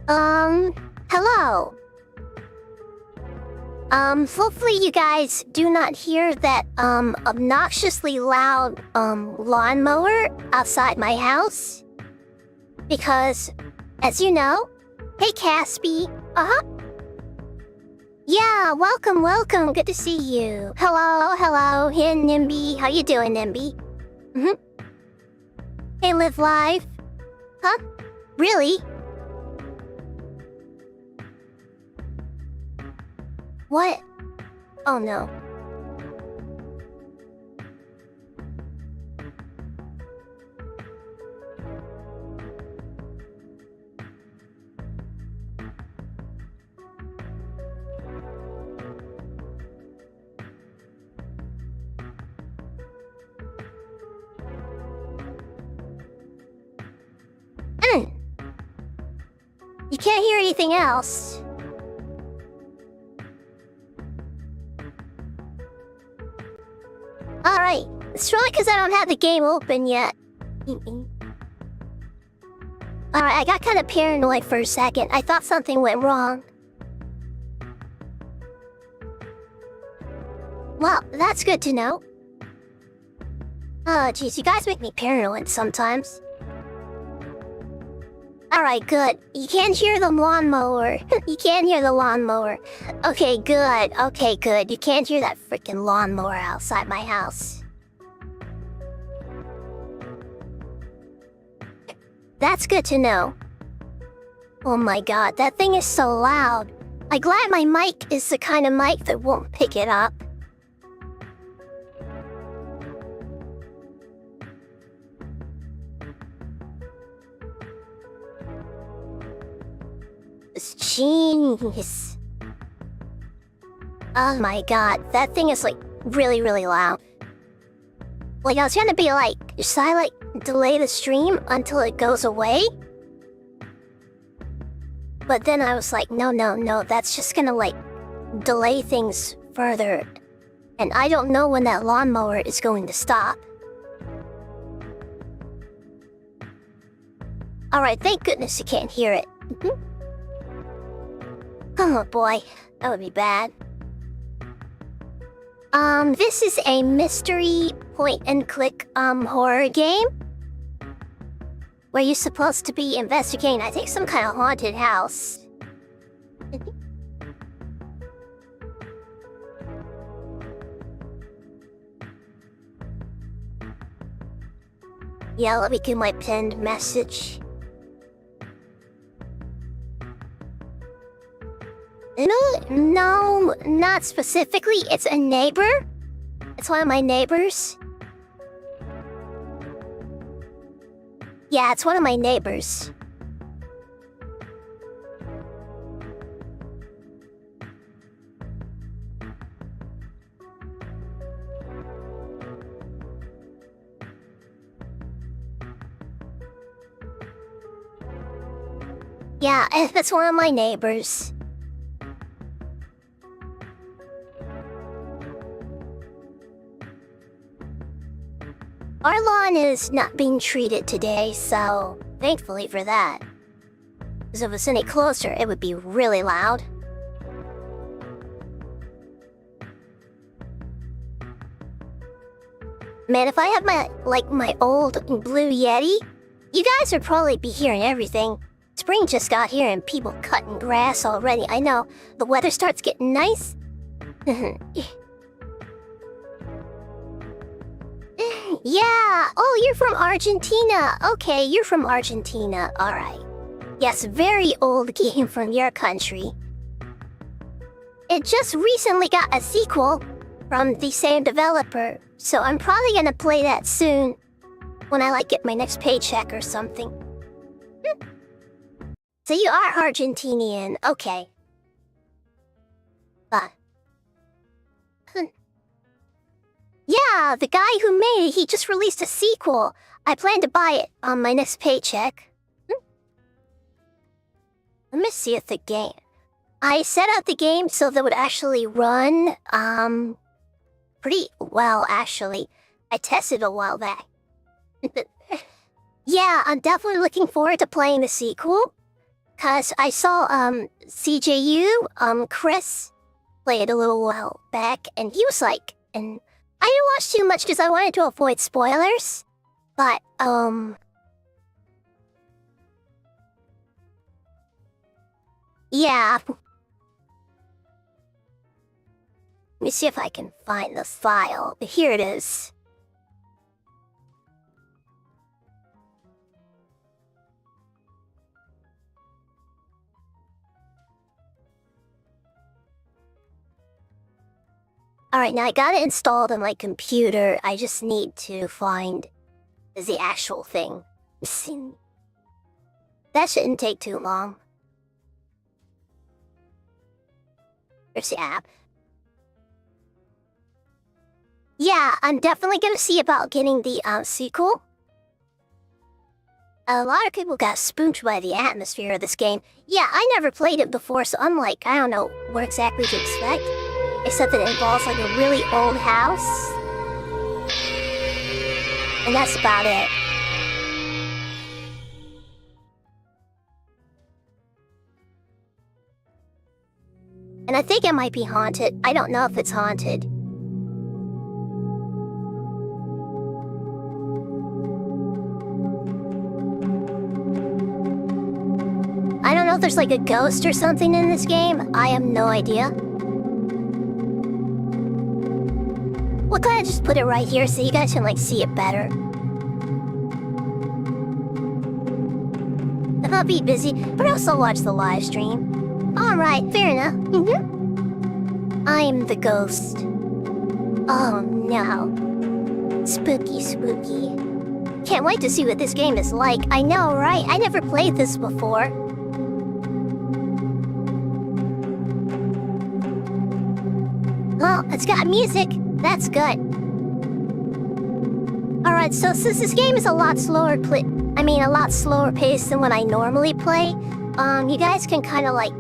Hello. Hopefully you guys do not hear that, obnoxiously loud, lawnmower outside my house. Because, as you know, hey Caspi, yeah, welcome, good to see you. Hello, hey Nimby, how you doing, Nimby? Hey, Live Live. Huh? Really? What? Oh no. You can't hear anything else. Alright, it's probably because I don't have the game open yet. Alright, I got kind of paranoid for a second. I thought something went wrong. Well, that's good to know. Oh, geez, you guys make me paranoid sometimes. Alright, good. You can't hear the lawnmower. You can't hear the lawnmower. Okay, good. You can't hear that freaking lawnmower outside my house. That's good to know. Oh my god, that thing is so loud. I'm glad my mic is the kind of mic that won't pick it up. It's genius. Oh my god, that thing is like really loud. Like I was gonna be like, should I like delay the stream until it goes away? But then I was like, no, that's just gonna like delay things further. And I don't know when that lawnmower is going to stop. Alright, thank goodness you can't hear it. Oh boy, that would be bad. This is a mystery point-and-click, horror game. Where you're supposed to be investigating, I think, some kind of haunted house. Yeah, let me get my pinned message. No, not specifically. It's a neighbor. It's one of my neighbors. Yeah, it's one of my neighbors. Yeah, that's one of my neighbors. Our lawn is not being treated today, so thankfully for that. Because if it was any closer, it would be really loud. Man, if I had my old blue Yeti, you guys would probably be hearing everything. Spring just got here and people cutting grass already. I know, the weather starts getting nice. Yeah! Oh, you're from Argentina! Okay, you're from Argentina. Alright. Yes, very old game from your country. It just recently got a sequel from the same developer, so I'm probably gonna play that soon. When I, get my next paycheck or something. So you are Argentinian, okay. Yeah, the guy who made it, he just released a sequel. I plan to buy it on my next paycheck. Let me see if the game... I set up the game so that it would actually run, pretty well, actually. I tested a while back. Yeah, I'm definitely looking forward to playing the sequel. Cause I saw CJU Chris play it a little while back, and he was like, and I didn't watch too much because I wanted to avoid spoilers, but yeah. Let me see if I can find the file. Here it is. Alright, now I got it installed on my computer. I just need to find the actual thing. That shouldn't take too long. Here's the app. Yeah, I'm definitely gonna see about getting the sequel. A lot of people got spooked by the atmosphere of this game. Yeah, I never played it before, so I'm like, I don't know what exactly to expect. Except that it involves like a really old house. And that's about it. And I think it might be haunted. I don't know if it's haunted. I don't know if there's like a ghost or something in this game. I have no idea. We'll go ahead and just put it right here so you guys can like see it better. I'll be busy, but also watch the live stream. Alright, fair enough. I'm the ghost. Oh no. Spooky, spooky. Can't wait to see what this game is like. I know, right? I never played this before. Well, it's got music. That's good. Alright, so since this game is a lot slower a lot slower paced than what I normally play, you guys can kind of like...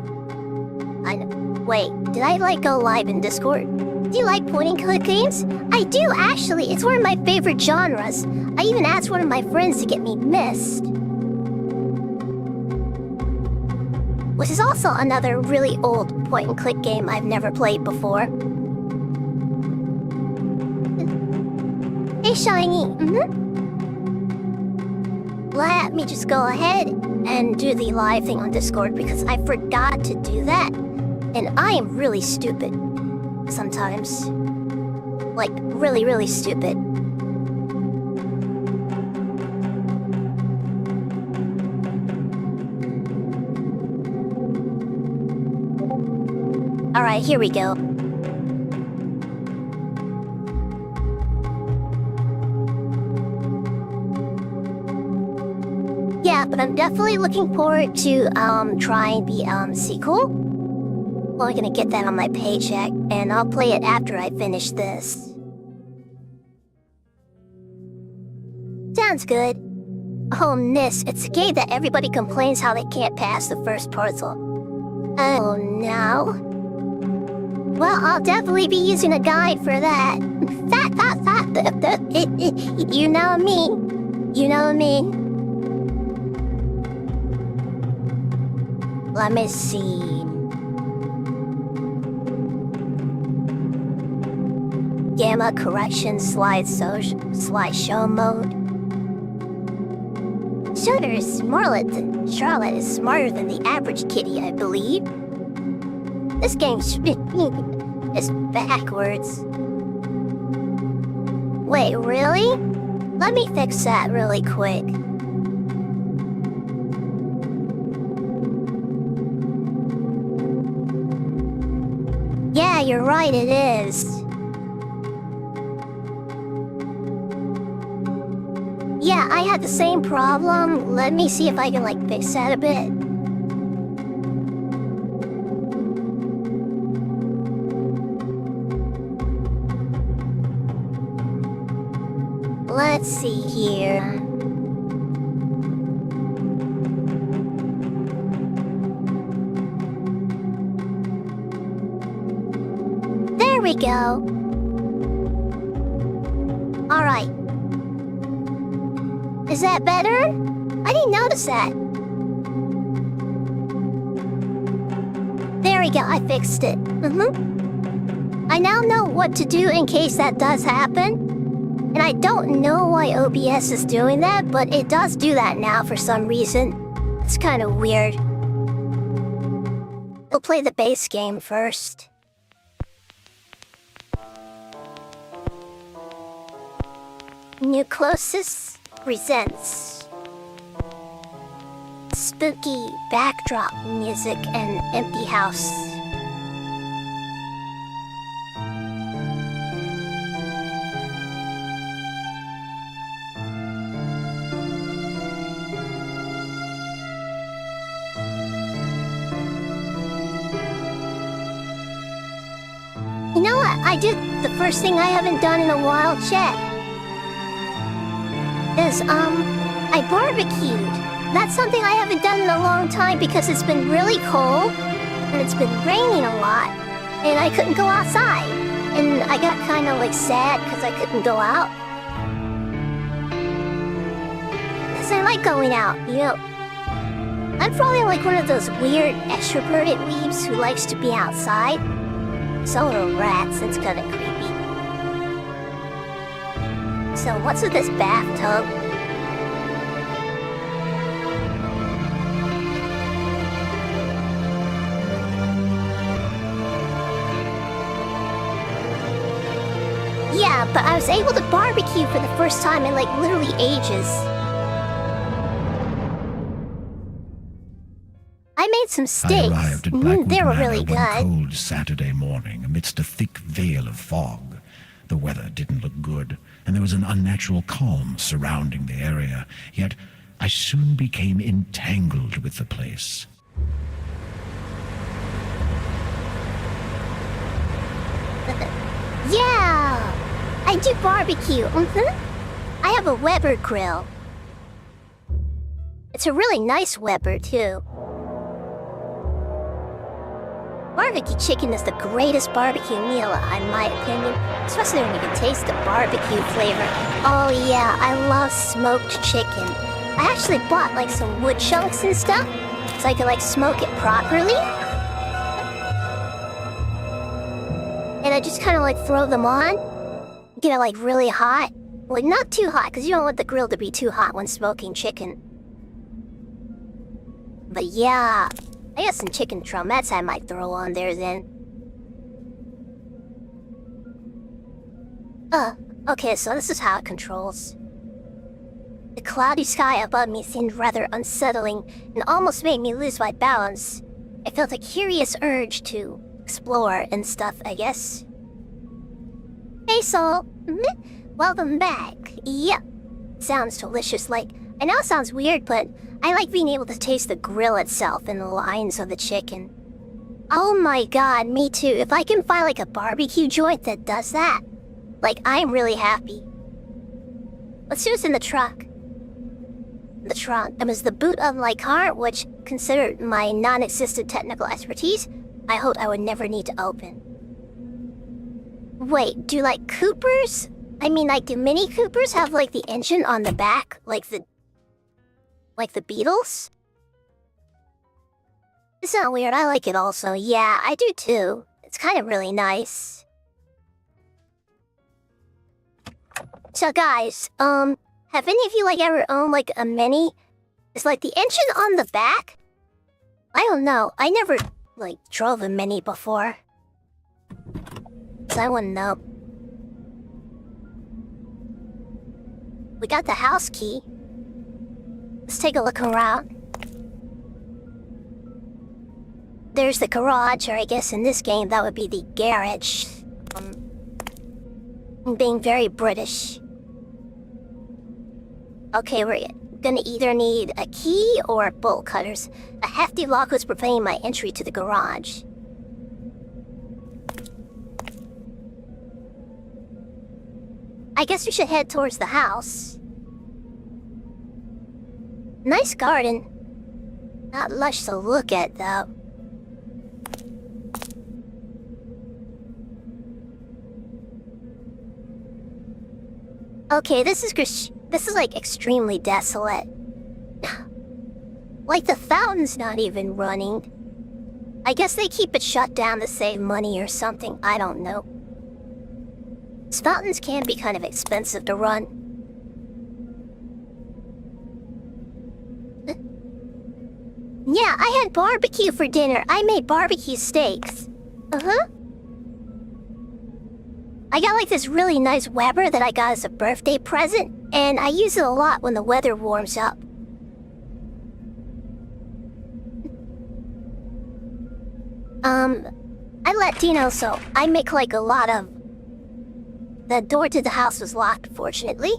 Wait, did I like go live in Discord? Do you like point and click games? I do, actually. It's one of my favorite genres. I even asked one of my friends to get me Myst, which is also another really old point and click game I've never played before. Hey, Shiny. Let me just go ahead and do the live thing on Discord because I forgot to do that. And I am really stupid. Sometimes. Like, really, really stupid. Alright, here we go. Yeah, but I'm definitely looking forward to trying the sequel. Well, I'm gonna get that on my paycheck, and I'll play it after I finish this. Sounds good. Oh, Myst, it's a game that everybody complains how they can't pass the first puzzle. Oh, no. Well, I'll definitely be using a guide for that. You know me. You know me. Let me see. Gamma correction slideshow mode. Charlotte is smarter than the average kitty, I believe. This game's is backwards. Wait, really? Let me fix that really quick. Yeah, you're right, it is. Yeah, I had the same problem. Let me see if I can, like, fix that a bit. Let's see here. There we go. All right. Is that better? I didn't notice that. There we go, I fixed it. I now know what to do in case that does happen. And I don't know why OBS is doing that, but it does do that now for some reason. It's kind of weird. We'll play the base game first. Nucleus presents spooky backdrop music and empty house. You know what? I did the first thing I haven't done in a while, chat. Is, I barbecued. That's something I haven't done in a long time because it's been really cold and it's been raining a lot and I couldn't go outside. And I got kind of like sad because I couldn't go out. Because I like going out, you know. I'm probably like one of those weird extroverted weebs who likes to be outside. So are rats, it's kind of creepy. So what's with this bathtub? Yeah, but I was able to barbecue for the first time in like literally ages. I made some steaks. I arrived at Blackwood they were Manor really good. one cold Saturday morning amidst a thick veil of fog. The weather didn't look good, and there was an unnatural calm surrounding the area. Yet, I soon became entangled with the place. Yeah! I do barbecue, I have a Weber grill. It's a really nice Weber, too. Barbecue chicken is the greatest barbecue meal, in my opinion. Especially when you can taste the barbecue flavor. Oh yeah, I love smoked chicken. I actually bought like some wood chunks and stuff, so I could like smoke it properly. And I just kind of like throw them on. Get it like really hot. Well, not too hot, because you don't want the grill to be too hot when smoking chicken. But yeah, I got some chicken drumettes I might throw on there then. Okay, so this is how it controls. The cloudy sky above me seemed rather unsettling and almost made me lose my balance. I felt a curious urge to explore and stuff, I guess. Hey, Sol. Welcome back. Yep. Sounds delicious. Like, I know it sounds weird, but I like being able to taste the grill itself and the lines of the chicken. Oh my god, me too. If I can find like a barbecue joint that does that, like, I'm really happy. Let's do this in the truck. The trunk. It was the boot of my car, which, considered my non-existent technical expertise, I hoped I would never need to open. Wait, do like Coopers? I mean, like, do Mini Coopers have like the engine on the back, like the Beatles? It's not weird, I like it also. Yeah, I do too. It's kind of really nice. So guys, have any of you like ever owned like a Mini? Is like the engine on the back? I don't know, I never like drove a Mini before. So I wouldn't know. We got the house key. Let's take a look around. There's the garage, or I guess in this game that would be the garage. Being very British. Okay, we're gonna either need a key or bolt cutters. A hefty lock was preventing my entry to the garage. I guess we should head towards the house. Nice garden. Not lush to look at, though. Okay, this is like extremely desolate. Like the fountain's not even running. I guess they keep it shut down to save money or something, I don't know. Fountains can be kind of expensive to run. Yeah, I had barbecue for dinner. I made barbecue steaks. Uh-huh. I got like this really nice Weber that I got as a birthday present, and I use it a lot when the weather warms up. I'm Latino, so I make like a lot of... The door to the house was locked, fortunately.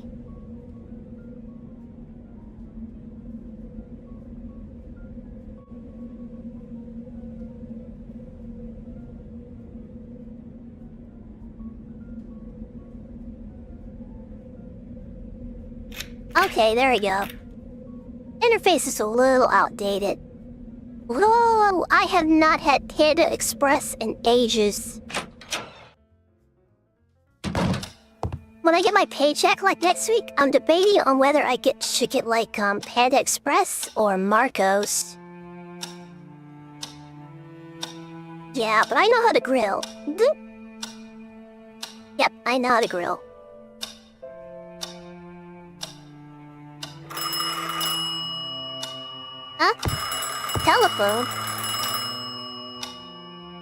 Okay, there we go. Interface is a little outdated. Whoa, I have not had Panda Express in ages. When I get my paycheck like next week, I'm debating on whether I should get like Panda Express or Marcos. Yeah, but I know how to grill. Yep, I know how to grill. Huh? Telephone?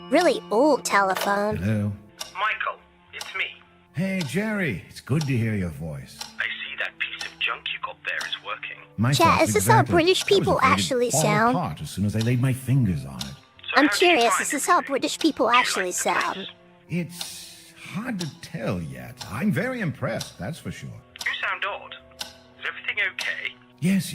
Really old telephone. Hello? Michael, it's me. Hey, Jerry. It's good to hear your voice. I see that piece of junk you got there is working. My Chat, thoughts is this how exactly. British people I was afraid actually it'd fall sound? apart as soon as I laid my fingers on it. So I'm how did you curious, find is this how everything? British people Do you actually like the sound? place? It's hard to tell yet. I'm very impressed, that's for sure. You sound odd. Is everything okay? Yes,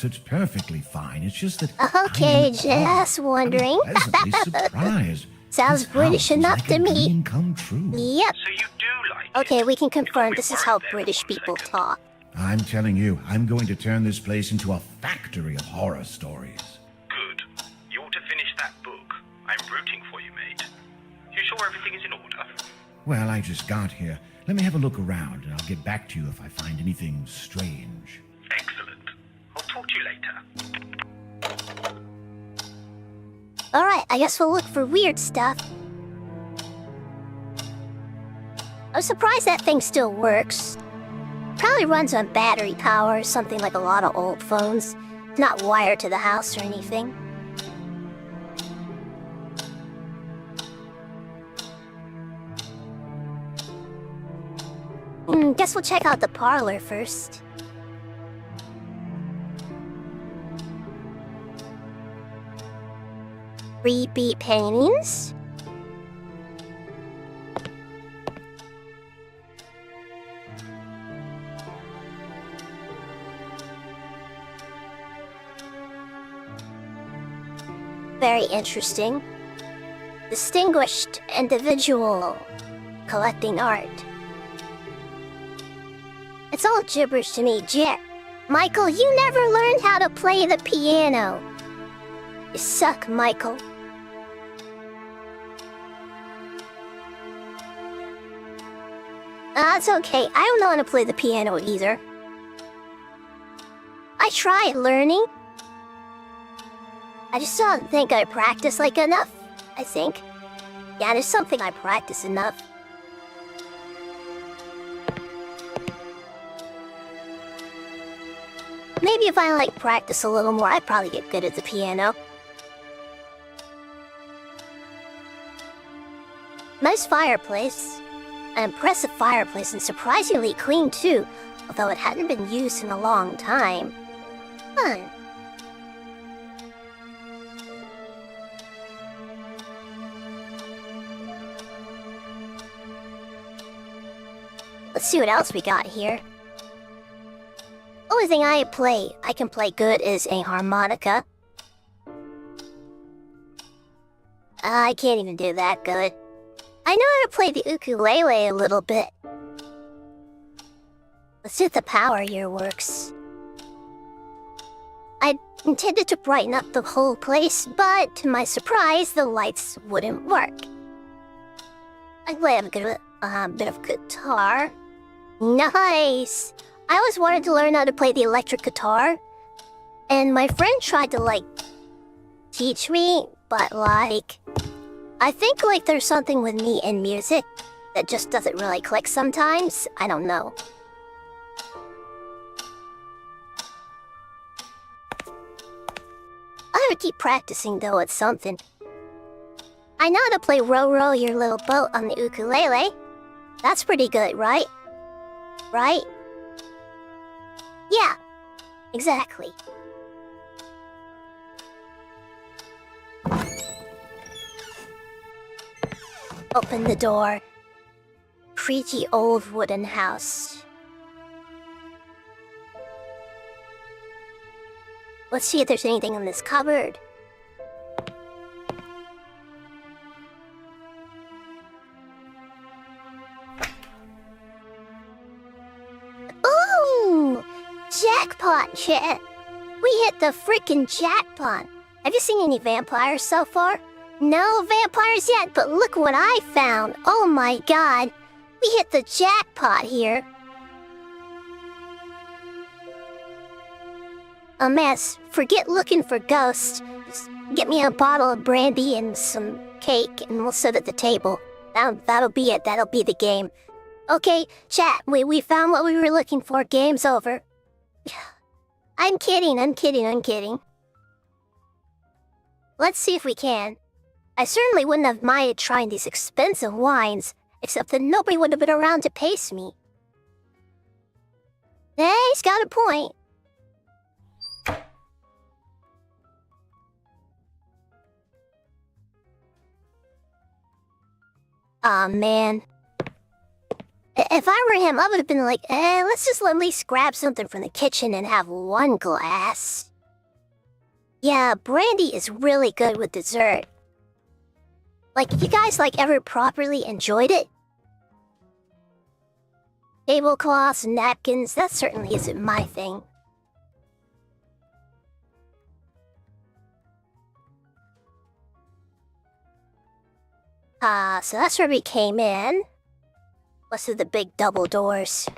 it's perfectly fine. It's just that Okay, I'm just wondering. pleasantly surprised. Sounds This British house is enough like to a me. dream come true. Yep. So you do like Okay, it? we can confirm me this is worried how there for British 1 people second. talk. I'm telling you, I'm going to turn this place into a factory of horror stories. Good. You ought to finish that book. I'm rooting for you, mate. You sure everything is in order? Well, I just got here. Let me have a look around, and I'll get back to you if I find anything strange. Excellent. I'll talk to you later. Alright, I guess we'll look for weird stuff. I'm surprised that thing still works. Probably runs on battery power or something like a lot of old phones. It's not wired to the house or anything. Guess we'll check out the parlor first. Creepy paintings? Very interesting. Distinguished individual collecting art. It's all gibberish to me, Michael, you never learned how to play the piano. You suck, Michael. That's okay. I don't know how to play the piano either. I tried learning. I just don't think I practice like enough, I think. Yeah, there's something I practice enough. Maybe if I practice a little more, I'd probably get good at the piano. Nice fireplace. An impressive fireplace and surprisingly clean too, although it hadn't been used in a long time. Fun. Let's see what else we got here. Only thing I can play good is a harmonica. I can't even do that good. I know how to play the ukulele a little bit. Let's see if the power here works. I intended to brighten up the whole place, but to my surprise, the lights wouldn't work. I play a bit of guitar. Nice! I always wanted to learn how to play the electric guitar, and my friend tried to teach me, but like, I think like there's something with me and music that just doesn't really click sometimes. I don't know. I gotta keep practicing though at something. I know how to play Row Row Your Little Boat on the ukulele. That's pretty good, right? Right? Yeah, exactly. Open the door. Creaky old wooden house. Let's see if there's anything in this cupboard. Ooh! Jackpot, chat! We hit the freaking jackpot! Have you seen any vampires so far? No vampires yet, but look what I found! Oh my god! We hit the jackpot here! A mess. Forget looking for ghosts. Just get me a bottle of brandy and some cake, and we'll sit at the table. That'll be it. That'll be the game. Okay, chat. We found what we were looking for. Game's over. I'm kidding. Let's see if we can. I certainly wouldn't have minded trying these expensive wines, except that nobody would have been around to pace me. Hey, he's got a point. Aw, man. If I were him, I would have been like, let's just at least grab something from the kitchen and have one glass. Yeah, brandy is really good with dessert. Like, if you guys, ever properly enjoyed it? Tablecloths, napkins, that certainly isn't my thing. So that's where we came in. What's with the big double doors?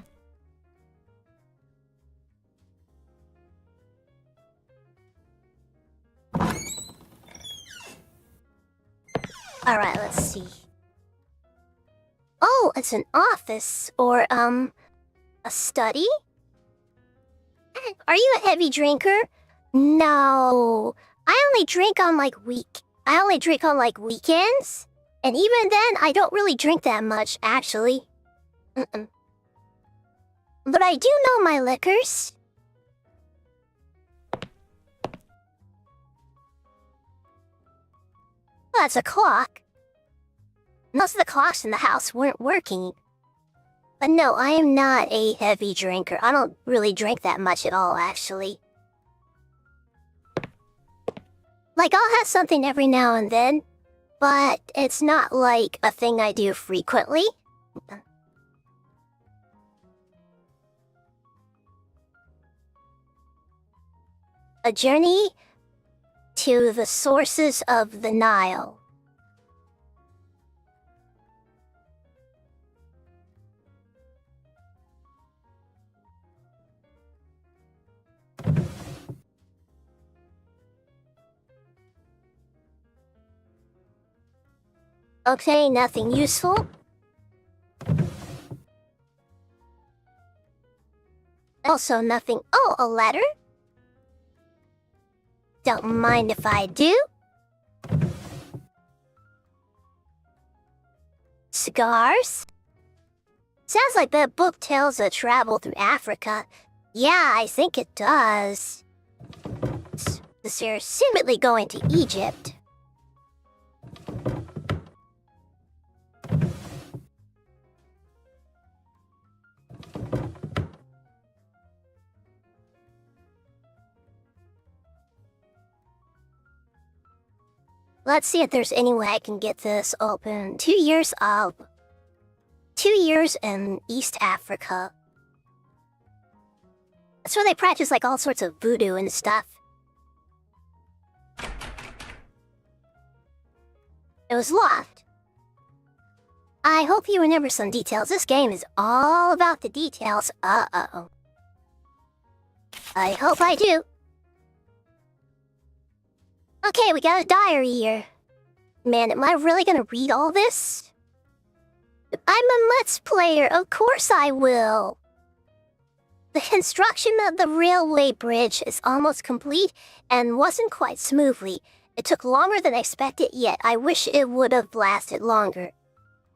Alright, let's see. Oh, it's an office, or, a study? Are you a heavy drinker? No. I only drink on, weekends. And even then, I don't really drink that much, actually. But I do know my liquors. Well, that's a clock. Most of the clocks in the house weren't working. But no, I am not a heavy drinker. I don't really drink that much at all, actually. I'll have something every now and then. But it's not like a thing I do frequently. A journey to the sources of the Nile. Okay, nothing useful. Also nothing... Oh, a letter? Don't mind if I do. Cigars? Sounds like that book tells a travel through Africa. Yeah, I think it does. They're assumedly going to Egypt. Let's see if there's any way I can get this open. 2 years up. 2 years in East Africa. That's where they practice all sorts of voodoo and stuff. It was locked. I hope you remember some details. This game is all about the details. Uh-oh. I hope I do. Okay, we got a diary here. Man, am I really gonna read all this? I'm a Let's Player, of course I will. The construction of the railway bridge is almost complete and wasn't quite smoothly. It took longer than expected, yet I wish it would have lasted longer.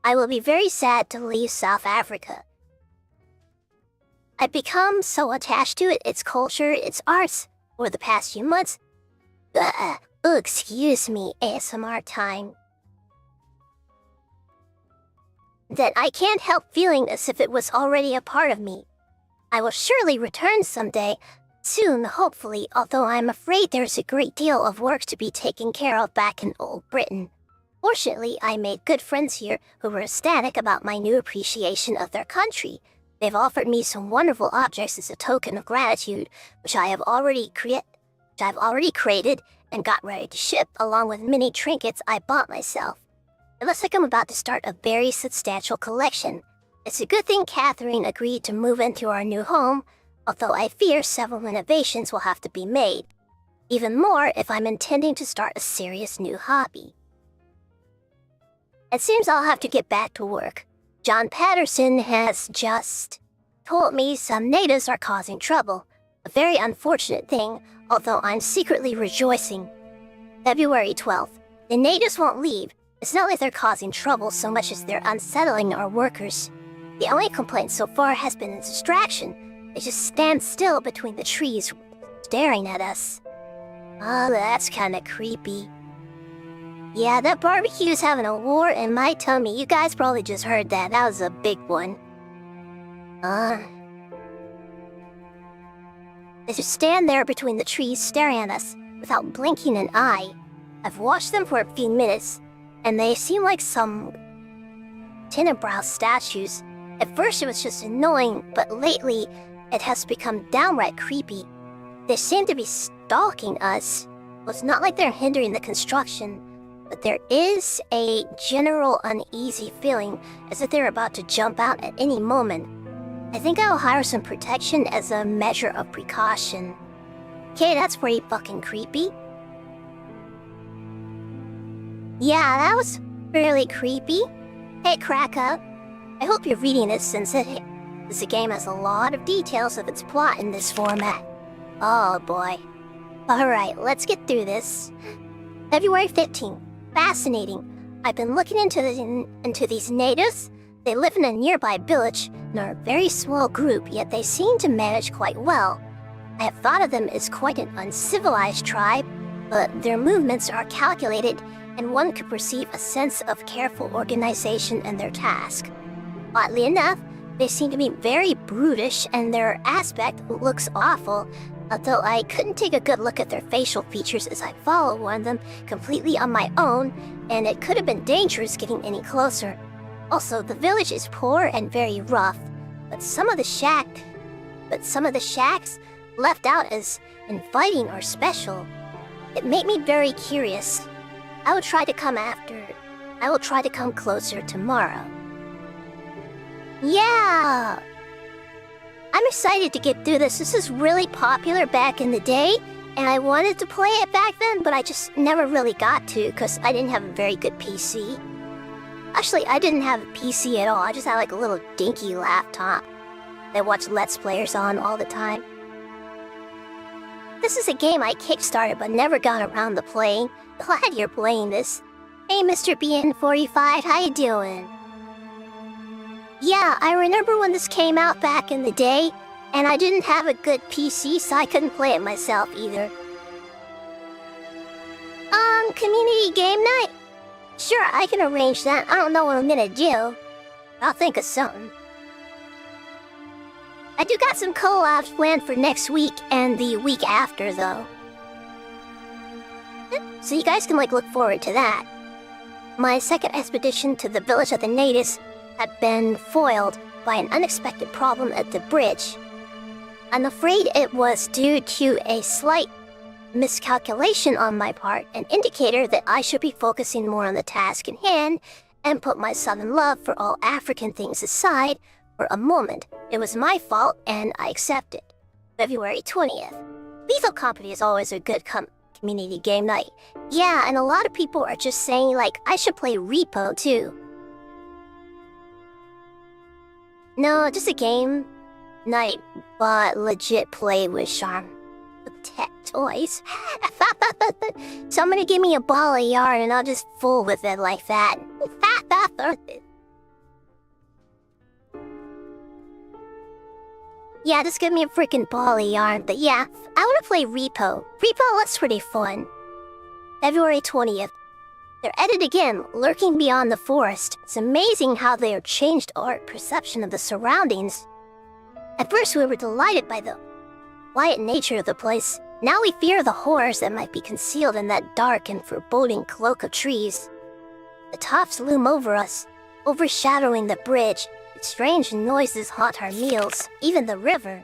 I will be very sad to leave South Africa. I've become so attached to it, its culture, its arts, over the past few months. Excuse me, ASMR time. That I can't help feeling as if it was already a part of me. I will surely return someday, soon hopefully, although I'm afraid there's a great deal of work to be taken care of back in old Britain. Fortunately, I made good friends here who were ecstatic about my new appreciation of their country. They've offered me some wonderful objects as a token of gratitude, which I have already created and got ready to ship, along with many trinkets I bought myself. It looks like I'm about to start a very substantial collection. It's a good thing Catherine agreed to move into our new home, although I fear several renovations will have to be made. Even more if I'm intending to start a serious new hobby. It seems I'll have to get back to work. John Patterson has just told me some natives are causing trouble. A very unfortunate thing, although I'm secretly rejoicing. February 12th. The natives won't leave. It's not like they're causing trouble so much as they're unsettling our workers. The only complaint so far has been a distraction. They just stand still between the trees, staring at us. Oh, that's kinda creepy. Yeah, that barbecue's having a war in my tummy. You guys probably just heard that. That was a big one. They just stand there between the trees staring at us without blinking an eye. I've watched them for a few minutes, and they seem like some tinted-brow statues. At first it was just annoying, but lately it has become downright creepy. They seem to be stalking us. Well, it's not like they're hindering the construction, but there is a general uneasy feeling as if they're about to jump out at any moment. I think I'll hire some protection as a measure of precaution. Okay, that's pretty fucking creepy. Yeah, that was fairly creepy. Hey, crack up. I hope you're reading this since the game has a lot of details of its plot in this format. Oh boy. Alright, let's get through this. February 15th. Fascinating. I've been looking into these natives. They live in a nearby village and are a very small group, yet they seem to manage quite well. I have thought of them as quite an uncivilized tribe, but their movements are calculated and one could perceive a sense of careful organization in their task. Oddly enough, they seem to be very brutish and their aspect looks awful, although I couldn't take a good look at their facial features as I follow one of them completely on my own, and it could have been dangerous getting any closer. Also, the village is poor and very rough, but some of the shacks left out as inviting or special. It made me very curious. I will try to come closer tomorrow. Yeah! I'm excited to get through this. This is really popular back in the day, and I wanted to play it back then, but I just never really got to because I didn't have a very good PC. Actually, I didn't have a PC at all. I just had like a little dinky laptop that I watched Let's Players on all the time. This is a game I kickstarted but never got around to playing. Glad you're playing this. Hey, Mr. BN45, how you doing? Yeah, I remember when this came out back in the day, and I didn't have a good PC, so I couldn't play it myself either. Community game night? Sure, I can arrange that. I don't know what I'm gonna do. I'll think of something. I do got some collabs planned for next week and the week after, though. So you guys can, look forward to that. My second expedition to the village of the natives had been foiled by an unexpected problem at the bridge. I'm afraid it was due to a slight miscalculation on my part, an indicator that I should be focusing more on the task in hand and put my southern love for all African things aside for a moment. It was my fault and I accept it. February 20th. Lethal Company is always a good community game night. Yeah, and a lot of people are just saying, like, I should play Repo too. No, just a game night, but legit play with charm. With tech toys. Somebody give me a ball of yarn and I'll just fool with it like that. Yeah, just give me a freaking ball of yarn. But yeah, I want to play Repo. Repo looks pretty fun. February 20th. They're at it again, lurking beyond the forest. It's amazing how they have changed our perception of the surroundings. At first we were delighted by the quiet nature of the place. Now we fear the horrors that might be concealed in that dark and foreboding cloak of trees. The tops loom over us, overshadowing the bridge. Its strange noises haunt our meals, even the river.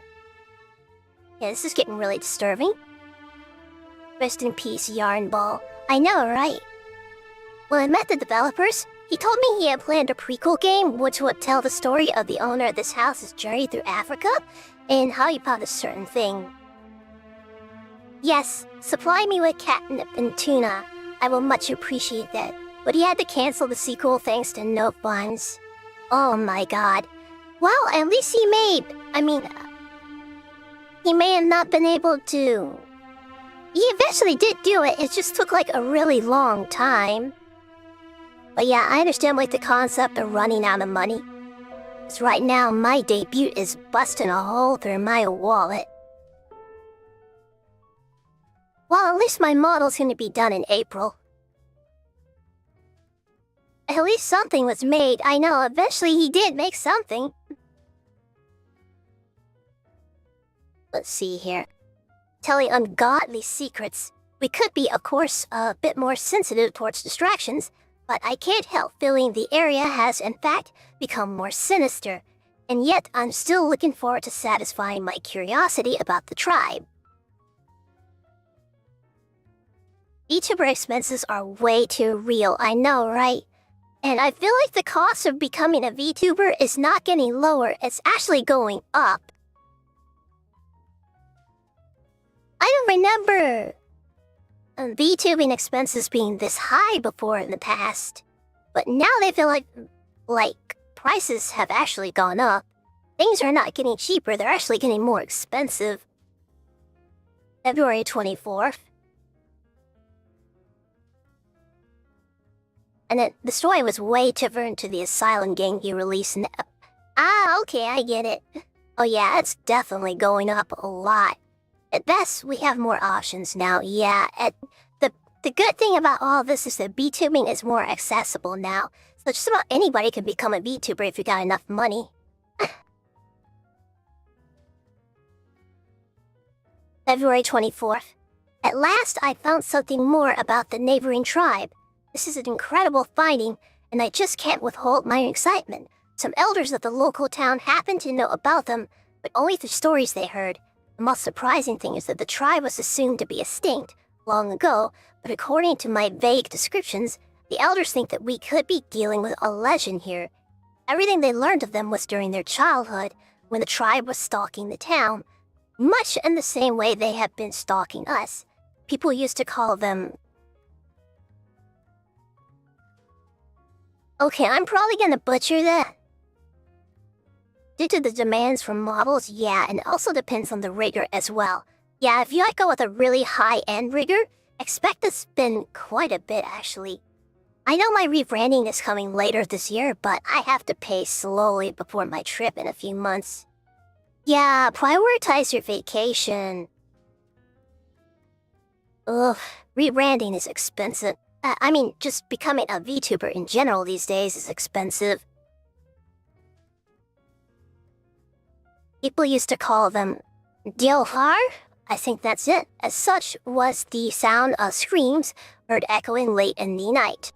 Yeah, this is getting really disturbing. Rest in peace, Yarn Ball. I know, right? When I met the developers, he told me he had planned a prequel game which would tell the story of the owner of this house's journey through Africa and how he found a certain thing. Yes, supply me with catnip and tuna. I will much appreciate that. But he had to cancel the sequel thanks to no funds. Oh my god. Well, at least he may have not been able to. He eventually did do it, it just took like a really long time. But yeah, I understand like the concept of running out of money. Because right now, my debut is busting a hole through my wallet. Well, at least my model's gonna be done in April. At least something was made. I know, eventually he did make something. Let's see here. Telling ungodly secrets. We could be, of course, a bit more sensitive towards distractions, but I can't help feeling the area has, in fact, become more sinister. And yet, I'm still looking forward to satisfying my curiosity about the tribe. VTuber expenses are way too real, I know, right? And I feel like the cost of becoming a VTuber is not getting lower, it's actually going up. I don't remember VTubing expenses being this high before in the past. But now they feel like prices have actually gone up. Things are not getting cheaper, they're actually getting more expensive. February 24th. And then the story was way different to the Asylum game he released. Ah, okay, I get it. Oh yeah, it's definitely going up a lot. At best, we have more options now, yeah. The good thing about all this is that VTubing is more accessible now. So just about anybody can become a VTuber if you got enough money. February 24th. At last, I found something more about the neighboring tribe. This is an incredible finding, and I just can't withhold my excitement. Some elders of the local town happen to know about them, but only through stories they heard. The most surprising thing is that the tribe was assumed to be extinct long ago, but according to my vague descriptions, the elders think that we could be dealing with a legend here. Everything they learned of them was during their childhood, when the tribe was stalking the town, much in the same way they have been stalking us. People used to call them... Okay, I'm probably gonna butcher that. Due to the demands from models, yeah, and it also depends on the rigger as well. Yeah, if you go with a really high-end rigger, expect to spend quite a bit, actually. I know my rebranding is coming later this year, but I have to pay slowly before my trip in a few months. Yeah, prioritize your vacation. Ugh, rebranding is expensive. I mean, just becoming a VTuber in general these days is expensive. People used to call them Diohar? I think that's it. As such was the sound of screams heard echoing late in the night.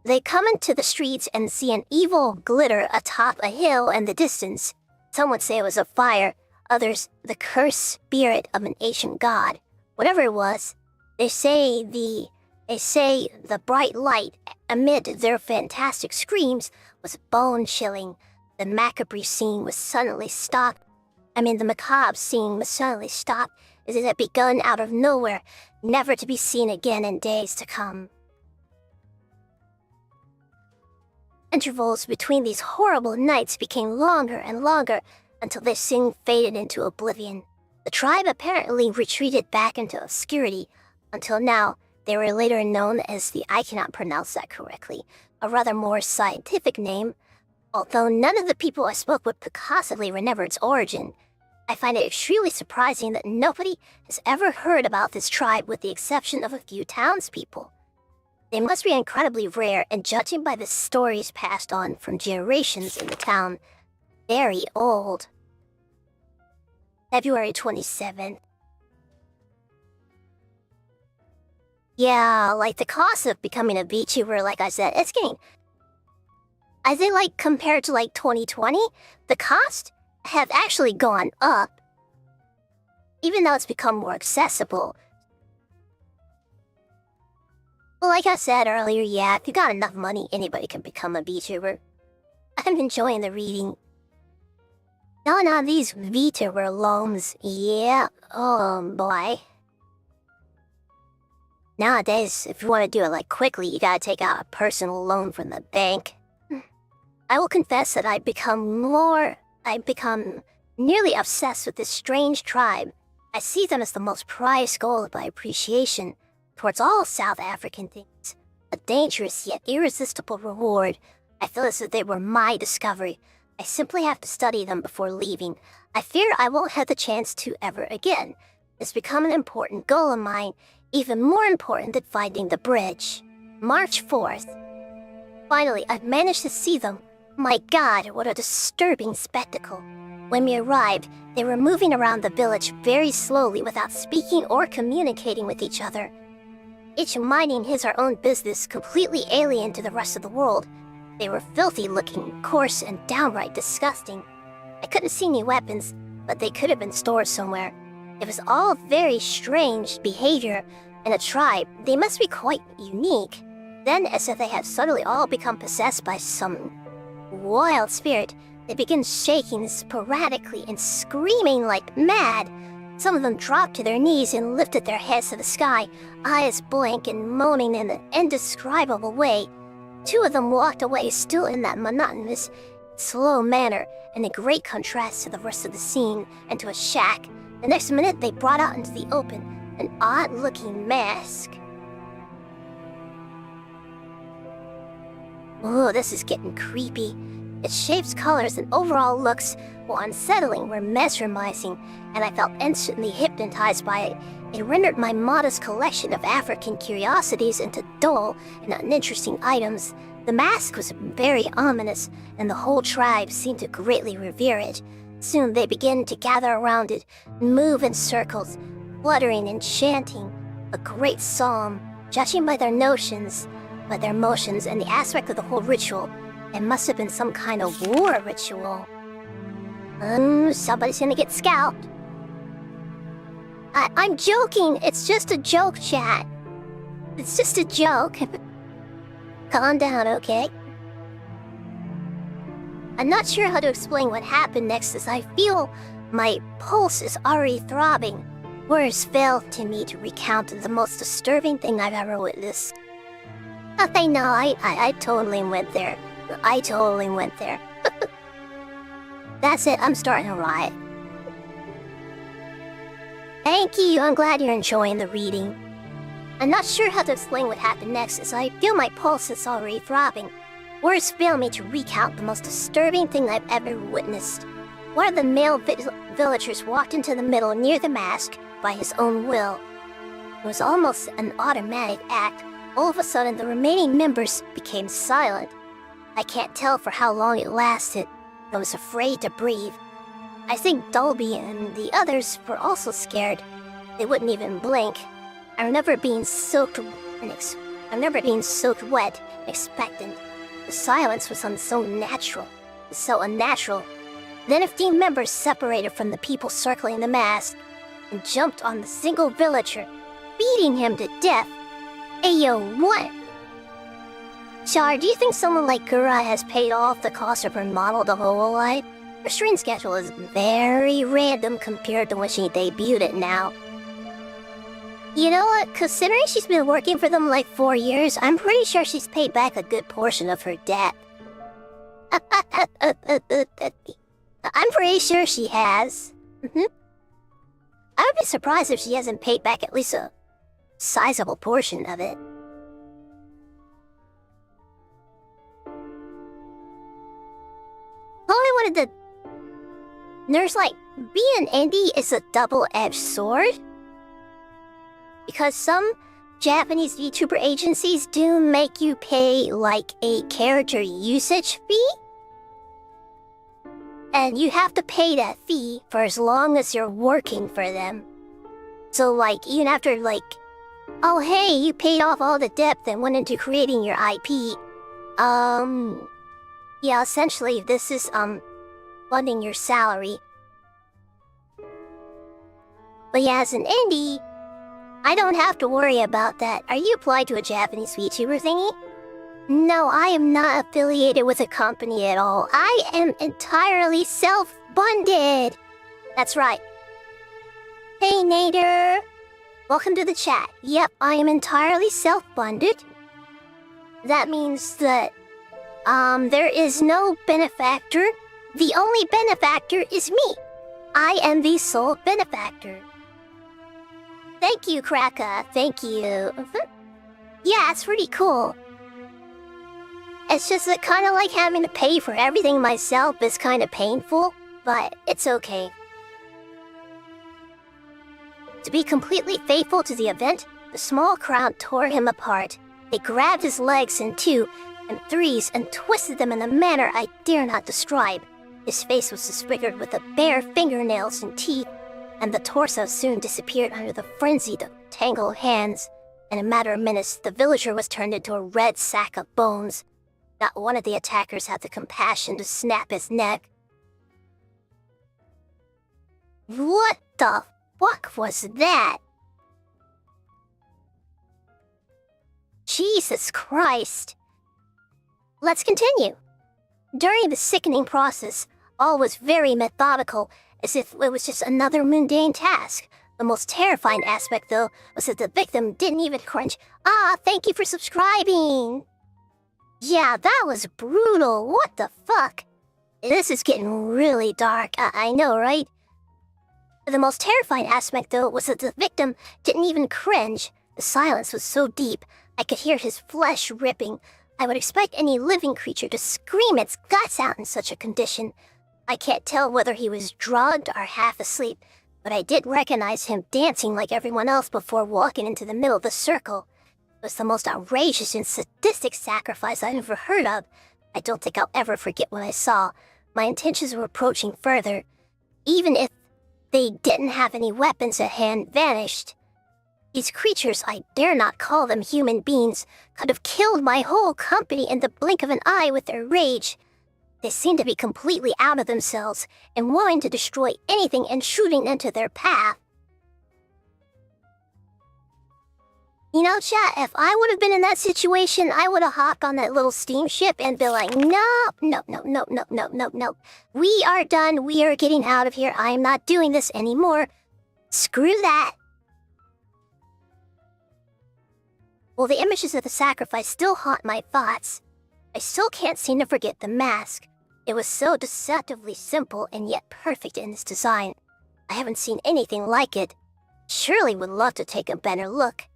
They come into the streets and see an evil glitter atop a hill in the distance. Some would say it was a fire, others the cursed spirit of an ancient god. Whatever it was, they say the bright light amid their fantastic screams was bone-chilling. The macabre scene was suddenly stopped The macabre scene must suddenly stop as it had begun out of nowhere, never to be seen again in days to come. Intervals between these horrible nights became longer and longer until they soon faded into oblivion. The tribe apparently retreated back into obscurity until now. They were later known as I cannot pronounce that correctly, a rather more scientific name. Although none of the people I spoke with could possibly remember its origin, I find it extremely surprising that nobody has ever heard about this tribe with the exception of a few townspeople. They must be incredibly rare, and judging by the stories passed on from generations in the town, very old. February 27th. Yeah, like the cost of becoming a VTuber, like I said, it's getting... I think compared to 2020, the cost have actually gone up. Even though it's become more accessible. Well, like I said earlier, yeah, if you got enough money, anybody can become a VTuber. I'm enjoying the reading. No, these VTuber loans, yeah, oh boy. Nowadays, if you want to do it quickly, you gotta take out a personal loan from the bank. I will confess that I've become nearly obsessed with this strange tribe. I see them as the most prized goal of my appreciation towards all South African things. A dangerous yet irresistible reward. I feel as if they were my discovery. I simply have to study them before leaving. I fear I won't have the chance to ever again. It's become an important goal of mine, even more important than finding the bridge. March 4th. Finally, I've managed to see them. My God, what a disturbing spectacle. When we arrived, they were moving around the village very slowly without speaking or communicating with each other. Each minding his or own business, completely alien to the rest of the world. They were filthy looking, coarse, and downright disgusting. I couldn't see any weapons, but they could have been stored somewhere. It was all very strange behavior. In a tribe, they must be quite unique. Then, as if they had suddenly all become possessed by some wild spirit, they began shaking sporadically and screaming like mad. Some of them dropped to their knees and lifted their heads to the sky, eyes blank and moaning in an indescribable way. Two of them walked away still in that monotonous, slow manner, in a great contrast to the rest of the scene and to a shack. The next minute, they brought out into the open an odd-looking mask. Oh, this is getting creepy. Its shapes, colors, and overall looks, while unsettling, were mesmerizing, and I felt instantly hypnotized by it. It rendered my modest collection of African curiosities into dull and uninteresting items. The mask was very ominous, and the whole tribe seemed to greatly revere it. Soon they began to gather around it, move in circles, fluttering and chanting a great psalm. Judging by their motions, and the aspect of the whole ritual, it must have been some kind of war ritual. Somebody's gonna get scalped. I'm joking. It's just a joke, chat. It's just a joke. Calm down, okay? I'm not sure how to explain what happened next, as I feel my pulse is already throbbing. Words fail to me to recount the most disturbing thing I've ever witnessed. Okay, no, I totally went there. I totally went there. That's it, I'm starting a riot. Thank you, I'm glad you're enjoying the reading. I'm not sure how to explain what happened next, as I feel my pulse is already throbbing. Words fail me to recount the most disturbing thing I've ever witnessed. One of the male villagers walked into the middle near the mask by his own will. It was almost an automatic act. All of a sudden, the remaining members became silent. I can't tell for how long it lasted. I was afraid to breathe. I think Dolby and the others were also scared. They wouldn't even blink. I remember being soaked wet and expectant. The silence was so unnatural. Then a few members separated from the people circling the mask and jumped on the single villager, beating him to death. Ayo, what? Char, do you think someone like Gura has paid off the cost of her model the whole life? Her stream schedule is very random compared to when she debuted it now. You know what? Considering she's been working for them like 4 years, I'm pretty sure she's paid back a good portion of her debt. I'm pretty sure she has. I would be surprised if she hasn't paid back at least a sizable portion of it. All I wanted to... There's like, being an indie is a double-edged sword. Because some Japanese VTuber agencies do make you pay like a character usage fee. And you have to pay that fee for as long as you're working for them. So like, even after like, oh hey, you paid off all the debt and went into creating your IP. Yeah, essentially this is, funding your salary. But yeah, as an indie, I don't have to worry about that. Are you applied to a Japanese VTuber thingy? No, I am not affiliated with a company at all. I am entirely self-funded. That's right. Hey, Nader. Welcome to the chat. Yep, I am entirely self-funded. That means that, there is no benefactor. The only benefactor is me. I am the sole benefactor. Thank you, Kraka. Thank you. Yeah, it's pretty cool. It's just that kind of like having to pay for everything myself is kind of painful, but it's okay. To be completely faithful to the event, the small crowd tore him apart. They grabbed his legs in 2 and 3s and twisted them in a manner I dare not describe. His face was disfigured with the bare fingernails and teeth, and the torso soon disappeared under the frenzied, tangled hands. In a matter of minutes, the villager was turned into a red sack of bones. Not one of the attackers had the compassion to snap his neck. What the fuck was that? Jesus Christ. Let's continue. During the sickening process, all was very methodical, as if it was just another mundane task. The most terrifying aspect, though, was that the victim didn't even cringe. Ah, thank you for subscribing! Yeah, that was brutal. What the fuck? This is getting really dark. I know, right? The most terrifying aspect, though, was that the victim didn't even cringe. The silence was so deep, I could hear his flesh ripping. I would expect any living creature to scream its guts out in such a condition. I can't tell whether he was drugged or half asleep, but I did recognize him dancing like everyone else before walking into the middle of the circle. It was the most outrageous and sadistic sacrifice I've ever heard of. I don't think I'll ever forget what I saw. My intentions were approaching further. Even if they didn't have any weapons at hand, vanished. These creatures, I dare not call them human beings, could have killed my whole company in the blink of an eye with their rage. They seemed to be completely out of themselves and wanting to destroy anything intruding into their path. You know, chat, if I would have been in that situation, I would have hopped on that little steamship and be like, no. We are done. We are getting out of here. I am not doing this anymore. Screw that. Well, the images of the sacrifice still haunt my thoughts. I still can't seem to forget the mask. It was so deceptively simple and yet perfect in its design. I haven't seen anything like it. Surely would love to take a better look.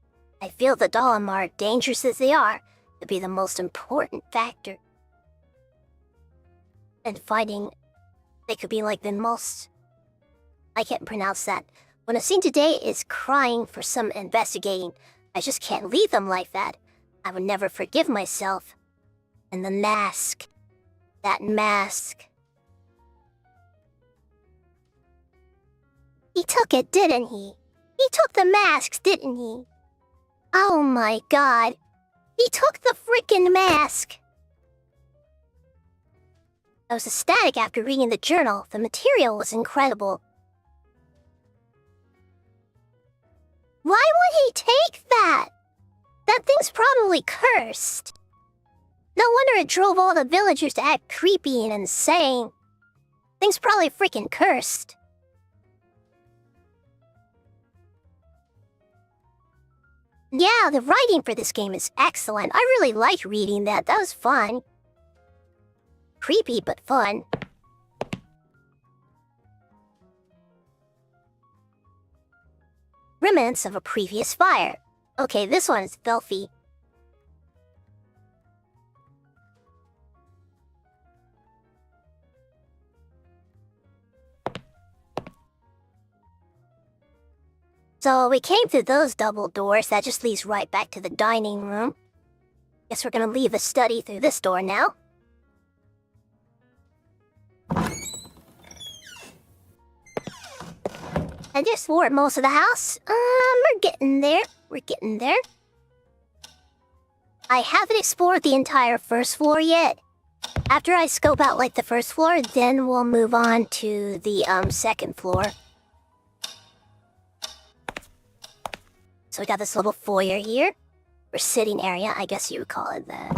I feel the Dalamar, dangerous as they are, to be the most important factor. And fighting, they could be like the most... I can't pronounce that. When a scene today is crying for some investigating, I just can't leave them like that. I would never forgive myself. And the mask. That mask. He took it, didn't he? He took the masks, didn't he? Oh my god. He took the frickin' mask! I was ecstatic after reading the journal. The material was incredible. Why would he take that? That thing's probably cursed. No wonder it drove all the villagers to act creepy and insane. Thing's probably freaking cursed. Yeah, the writing for this game is excellent. I really liked reading that. That was fun. Creepy, but fun. Remnants of a previous fire. Okay, this one is filthy. So we came through those double doors. That just leads right back to the dining room. Guess we're gonna leave the study through this door now. I just explored most of the house. We're getting there. We're getting there. I haven't explored the entire first floor yet. After I scope out like the first floor, then we'll move on to the second floor. So we got this little foyer here, or sitting area, I guess you would call it that.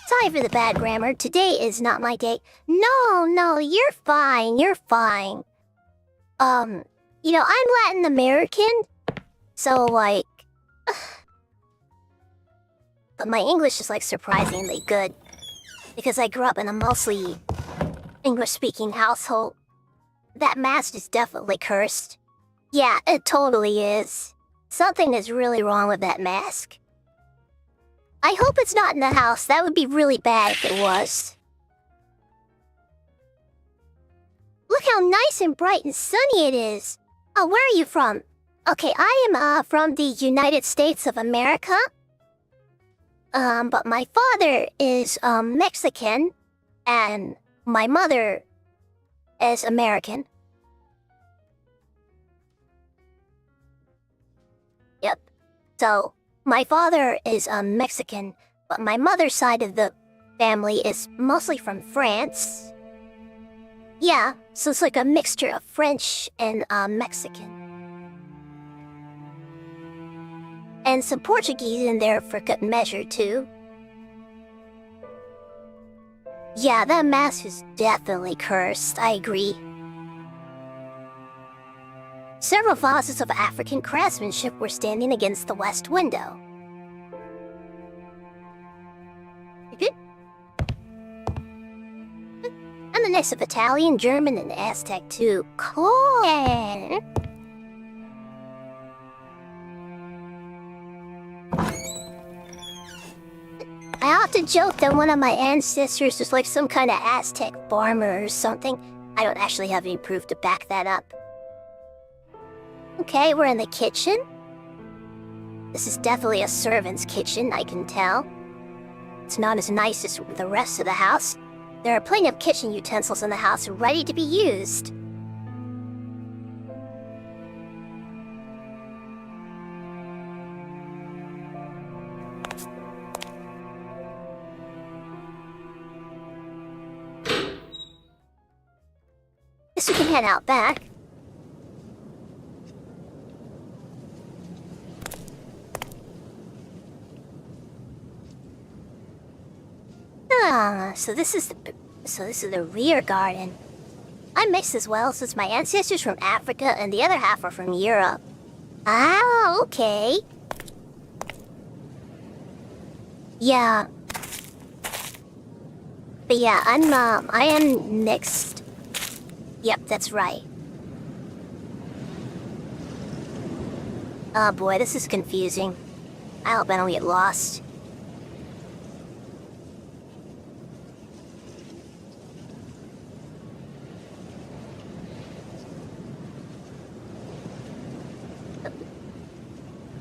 Sorry for the bad grammar. Today is not my day. No, you're fine. You're fine. You know, I'm Latin American, so like, but my English is like surprisingly good because I grew up in a mostly English-speaking household. That mask is definitely cursed. Yeah, it totally is. Something is really wrong with that mask. I hope it's not in the house. That would be really bad if it was. Look how nice and bright and sunny it is. Oh, where are you from? Okay, I am from the United States of America. But my father is Mexican and my mother is American. Yep. So, my father is Mexican, but my mother's side of the family is mostly from France. Yeah, so it's like a mixture of French and Mexican. And some Portuguese in there for good measure, too. Yeah, that mask is definitely cursed, I agree. Several vases of African craftsmanship were standing against the west window. You good? And the next of Italian, German, and Aztec too. Cool. I often joke that one of my ancestors was like some kind of Aztec farmer or something. I don't actually have any proof to back that up. Okay, we're in the kitchen. This is definitely a servant's kitchen, I can tell. It's not as nice as the rest of the house. There are plenty of kitchen utensils in the house ready to be used. Guess we can head out back. So this is the rear garden. I'm mixed as well, since my ancestors from Africa and the other half are from Europe. Ah, okay. Yeah. But yeah, I am mixed. Yep, that's right. Oh boy, this is confusing. I hope I don't get lost.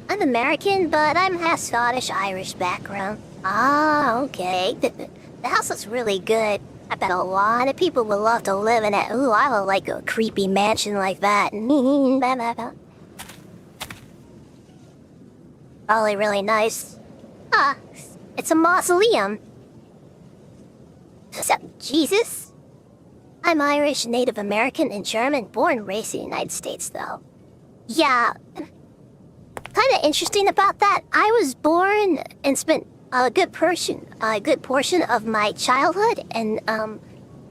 I'm American, but I'm half Scottish-Irish background. Ah, okay. The house looks really good. I bet a lot of people would love to live in it. Ooh, I would like a creepy mansion like that. Probably really nice. Ah, it's a mausoleum. Is that Jesus? I'm Irish, Native American, and German, born and raised in the United States, though. Yeah. Kind of interesting about that, I was born and spent a good portion of my childhood in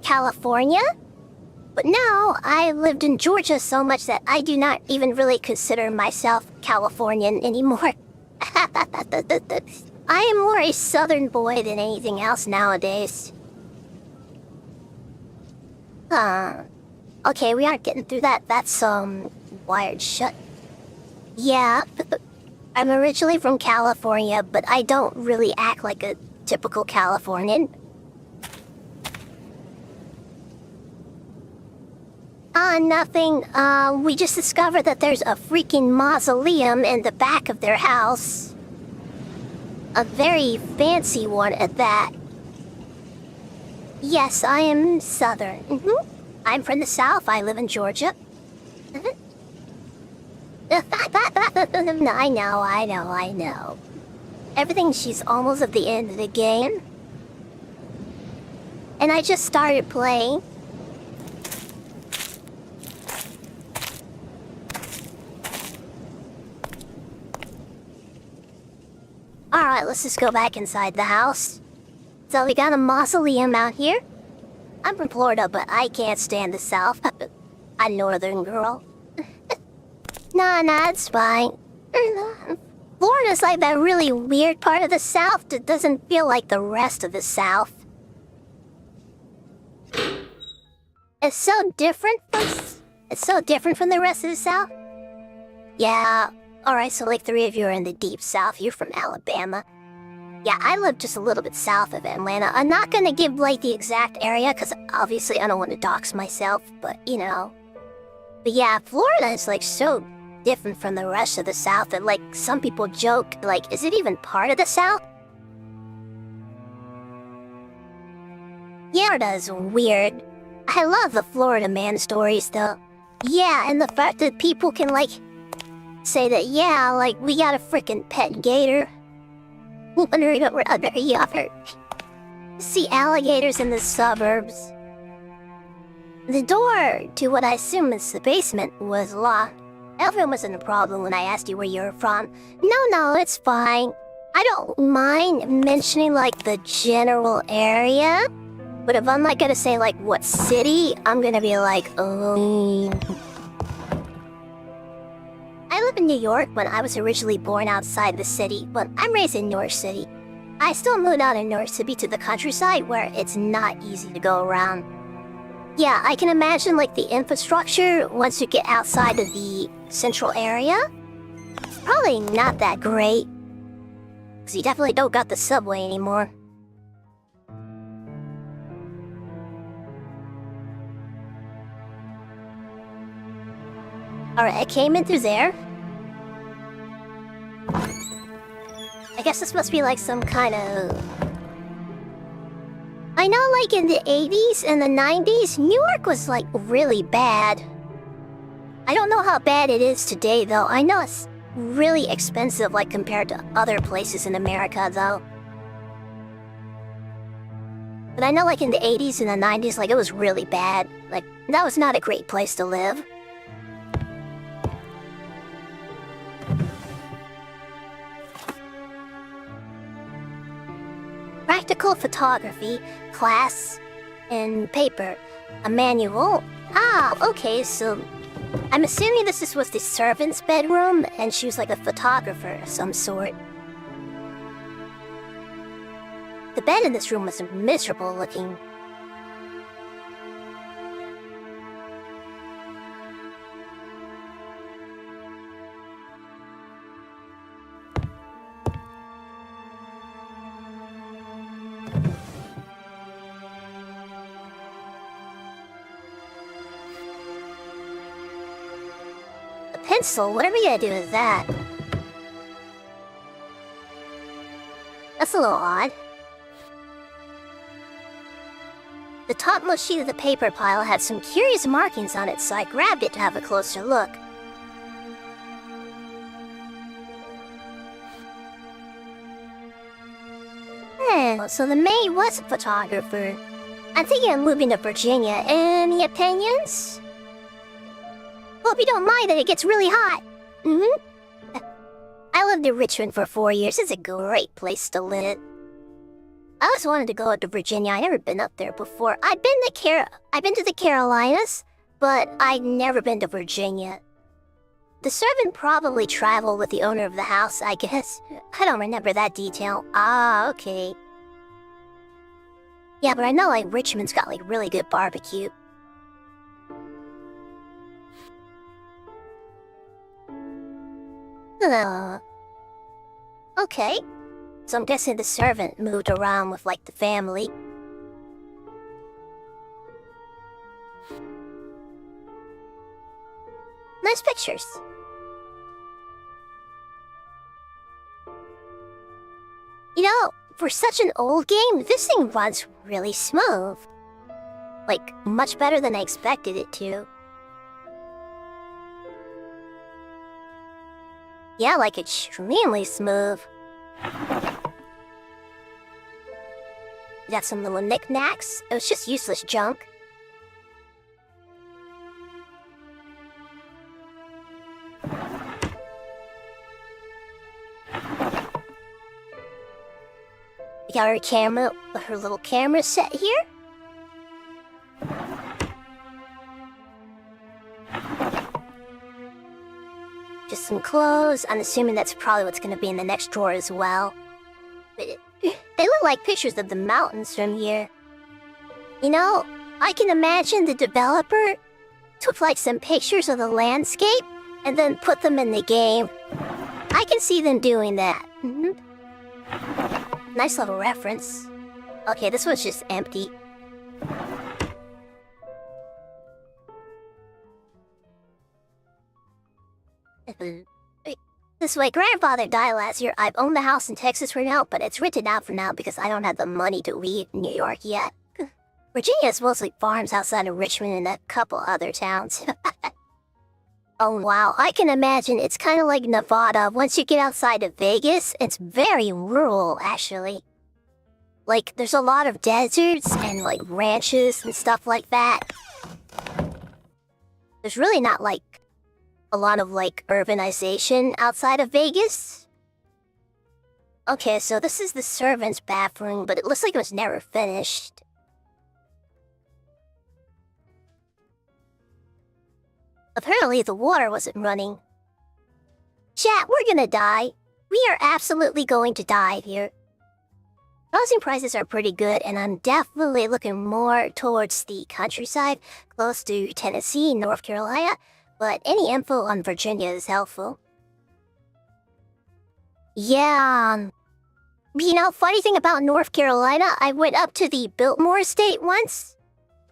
California. But now I lived in Georgia so much that I do not even really consider myself Californian anymore. I am more a southern boy than anything else nowadays. Okay, we aren't getting through that. That's, wired shut. Yeah, I'm originally from California, but I don't really act like a typical Californian. Nothing. We just discovered that there's a freaking mausoleum in the back of their house. A very fancy one at that. Yes, I am Southern. I'm from the South. I live in Georgia. I know. Everything, she's almost at the end of the game. And I just started playing. Alright, let's just go back inside the house. So we got a mausoleum out here. I'm from Florida, but I can't stand the South. I'm a northern girl. Nah, it's fine. Florida's like that really weird part of the South that doesn't feel like the rest of the South. It's so different from the rest of the South. Yeah, alright, so like 3 of you are in the deep South. You're from Alabama. Yeah, I live just a little bit south of Atlanta. I'm not gonna give like the exact area, because obviously I don't want to dox myself, but you know. But yeah, Florida is like so different from the rest of the South that like some people joke, like, is it even part of the South? Yeah, Florida is weird. I love the Florida man stories though. Yeah, and the fact that people can like say that, yeah, like we got a freaking pet gator. See alligators in the suburbs. The door to what I assume is the basement was locked. Everyone wasn't a problem when I asked you where you're from. No, it's fine. I don't mind mentioning like the general area. But if I'm not gonna say like what city, I'm gonna be like, oh. I live in New York when I was originally born outside the city, but I'm raised in New York City. I still moved out of New York City to the countryside where it's not easy to go around. Yeah, I can imagine like the infrastructure once you get outside of the central area. It's probably not that great. Because you definitely don't got the subway anymore. Alright, I came in through there. I guess this must be like some kind of... I know like in the 80s and the 90s, New York was like really bad. I don't know how bad it is today though. I know it's really expensive like compared to other places in America though. But I know like in the 80s and the 90s, like it was really bad. Like, that was not a great place to live. Practical photography, class, and paper. A manual. Ah, okay, so... I'm assuming this was the servant's bedroom, and she was like a photographer of some sort. The bed in this room was miserable looking. Pencil? What are we gonna do with that? That's a little odd. The topmost sheet of the paper pile had some curious markings on it, so I grabbed it to have a closer look. So the maid was a photographer. I'm thinking of moving to Virginia. Any opinions? Hope you don't mind that it gets really hot. I lived in Richmond for 4 years. It's a great place to live. I always wanted to go to Virginia. I never been up there before. I've been to the Carolinas, but I've never been to Virginia. The servant probably traveled with the owner of the house, I guess. I don't remember that detail. Ah, okay. Yeah, but I know like Richmond's got like really good barbecue. Okay. So I'm guessing the servant moved around with like the family. Nice pictures. You know, for such an old game, this thing runs really smooth. Like, much better than I expected it to. Yeah, like extremely smooth. Got some little knickknacks. It was just useless junk. We got her camera, her little camera set here. Just some clothes. I'm assuming that's probably what's gonna be in the next drawer as well. But they look like pictures of the mountains from here. You know, I can imagine the developer took like some pictures of the landscape and then put them in the game. I can see them doing that. Nice little reference. Okay, this one's just empty. This way, grandfather died last year. I've owned the house in Texas for now, but it's written out for now because I don't have the money to leave New York yet. Virginia is mostly farms outside of Richmond and a couple other towns. Oh wow, I can imagine it's kind of like Nevada. Once you get outside of Vegas, it's very rural, actually. Like, there's a lot of deserts and, like, ranches and stuff like that. There's really not, like, a lot of, like, urbanization outside of Vegas. Okay, so this is the servant's bathroom, but it looks like it was never finished. Apparently, the water wasn't running. Chat, we're gonna die. We are absolutely going to die here. Housing prices are pretty good, and I'm definitely looking more towards the countryside, close to Tennessee, North Carolina, but any info on Virginia is helpful. Yeah, you know, funny thing about North Carolina, I went up to the Biltmore Estate once,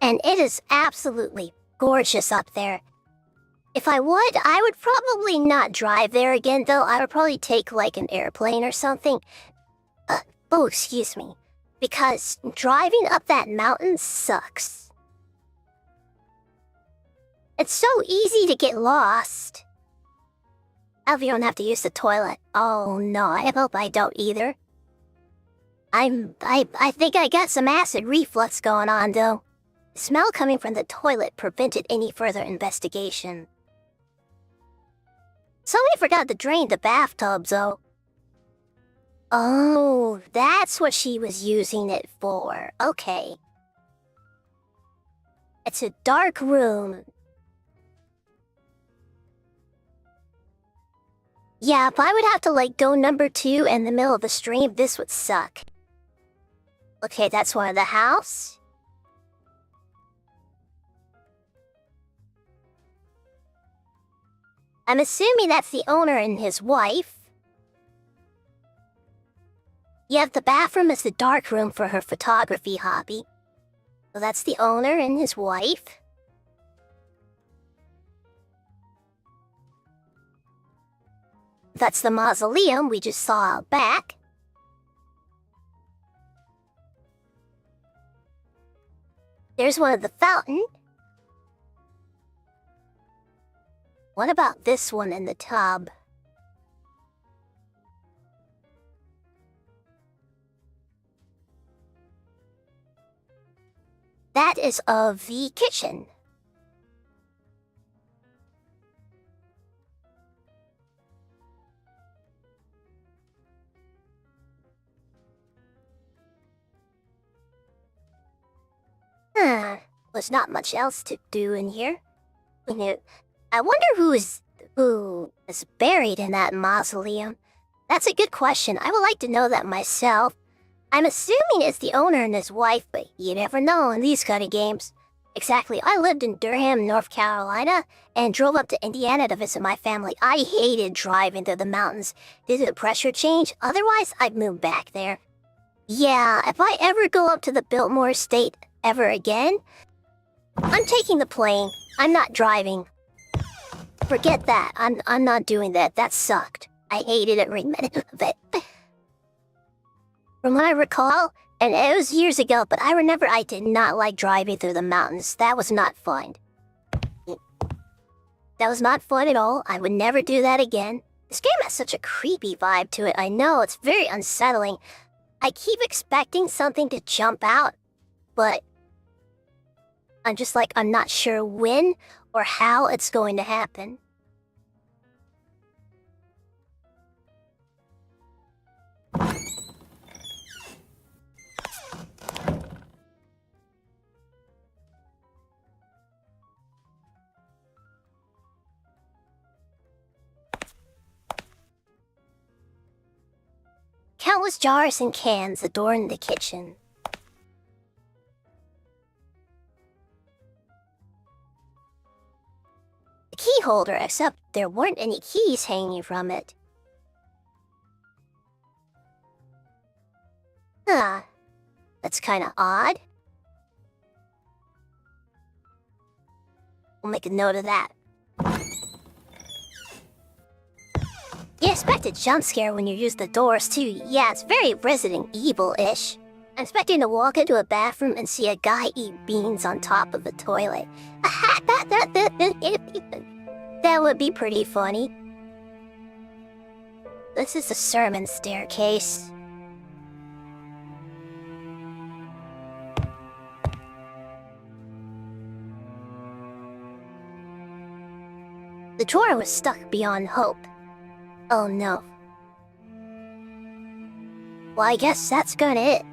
and it is absolutely gorgeous up there. If I would, I would probably not drive there again, though. I would probably take, like, an airplane or something. Oh, excuse me. Because driving up that mountain sucks. It's so easy to get lost. I hope you don't have to use the toilet. Oh, no, I hope I don't either. I think I got some acid reflux going on, though. The smell coming from the toilet prevented any further investigation. Somebody forgot to drain the bathtub, though. Oh, that's what she was using it for. Okay. It's a dark room. Yeah, if I would have to, like, go number 2 in the middle of the stream, this would suck. Okay, that's one of the house. I'm assuming that's the owner and his wife. Yeah, the bathroom is the dark room for her photography hobby. So that's the owner and his wife. That's the mausoleum we just saw out back. There's one of the fountain. What about this one in the tub? That is of the kitchen. There's not much else to do in here. I wonder who is buried in that mausoleum. That's a good question. I would like to know that myself. I'm assuming it's the owner and his wife, but you never know in these kind of games. Exactly. I lived in Durham, North Carolina, and drove up to Indiana to visit my family. I hated driving through the mountains due to the pressure change. Otherwise, I'd move back there. Yeah, if I ever go up to the Biltmore estate ever again, I'm taking the plane. I'm not driving. Forget that. I'm not doing that. That sucked. I hated every minute of it. From what I recall, and it was years ago, but I remember I did not like driving through the mountains. That was not fun. That was not fun at all. I would never do that again. This game has such a creepy vibe to it. I know, it's very unsettling. I keep expecting something to jump out, but I'm just like, I'm not sure when or how it's going to happen. Countless jars and cans adorn the kitchen. The key holder, except there weren't any keys hanging from it. Huh. That's kinda odd. We'll make a note of that. You expect a jump scare when you use the doors, too. Yeah, it's very Resident Evil-ish. I'm expecting to walk into a bathroom and see a guy eat beans on top of a toilet. That would be pretty funny. This is the sermon staircase. The drawer was stuck beyond hope. Oh no. Well, I guess that's gonna it.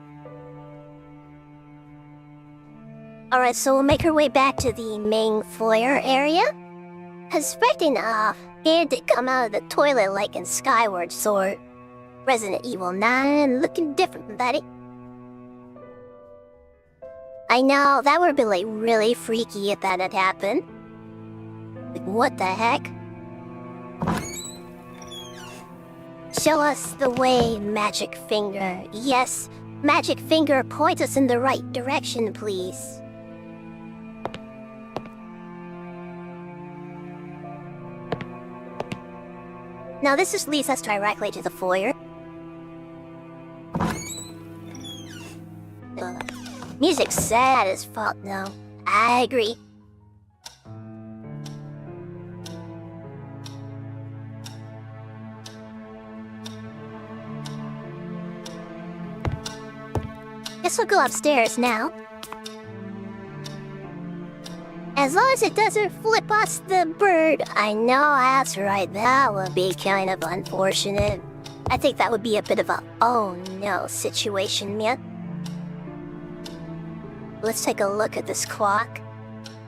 Alright, so we'll make our way back to the main foyer area. Expecting a hand to come out of the toilet like in Skyward Sword. Resident Evil 9 looking different, buddy. I know, that would be like really freaky if that had happened. Like, what the heck? Show us the way, Magic Finger. Yes, Magic Finger, point us in the right direction, please. Now this just leads us directly to the foyer. Music's sad as fuck now. I agree. Guess we'll go upstairs now. As long as it doesn't flip us the bird. I know, that's right, that would be kind of unfortunate. I think that would be a bit of a oh no situation, man. Let's take a look at this clock.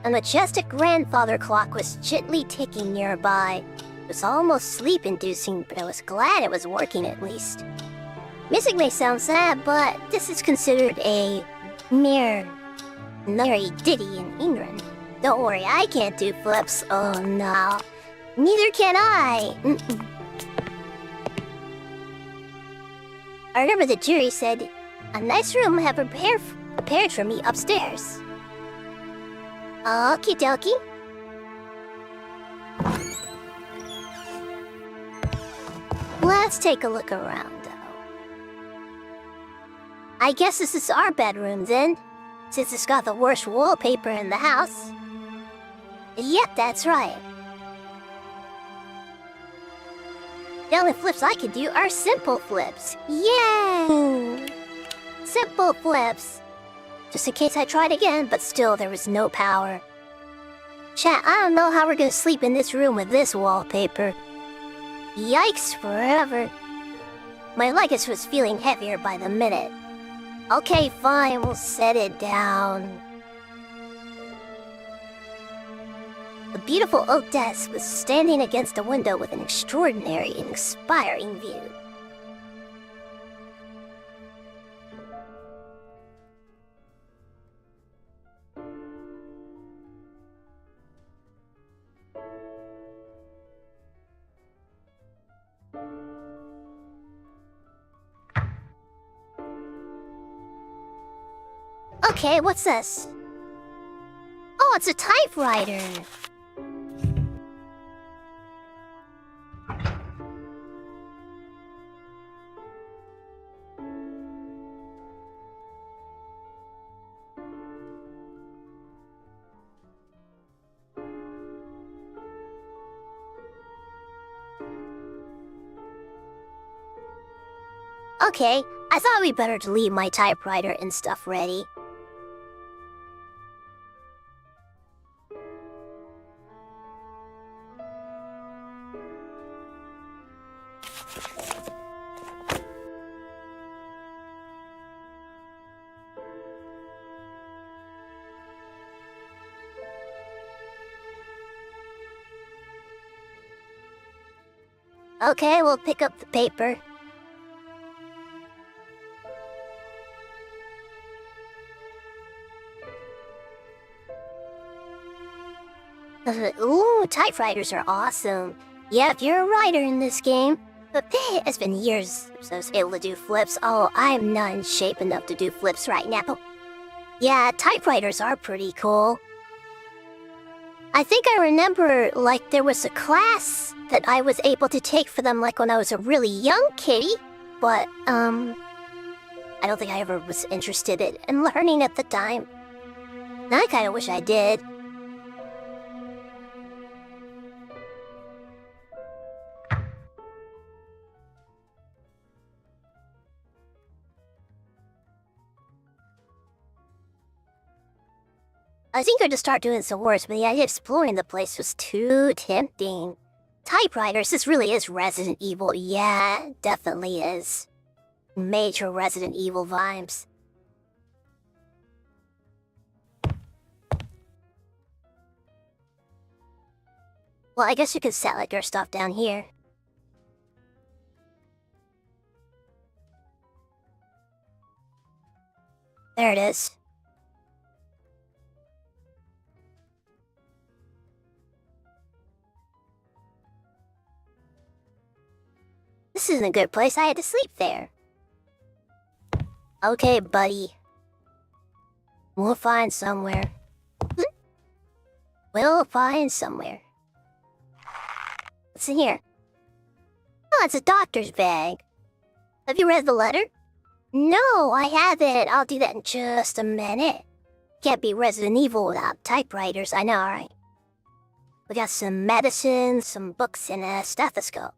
A majestic grandfather clock was gently ticking nearby. It was almost sleep-inducing, but I was glad it was working at least. Music may sound sad, but this is considered a mere ditty in England. Don't worry, I can't do flips. Oh no. Neither can I. I remember the jury said, a nice room have prepared for me upstairs. Okie dokie. Let's take a look around. I guess this is our bedroom then, since it's got the worst wallpaper in the house. Yep, that's right. The only flips I can do are simple flips. Yay! Simple flips. Just in case I tried again, but still there was no power. Chat, I don't know how we're gonna sleep in this room with this wallpaper. Yikes forever. My luggage was feeling heavier by the minute. Okay, fine, we'll set it down. The beautiful oak desk was standing against a window with an extraordinary and inspiring view. Okay, what's this? Oh, it's a typewriter. Okay, I thought we'd better leave my typewriter and stuff ready. Okay, we'll pick up the paper. Ooh, typewriters are awesome. Yeah, if you're a writer in this game. But it's been years since I was able to do flips. Oh, I'm not in shape enough to do flips right now. Yeah, typewriters are pretty cool. I think I remember, like, there was a class that I was able to take for them, like, when I was a really young kitty. But, I don't think I ever was interested in learning at the time. And I kinda wish I did. I was eager to start doing some work, but the idea of exploring the place was too tempting. Typewriters, this really is Resident Evil. Yeah, it definitely is. Major Resident Evil vibes. Well, I guess you could set like your stuff down here. There it is. This isn't a good place. I had to sleep there. Okay, buddy. We'll find somewhere. We'll find somewhere. What's in here? Oh, it's a doctor's bag. Have you read the letter? No, I haven't. I'll do that in just a minute. Can't be Resident Evil without typewriters. I know, right? We got some medicine, some books, and a stethoscope.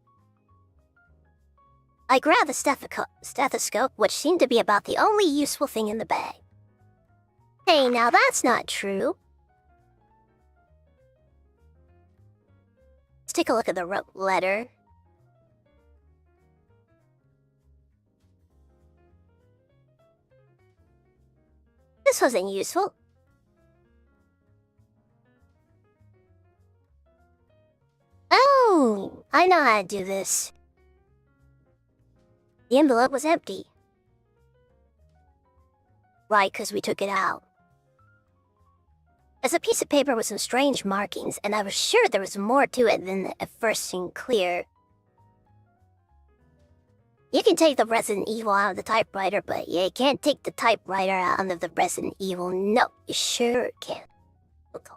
I grabbed the stethoscope, which seemed to be about the only useful thing in the bag. Hey, now that's not true. Let's take a look at the letter. This wasn't useful. Oh, I know how to do this. The envelope was empty. Right, because we took it out. It's a piece of paper with some strange markings, and I was sure there was more to it than at first seemed clear. You can take the Resident Evil out of the typewriter, but you can't take the typewriter out of the Resident Evil. No, you sure can't. Okay.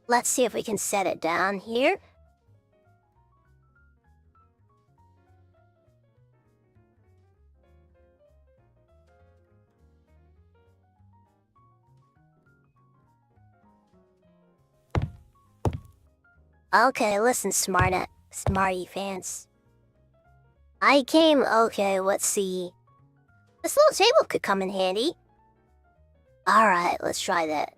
Let's see if we can set it down here. Okay, listen, smarty fans. Okay, let's see. This little table could come in handy. Alright, let's try that.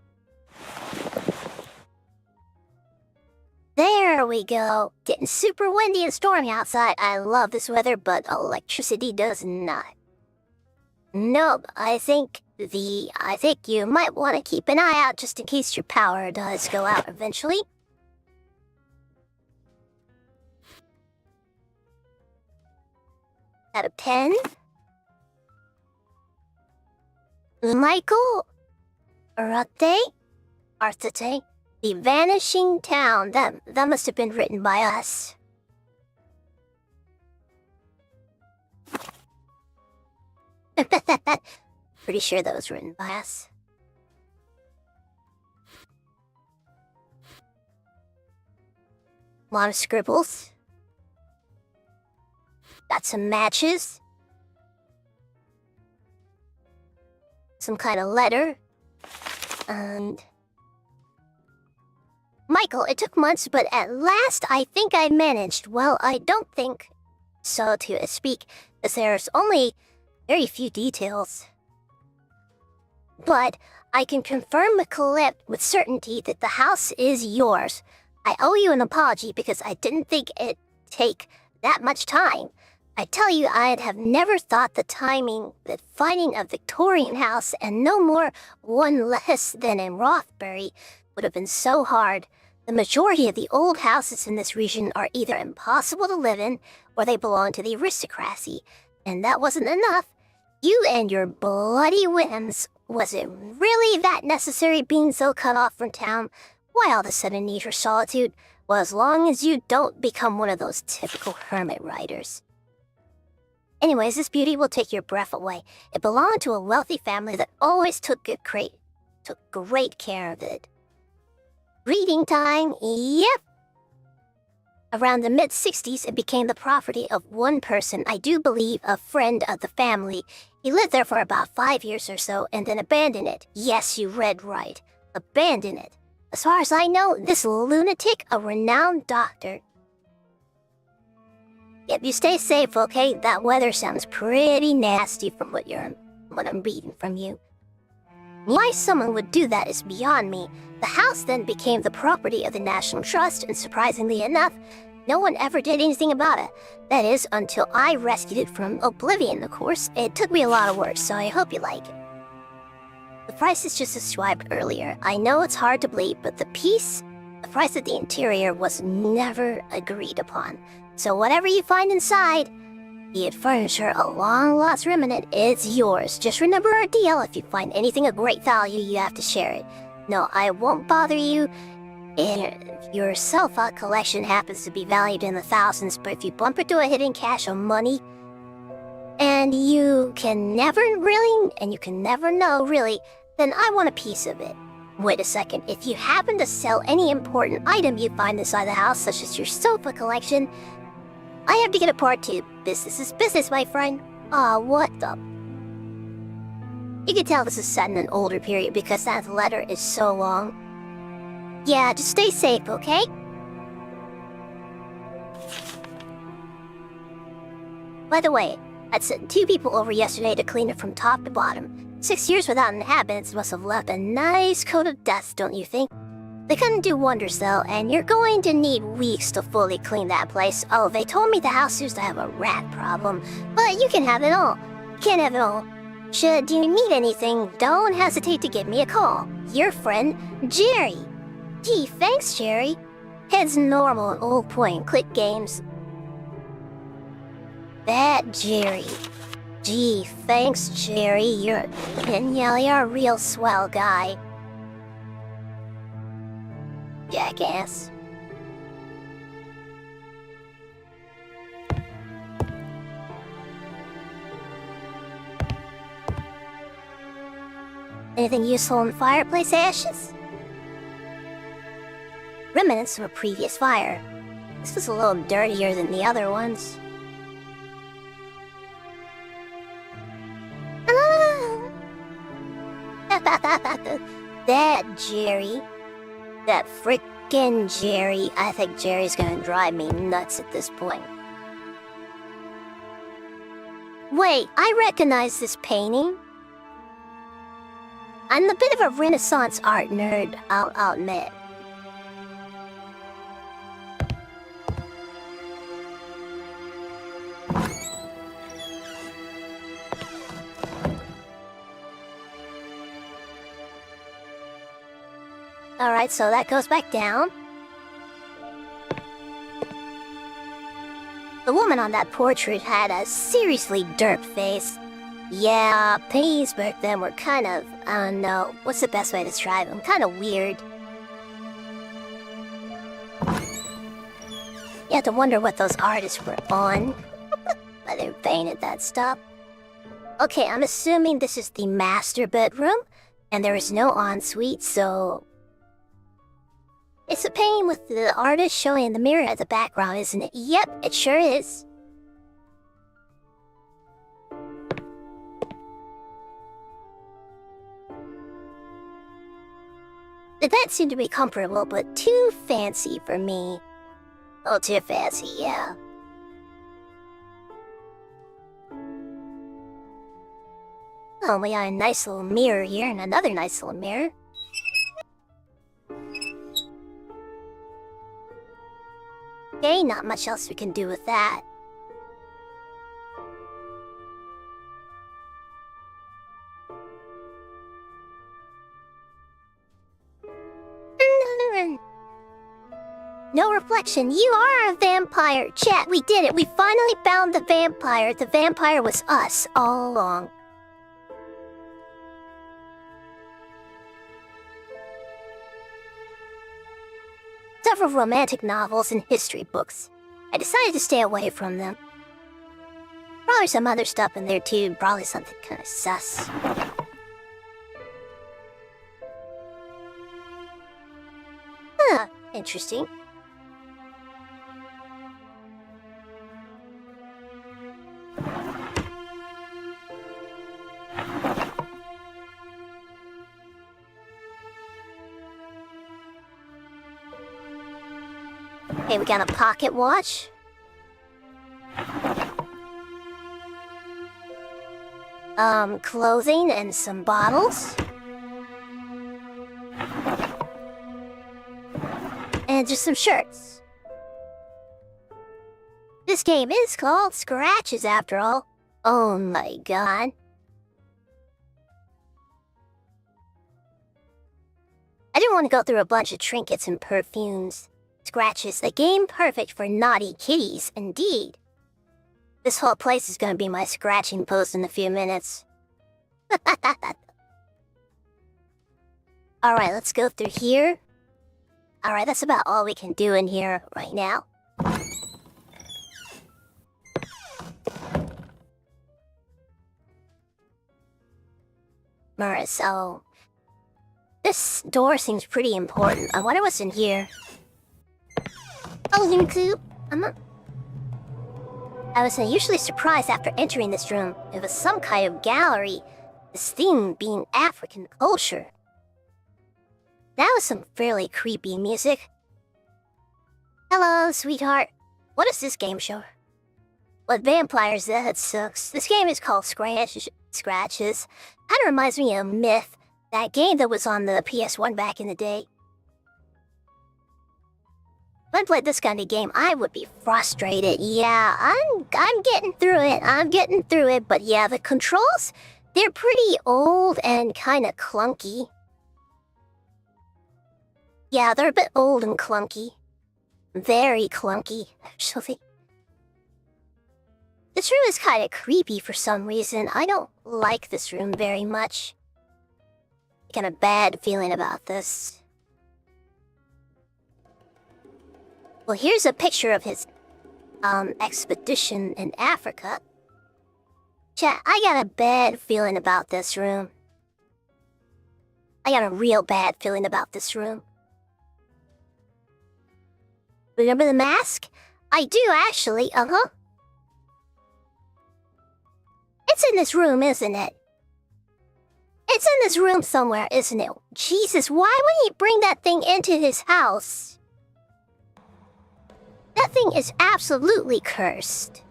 There we go. Getting super windy and stormy outside. I love this weather, but electricity does not. Nope, I think you might want to keep an eye out just in case your power does go out eventually. Out of 10? Michael? Artate? The Vanishing Town. That must have been written by us. Pretty sure that was written by us. A lot of scribbles. Got some matches. Some kind of letter. And... Michael, it took months, but at last I think I managed. Well, I don't think so to speak, as there's only very few details. But I can confirm with certainty that the house is yours. I owe you an apology because I didn't think it'd take that much time. I tell you, I'd have never thought that finding a Victorian house and no more one less than in Rothbury would have been so hard. The majority of the old houses in this region are either impossible to live in or they belong to the aristocracy. And that wasn't enough. You and your bloody whims. Was it really that necessary being so cut off from town? Why all the sudden need for solitude? Well, as long as you don't become one of those typical hermit riders. Anyways, this beauty will take your breath away. It belonged to a wealthy family that always took great care of it. Reading time, yep. Around the mid-60s, it became the property of one person, I do believe a friend of the family. He lived there for about 5 years or so and then abandoned it. Yes, you read right. Abandoned it. As far as I know, this lunatic, a renowned doctor. Yep, you stay safe, okay? That weather sounds pretty nasty from what I'm reading from you. Why someone would do that is beyond me. The house then became the property of the National Trust, and surprisingly enough, no one ever did anything about it. That is, until I rescued it from oblivion, of course. It took me a lot of work, so I hope you like it. The price is just described earlier. I know it's hard to believe, but the price of the interior was never agreed upon. So whatever you find inside, be it furniture, a long-lost remnant, it's yours. Just remember our deal. If you find anything of great value, you have to share it. No, I won't bother you if your sofa collection happens to be valued in the thousands, but if you bump into a hidden cache of money, and you can never know, really, then I want a piece of it. Wait a second, if you happen to sell any important item you find inside the house, such as your sofa collection, I have to get a part too. Business is business, my friend. Aw, what the... You can tell this is set in an older period because that letter is so long. Yeah, just stay safe, okay? By the way, I'd sent 2 people over yesterday to clean it from top to bottom. 6 years without inhabitants must have left a nice coat of dust, don't you think? They couldn't do wonders though, and you're going to need weeks to fully clean that place. Oh, they told me the house used to have a rat problem, but you can have it all. You can't have it all. Should you need anything, don't hesitate to give me a call. Your friend, Jerry. Gee, thanks, Jerry. Head's normal at Old Point. Click games. That Jerry. Gee, thanks, Jerry. You're a real swell guy. Jackass. Anything useful in fireplace ashes? Remnants of a previous fire. This was a little dirtier than the other ones. That Jerry. That frickin' Jerry. I think Jerry's gonna drive me nuts at this point. Wait, I recognize this painting. I'm a bit of a Renaissance art nerd, I'll admit. Alright, so that goes back down. The woman on that portrait had a seriously derp face. Yeah, pennies back then were kind of, I don't know, what's the best way to describe them? Kind of weird. You have to wonder what those artists were on. But they painted that stuff. Okay, I'm assuming this is the master bedroom, and there is no ensuite, so... It's a painting with the artist showing in the mirror as the background, isn't it? Yep, it sure is. The bed seemed to be comfortable, but too fancy for me. Oh, too fancy, yeah. Oh, we got a nice little mirror here and another nice little mirror. Okay, not much else we can do with that. No reflection. You are a vampire. Chat, we did it. We finally found the vampire. The vampire was us all along. Several romantic novels and history books. I decided to stay away from them. Probably some other stuff in there too. Probably something kind of sus. Huh, interesting. Okay, we got a pocket watch. Clothing and some bottles. And just some shirts. This game is called Scratches after all. Oh my god. I didn't want to go through a bunch of trinkets and perfumes. Scratches, the game perfect for naughty kitties, indeed. This whole place is gonna be my scratching post in a few minutes. Alright, let's go through here. Alright, that's about all we can do in here right now. So... this door seems pretty important. I wonder what's in here. Oh, coop. I was unusually surprised after entering this room. It was some kind of gallery, this theme being African culture. That was some fairly creepy music. Hello, sweetheart. What is this game show? What vampires, that sucks. This game is called Scratches. Kinda reminds me of Myth, that game that was on the PS1 back in the day. If I played this kind of game, I would be frustrated. Yeah, I'm getting through it. But yeah, the controls, they're pretty old and kind of clunky. Yeah, they're a bit old and clunky. Very clunky, actually. This room is kind of creepy for some reason. I don't like this room very much. Got a bad feeling about this. Well, here's a picture of his, expedition in Africa. Chat, I got a bad feeling about this room. I got a real bad feeling about this room. Remember the mask? I do, actually, It's in this room, isn't it? It's in this room somewhere, isn't it? Jesus, why would he bring that thing into his house? That thing is absolutely cursed.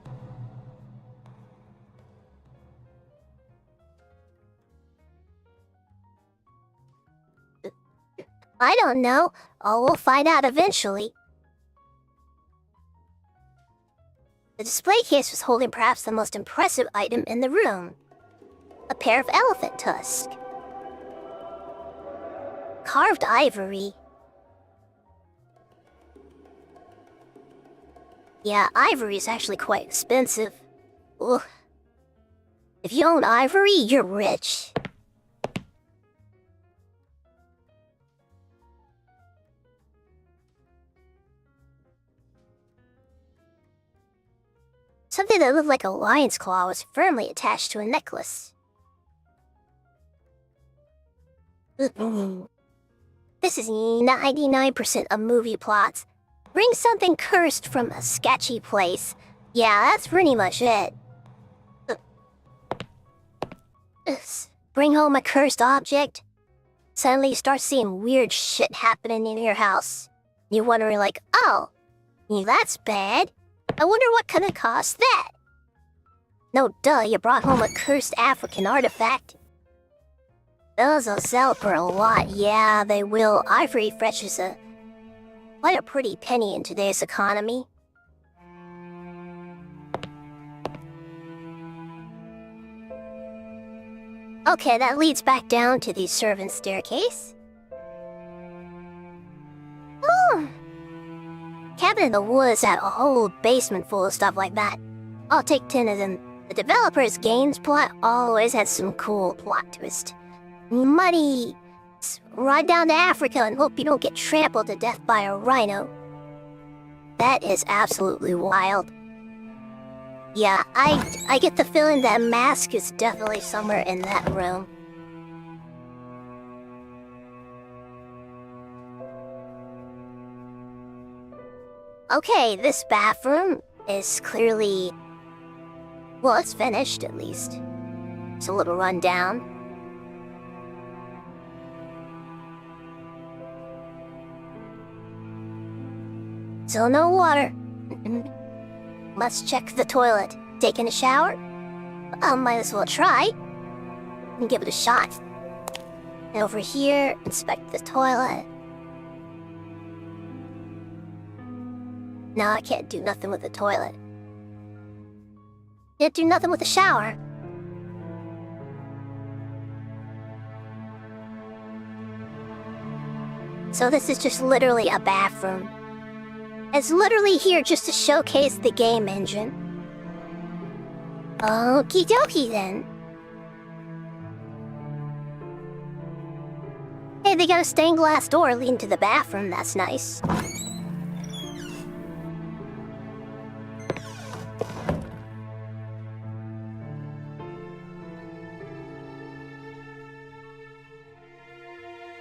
I don't know. Oh, we'll find out eventually. The display case was holding perhaps the most impressive item in the room. A pair of elephant tusks. carved ivory. Yeah, ivory is actually quite expensive. Ugh. If you own ivory, you're rich. Something that looked like a lion's claw was firmly attached to a necklace. This is 99% of movie plots. Bring something cursed from a sketchy place. Yeah, that's pretty much it. Bring home a cursed object. Suddenly you start seeing weird shit happening in your house. You're wondering like, oh, that's bad. I wonder what could have caused that. No duh, you brought home a cursed African artifact. Those will sell for a lot, yeah, they will. Ivory fetches quite a pretty penny in today's economy. Okay, that leads back down to the servants' staircase. Oh. Cabin in the Woods had a whole basement full of stuff like that. I'll take 10 of them. The developer's games plot always had some cool plot twist. Money! Ride down to Africa and hope you don't get trampled to death by a rhino. That is absolutely wild. Yeah, I get the feeling that mask is definitely somewhere in that room. Okay, this bathroom is clearly... well, it's finished, at least. It's a little run down. Still no water. Must check the toilet. Taking a shower? Might as well try. And give it a shot. And over here, inspect the toilet. No, I can't do nothing with the toilet. Can't do nothing with the shower. So this is just literally a bathroom. It's literally here just to showcase the game engine. Okie dokie then. Hey, they got a stained glass door leading to the bathroom, that's nice.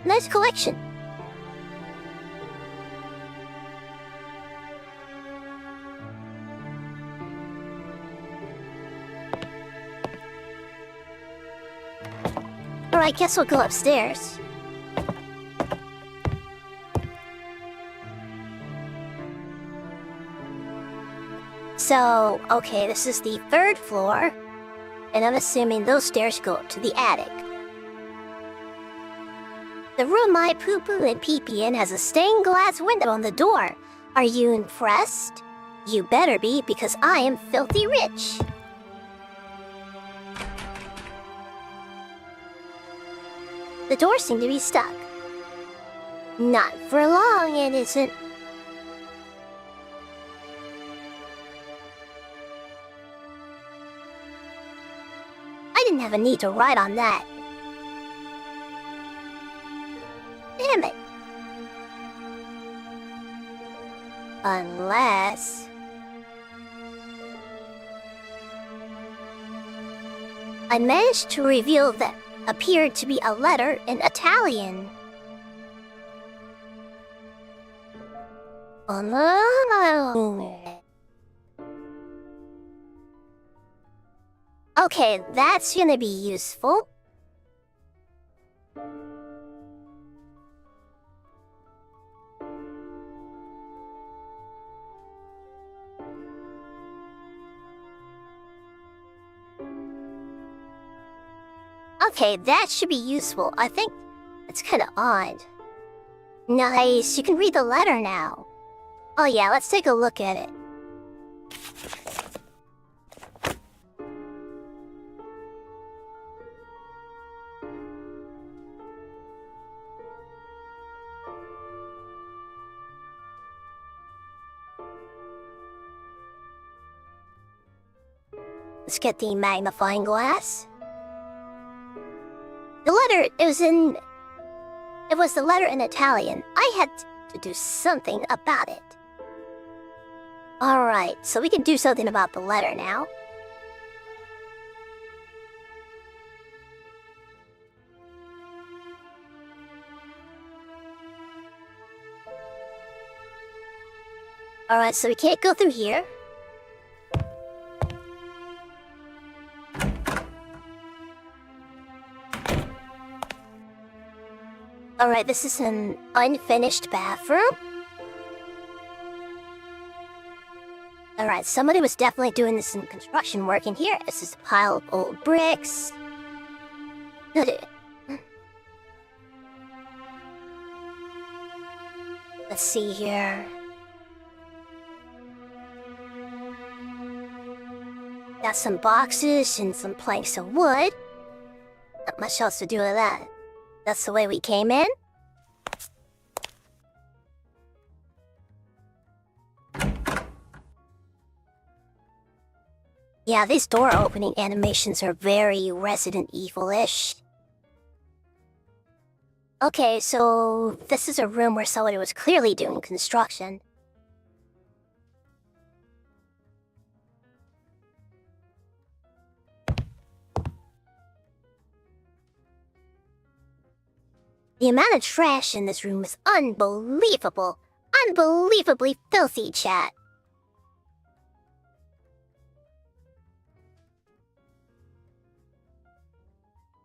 Nice collection. Alright, guess we'll go upstairs. So, okay, this is the 3rd floor, and I'm assuming those stairs go up to the attic. The room I poo-poo and pee-pee in has a stained glass window on the door. Are you impressed? You better be, because I am filthy rich. The door seemed to be stuck. Not for long, it isn't. I didn't have a need to write on that. Damn it. Unless... I managed to reveal that appeared to be a letter in Italian. Oh no. Okay, that's gonna be useful. Okay, that should be useful. I think it's kind of odd. Nice, you can read the letter now. Oh yeah, let's take a look at it. Let's get the magnifying glass. The letter, it was the letter in Italian. I had to do something about it. Alright, so we can do something about the letter now. Alright, so we can't go through here. Alright, this is an unfinished bathroom. Alright, somebody was definitely doing this in construction work in here. This is a pile of old bricks. Let's see here. Got some boxes and some planks of wood. Not much else to do with that. That's the way we came in. Yeah, these door opening animations are very Resident Evil-ish. Okay, so this is a room where somebody was clearly doing construction. The amount of trash in this room is unbelievable. Unbelievably filthy, chat.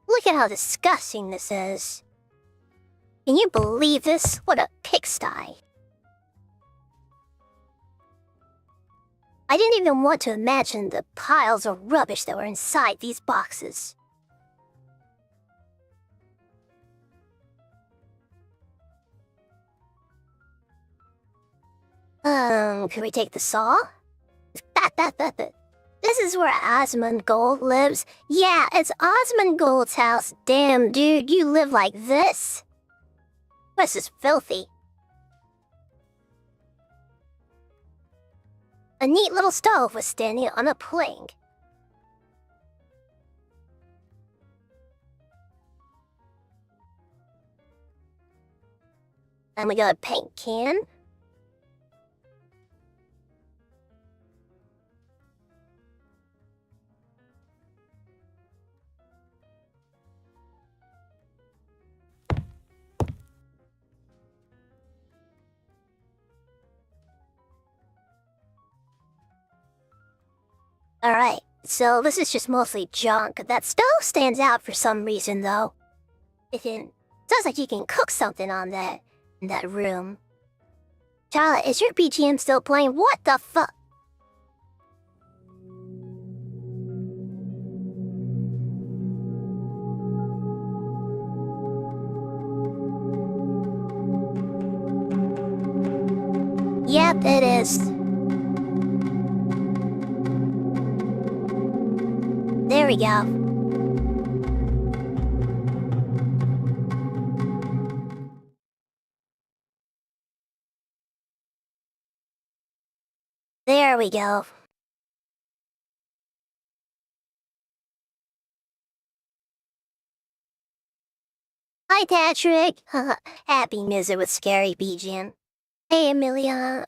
Look at how disgusting this is. Can you believe this? What a pigsty. I didn't even want to imagine the piles of rubbish that were inside these boxes. Can we take the saw? This is where Osmongold lives. Yeah, it's Osmongold's house. Damn, dude, you live like this? This is filthy. A neat little stove was standing on a plank. And we got a paint can. Alright, so this is just mostly junk. That stove stands out for some reason, though. Sounds like you can cook something on that, in that room. Charlotte, is your BGM still playing? What the fuck? Yep, it is. There we go. There we go. Hi, Patrick. Happy Miser with scary BGM. Hey, Amelia.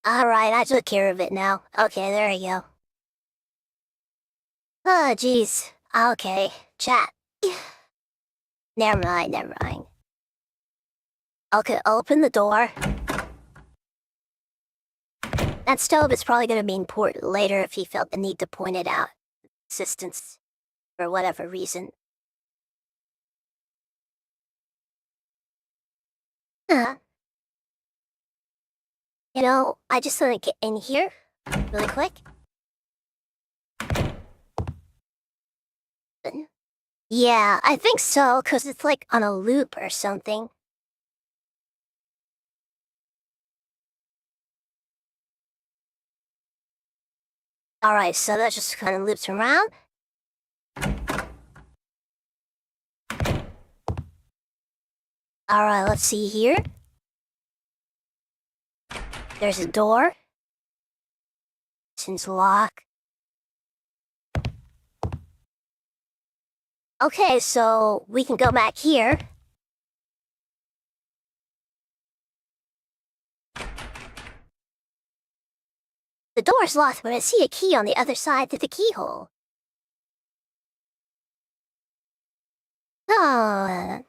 Alright, I took care of it now. Okay, there you go. Oh, jeez. Okay, chat. Never mind. Okay, open the door. That stove is probably gonna be important later if he felt the need to point it out. Assistance. For whatever reason. You know, I just want to get in here really quick. Yeah, I think so, because it's like on a loop or something. Alright, so that just kind of loops around. Alright, let's see here. There's a door. kitchen's locked. Okay, so we can go back here. The door's locked, but I see a key on the other side of the keyhole. Oh.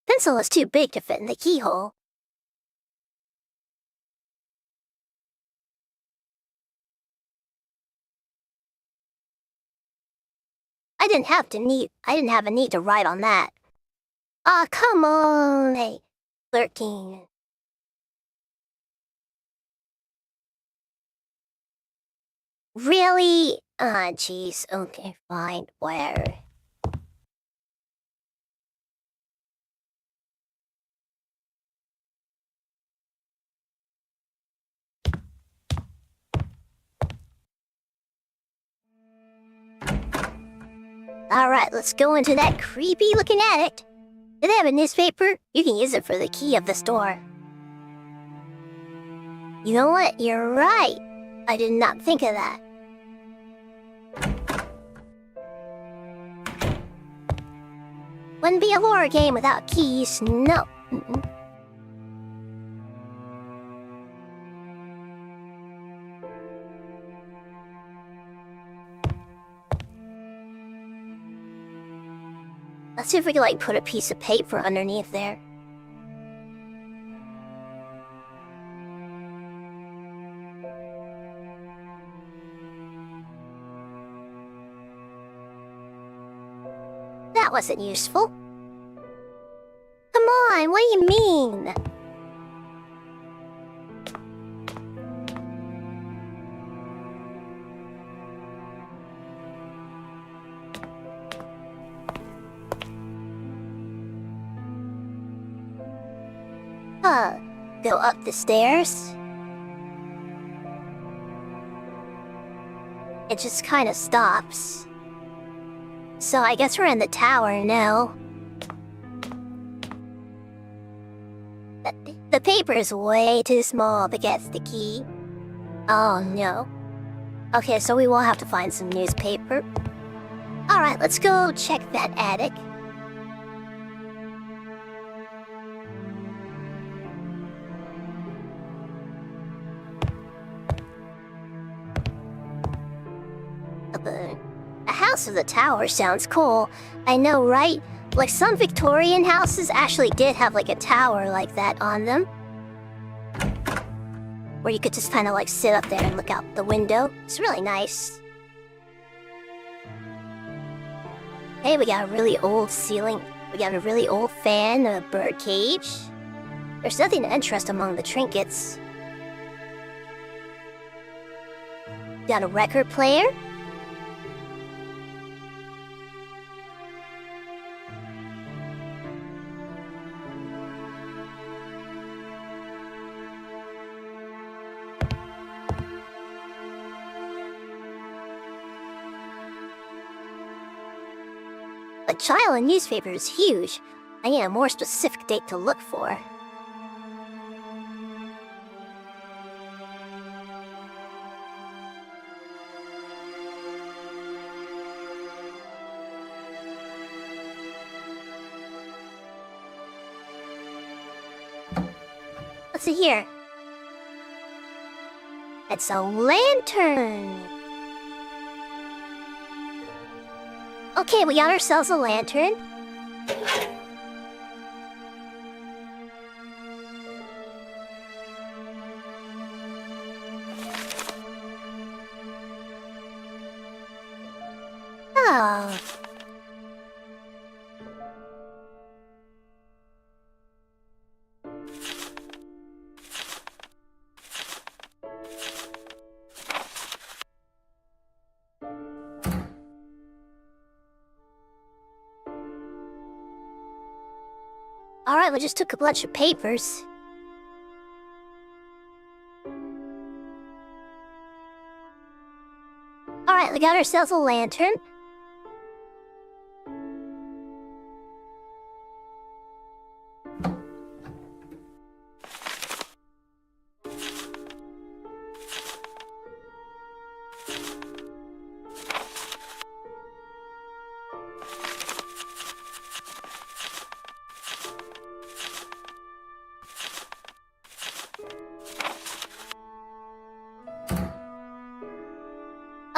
Pencil is too big to fit in the keyhole. I didn't have a need to write on that. Ah, come on, hey, lurking. Really? Ah, jeez. Okay, fine, whatever. Alright, let's go into that creepy-looking attic. Do they have a newspaper? You can use it for the key of this door. You know what? You're right. I did not think of that. Wouldn't be a horror game without keys, no. Let's see if we can, like, put a piece of paper underneath there. That wasn't useful. Come on, what do you mean? Go up the stairs. It just kind of stops. So I guess we're in the tower now. The paper is way too small to get the key. Oh no. Okay, so we will have to find some newspaper. Alright, let's go check that attic. A house of the tower sounds cool. I know, right? Like, some Victorian houses actually did have, like, a tower like that on them. Where you could just kind of, like, sit up there and look out the window. It's really nice. Hey, we got a really old ceiling. We got a really old fan, a bird cage. There's nothing to interest among the trinkets. Got a record player. A child newspaper is huge. I need a more specific date to look for. What's it here? It's a lantern! Okay, we got ourselves a lantern. Oh. Alright, we just took a bunch of papers. Alright, we got ourselves a lantern.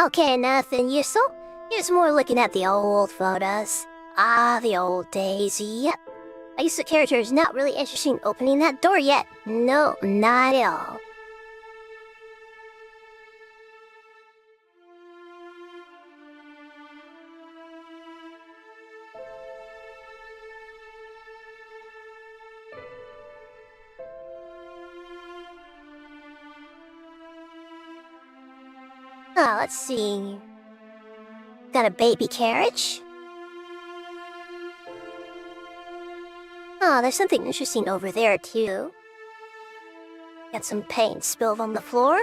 Okay, nothing useful. Here's more looking at the old photos. Ah, the old days, yep. I guess the character is not really interested in opening that door yet. No, not at all. Oh, let's see. Got a baby carriage? Oh, there's something interesting over there, too. Got some paint spilled on the floor.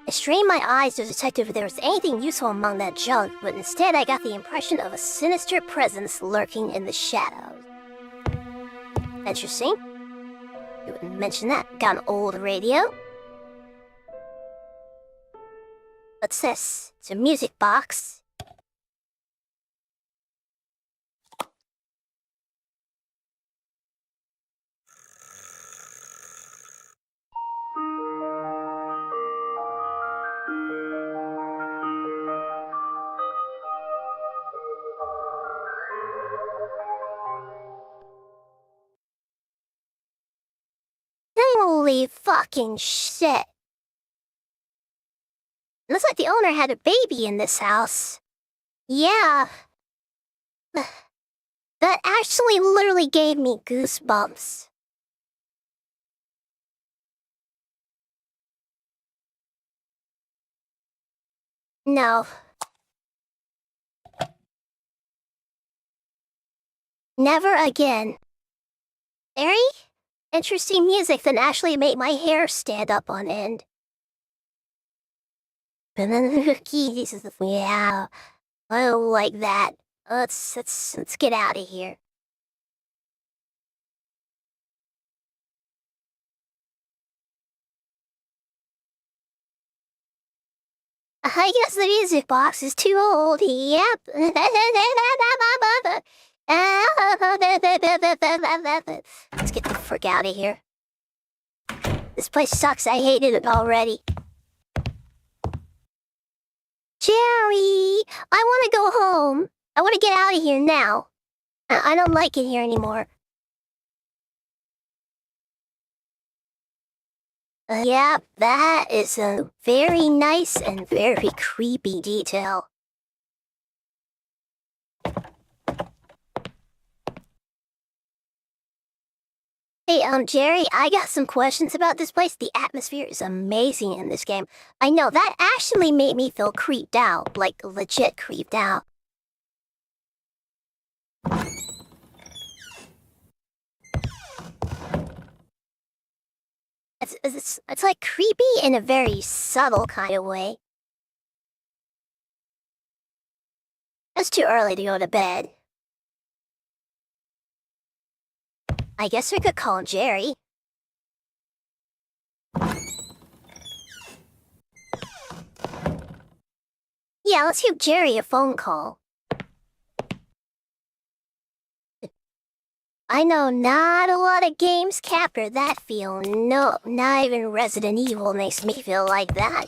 I strained my eyes to detect if there was anything useful among that junk, but instead I got the impression of a sinister presence lurking in the shadows. Interesting. You wouldn't mention that. Got an old radio. What's this? It's a music box. Holy fucking shit. Looks like the owner had a baby in this house. Yeah. That actually literally gave me goosebumps. No. Never again. Very interesting music that actually made my hair stand up on end. Yeah, I don't like that. Let's get out of here. I guess the music box is too old. Yep. Let's get the frick out of here. This place sucks. I hated it already. Jerry, I want to go home. I want to get out of here now. I don't like it here anymore. Yeah, that is a very nice and very creepy detail. Hey, Jerry, I got some questions about this place. The atmosphere is amazing in this game. I know, that actually made me feel creeped out, like legit creeped out. It's like creepy in a very subtle kind of way. It's too early to go to bed. I guess we could call Jerry. Yeah, let's give Jerry a phone call. I know not a lot of games capture that feel. No, not even Resident Evil makes me feel like that.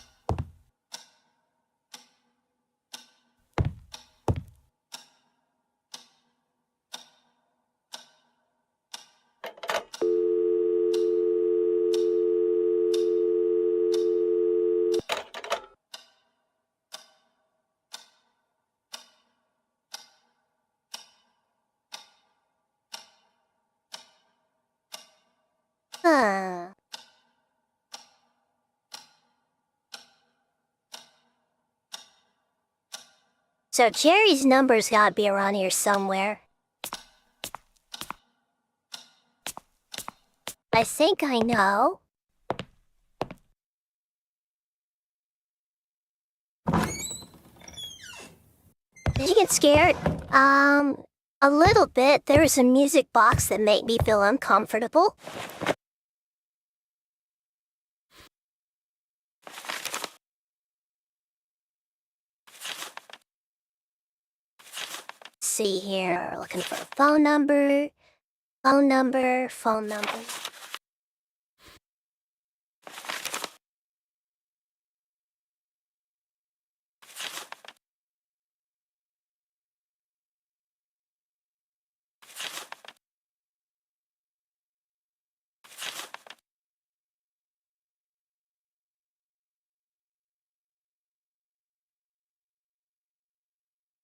Huh. So Jerry's number's gotta be around here somewhere. I think I know. Did you get scared? A little bit. There was a music box that made me feel uncomfortable. See here, looking for a phone number. Phone number.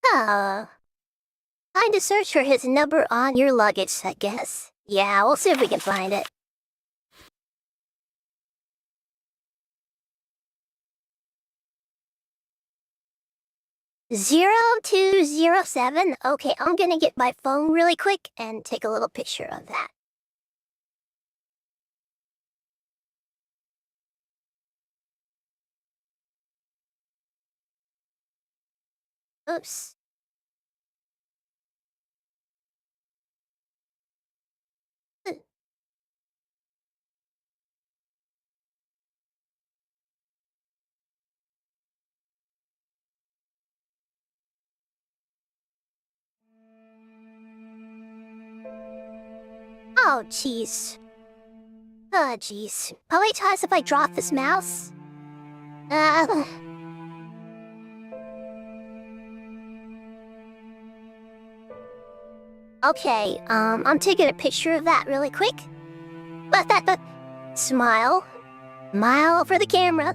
Huh. Kinda search for his number on your luggage, I guess. Yeah, we'll see if we can find it. Zero 207. Okay, I'm gonna get my phone really quick and take a little picture of that. Oops. Oh, jeez. Oh, jeez. How many times have I dropped this mouse? Okay, I'm taking a picture of that really quick. But, smile. Smile for the camera.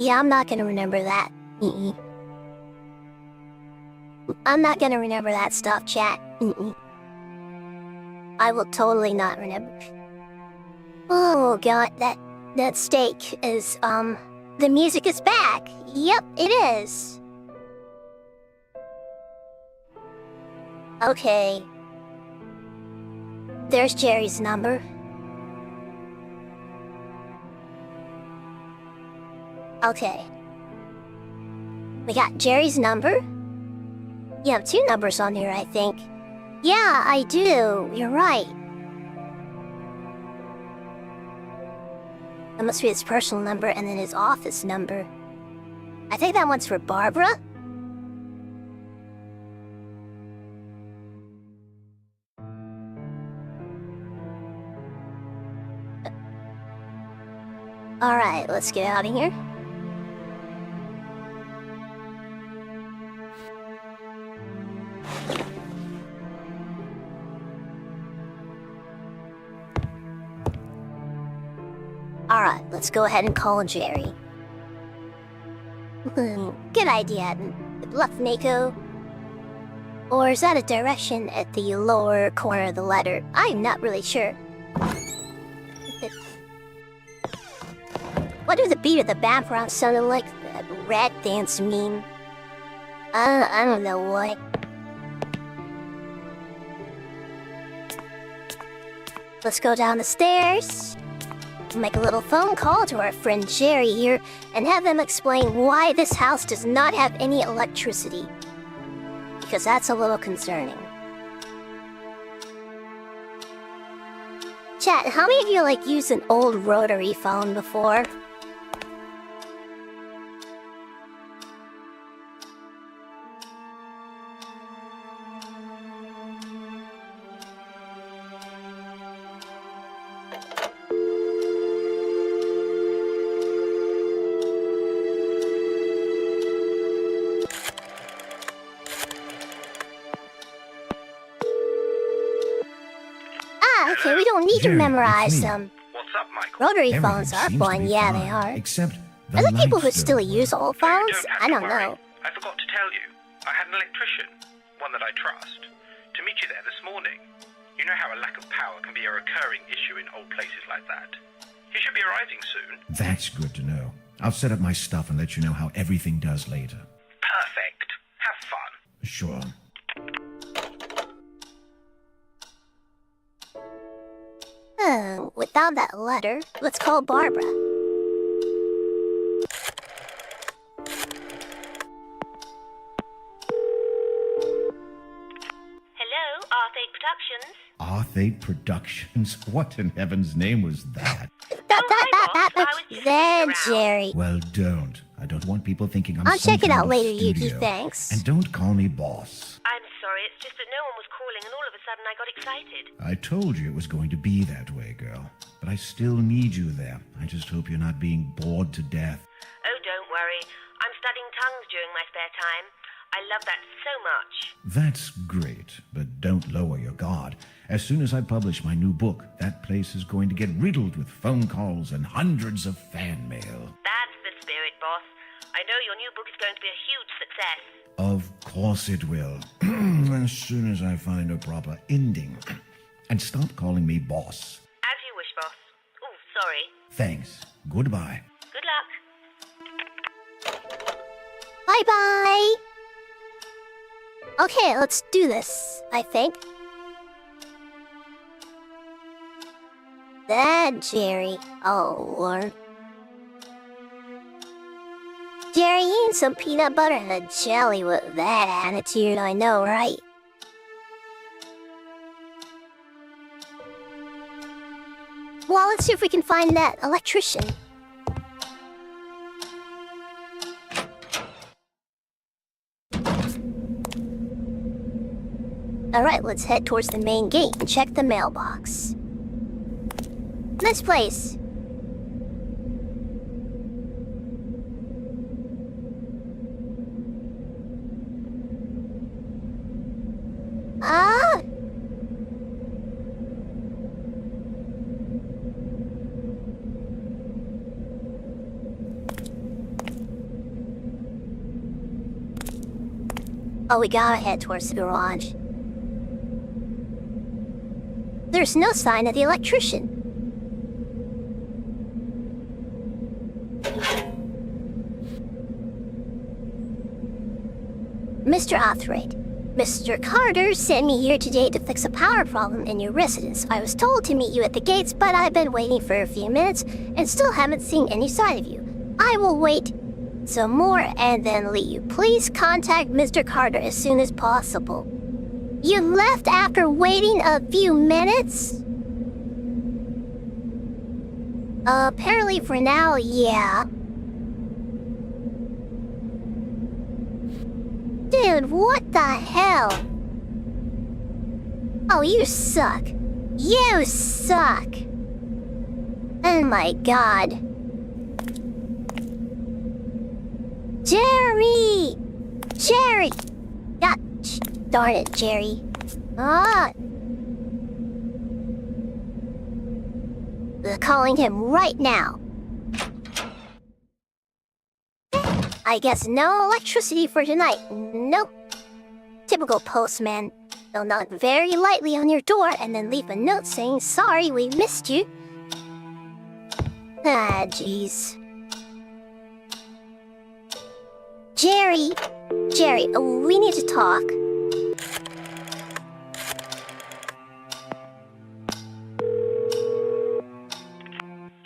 Yeah, I'm not gonna remember that. I'm not gonna remember that stuff, chat. I will totally not remember. Oh god, that steak is, the music is back. Yep, it is. Okay. There's Jerry's number. Okay. We got Jerry's number. You have 2 numbers on here, I think. Yeah, I do. You're right. That must be his personal number and then his office number. I think that one's for Barbara. Alright, let's get out of here. Alright, let's go ahead and call Jerry. Good idea, Bluff Mako. Or is that a direction at the lower corner of the letter? I'm not really sure. What do the beat of the background sounded like? That rat dance meme? I don't know what. Let's go down the stairs. Make a little phone call to our friend Jerry here and have them explain why this house does not have any electricity. Because that's a little concerning. Chat, how many of you used an old rotary phone before? Okay, we don't need to memorize them. What's up, Michael? Rotary phones are fun, yeah, they are. Except Are there people who lights still don't use work. old No, you phones? don't have I to don't worry. know. I forgot to tell you. I had an electrician, one that I trust, to meet you there this morning. You know how a lack of power can be a recurring issue in old places like that. He should be arriving soon. That's good to know. I'll set up my stuff and let you know how everything does later. Perfect. Have fun. Sure. Without that letter, let's call Barbara. Hello, R8 Productions. R8 Productions? What in heaven's name was that? hi, boss. I was just Then, around. Jerry. Well, don't. I don't want people thinking I'm I'll some check it kind out of later, Yuki, studio. thanks. And don't call me boss. I'm sorry, it's just that no one was calling and all of a sudden I got excited. I told you it was going to be that way, girl. But I still need you there. I just hope you're not being bored to death. Oh, don't worry. I'm studying tongues during my spare time. I love that so much. That's great, but don't lower your guard. As soon as I publish my new book, that place is going to get riddled with phone calls and hundreds of fan mail. That's the spirit, boss. I know your new book is going to be a huge success. Of course it will. As soon as I find a proper ending. And stop calling me boss. As you wish, boss. Oh, sorry. Thanks. Goodbye. Good luck. Bye-bye! Okay, let's do this, I think. That Jerry. Oh, Lord. Jerry eating some peanut butter and a jelly with that attitude, I know, right? Well, let's see if we can find that electrician. Alright, let's head towards the main gate and check the mailbox. This place. Ah! Oh, we gotta head towards the garage. There's no sign of the electrician. Mr. Arthright, Mr. Carter sent me here today to fix a power problem in your residence. I was told to meet you at the gates, but I've been waiting for a few minutes and still haven't seen any sign of you. I will wait some more and then leave. Please contact Mr. Carter as soon as possible. You left after waiting a few minutes? Apparently for now, yeah. Dude, what the hell? Oh, you suck. You suck. Oh my god. Jerry! Jerry! God, darn it, Jerry. Ah! They're calling him right now. I guess no electricity for tonight. Nope. Typical postman. They'll knock very lightly on your door and then leave a note saying, "Sorry, we missed you." Ah, jeez. Jerry! Jerry, we need to talk.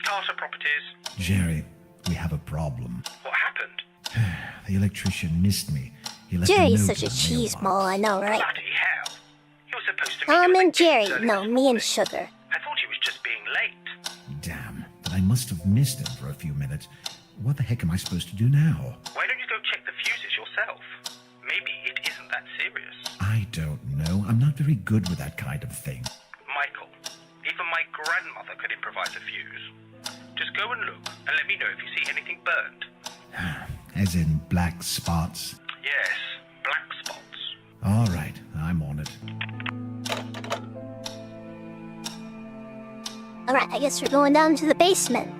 Carter Properties. Jerry, we have a problem. What happened? The electrician missed me. He left Jerry's a note such a in the cheese mailbox. ball, I know, right? Bloody hell. He was supposed to Tom meet you and at Jerry, 6:30 no, this me morning. and Sugar. I thought he was just being late. Damn, but I must have missed him for a few minutes. What the heck am I supposed to do now? Why don't you go check the fuses yourself? Maybe it isn't that serious. I don't know. I'm not very good with that kind of thing. Michael, even my grandmother could improvise a fuse. Just go and look and let me know if you see anything burned. As in black spots. Yes, black spots. All right, I'm on it. Alright, I guess we're going down to the basement.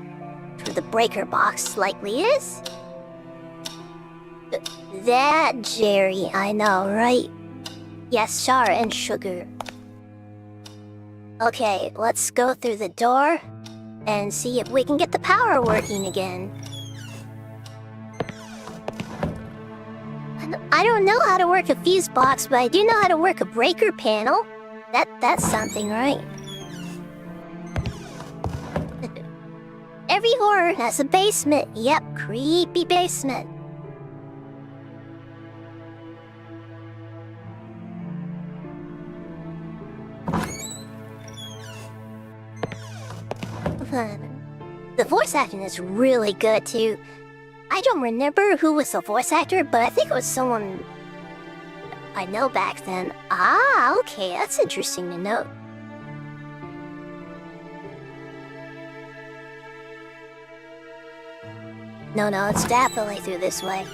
Where the breaker box likely is. That Jerry, I know, right? Yes, Shara and Sugar. Okay, let's go through the door and see if we can get the power working again. I don't know how to work a fuse box, but I do know how to work a breaker panel. That's something, right? Every horror has a basement. Yep, creepy basement. The voice acting is really good too. I don't remember who was the voice actor, but I think it was someone I know back then. Ah, okay, that's interesting to know. No, it's definitely through this way.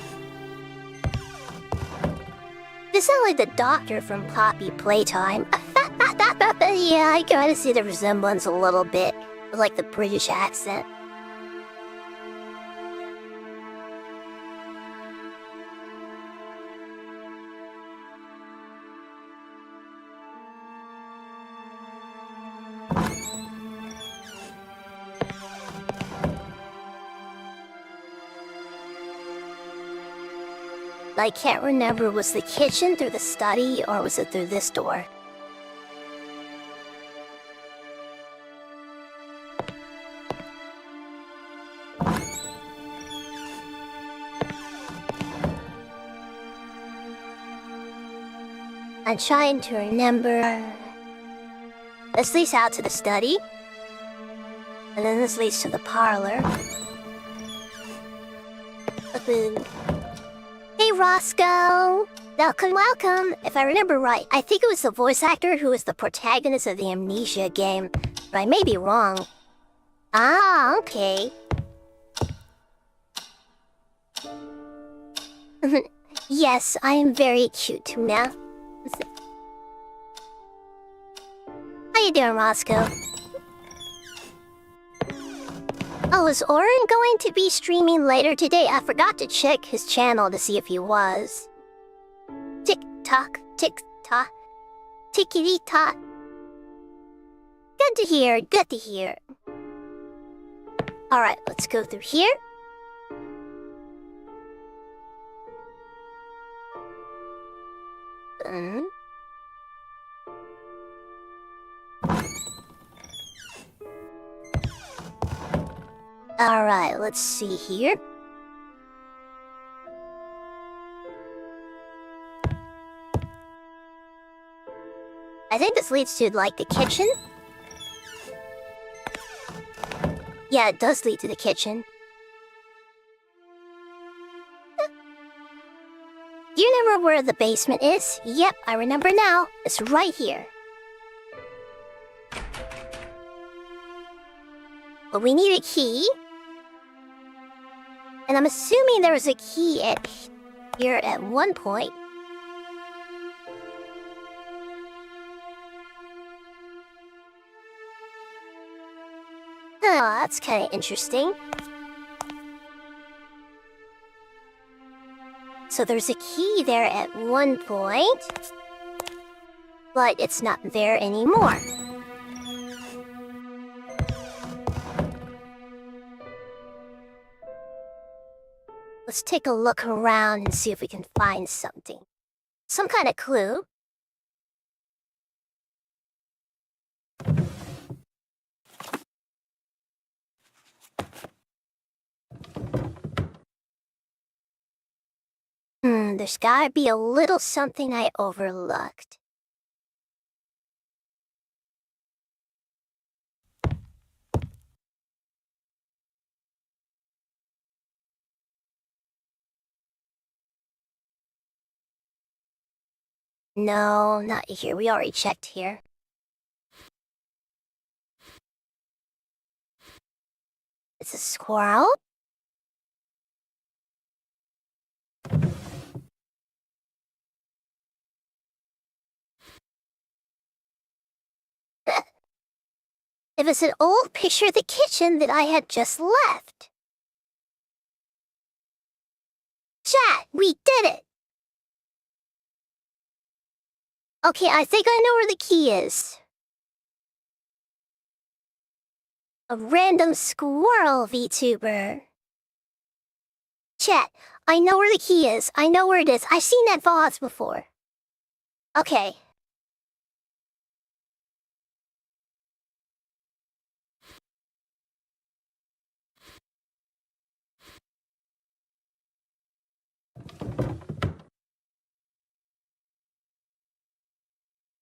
It sounds like the doctor from Poppy Playtime. Yeah, I gotta see the resemblance a little bit, like the British accent. I can't remember, was the kitchen through the study or was it through this door? I'm trying to remember. This leads out to the study. And then this leads to the parlor. Hey, Roscoe! Welcome! If I remember right, I think it was the voice actor who was the protagonist of the Amnesia game, but I may be wrong. Ah, okay. Yes, I am very cute, Tuna. How you doing, Roscoe? Oh, is Oren going to be streaming later today? I forgot to check his channel to see if he was. Tick-tock, tick-tock, tickety-tock. Good to hear, good to hear. Alright, let's go through here. Alright, let's see here. I think this leads to, like, the kitchen. Yeah, it does lead to the kitchen. Do you remember where the basement is? Yep, I remember now. It's right here. But we need a key. And I'm assuming there was a key here at one point. Oh, that's kind of interesting. So there's a key there at one point, but it's not there anymore. Let's take a look around and see if we can find something. Some kind of clue. There's gotta be a little something I overlooked. No, not here. We already checked here. It's a squirrel? It was an old picture of the kitchen that I had just left. Chat, we did it! Okay, I think I know where the key is. A random squirrel VTuber. Chat, I know where the key is. I know where it is. I've seen that vase before. Okay.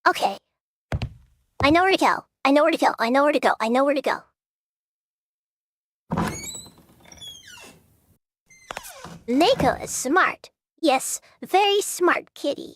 Okay. I know where to go. I know where to go. I know where to go. I know where to go. Neko is smart. Yes, very smart kitty.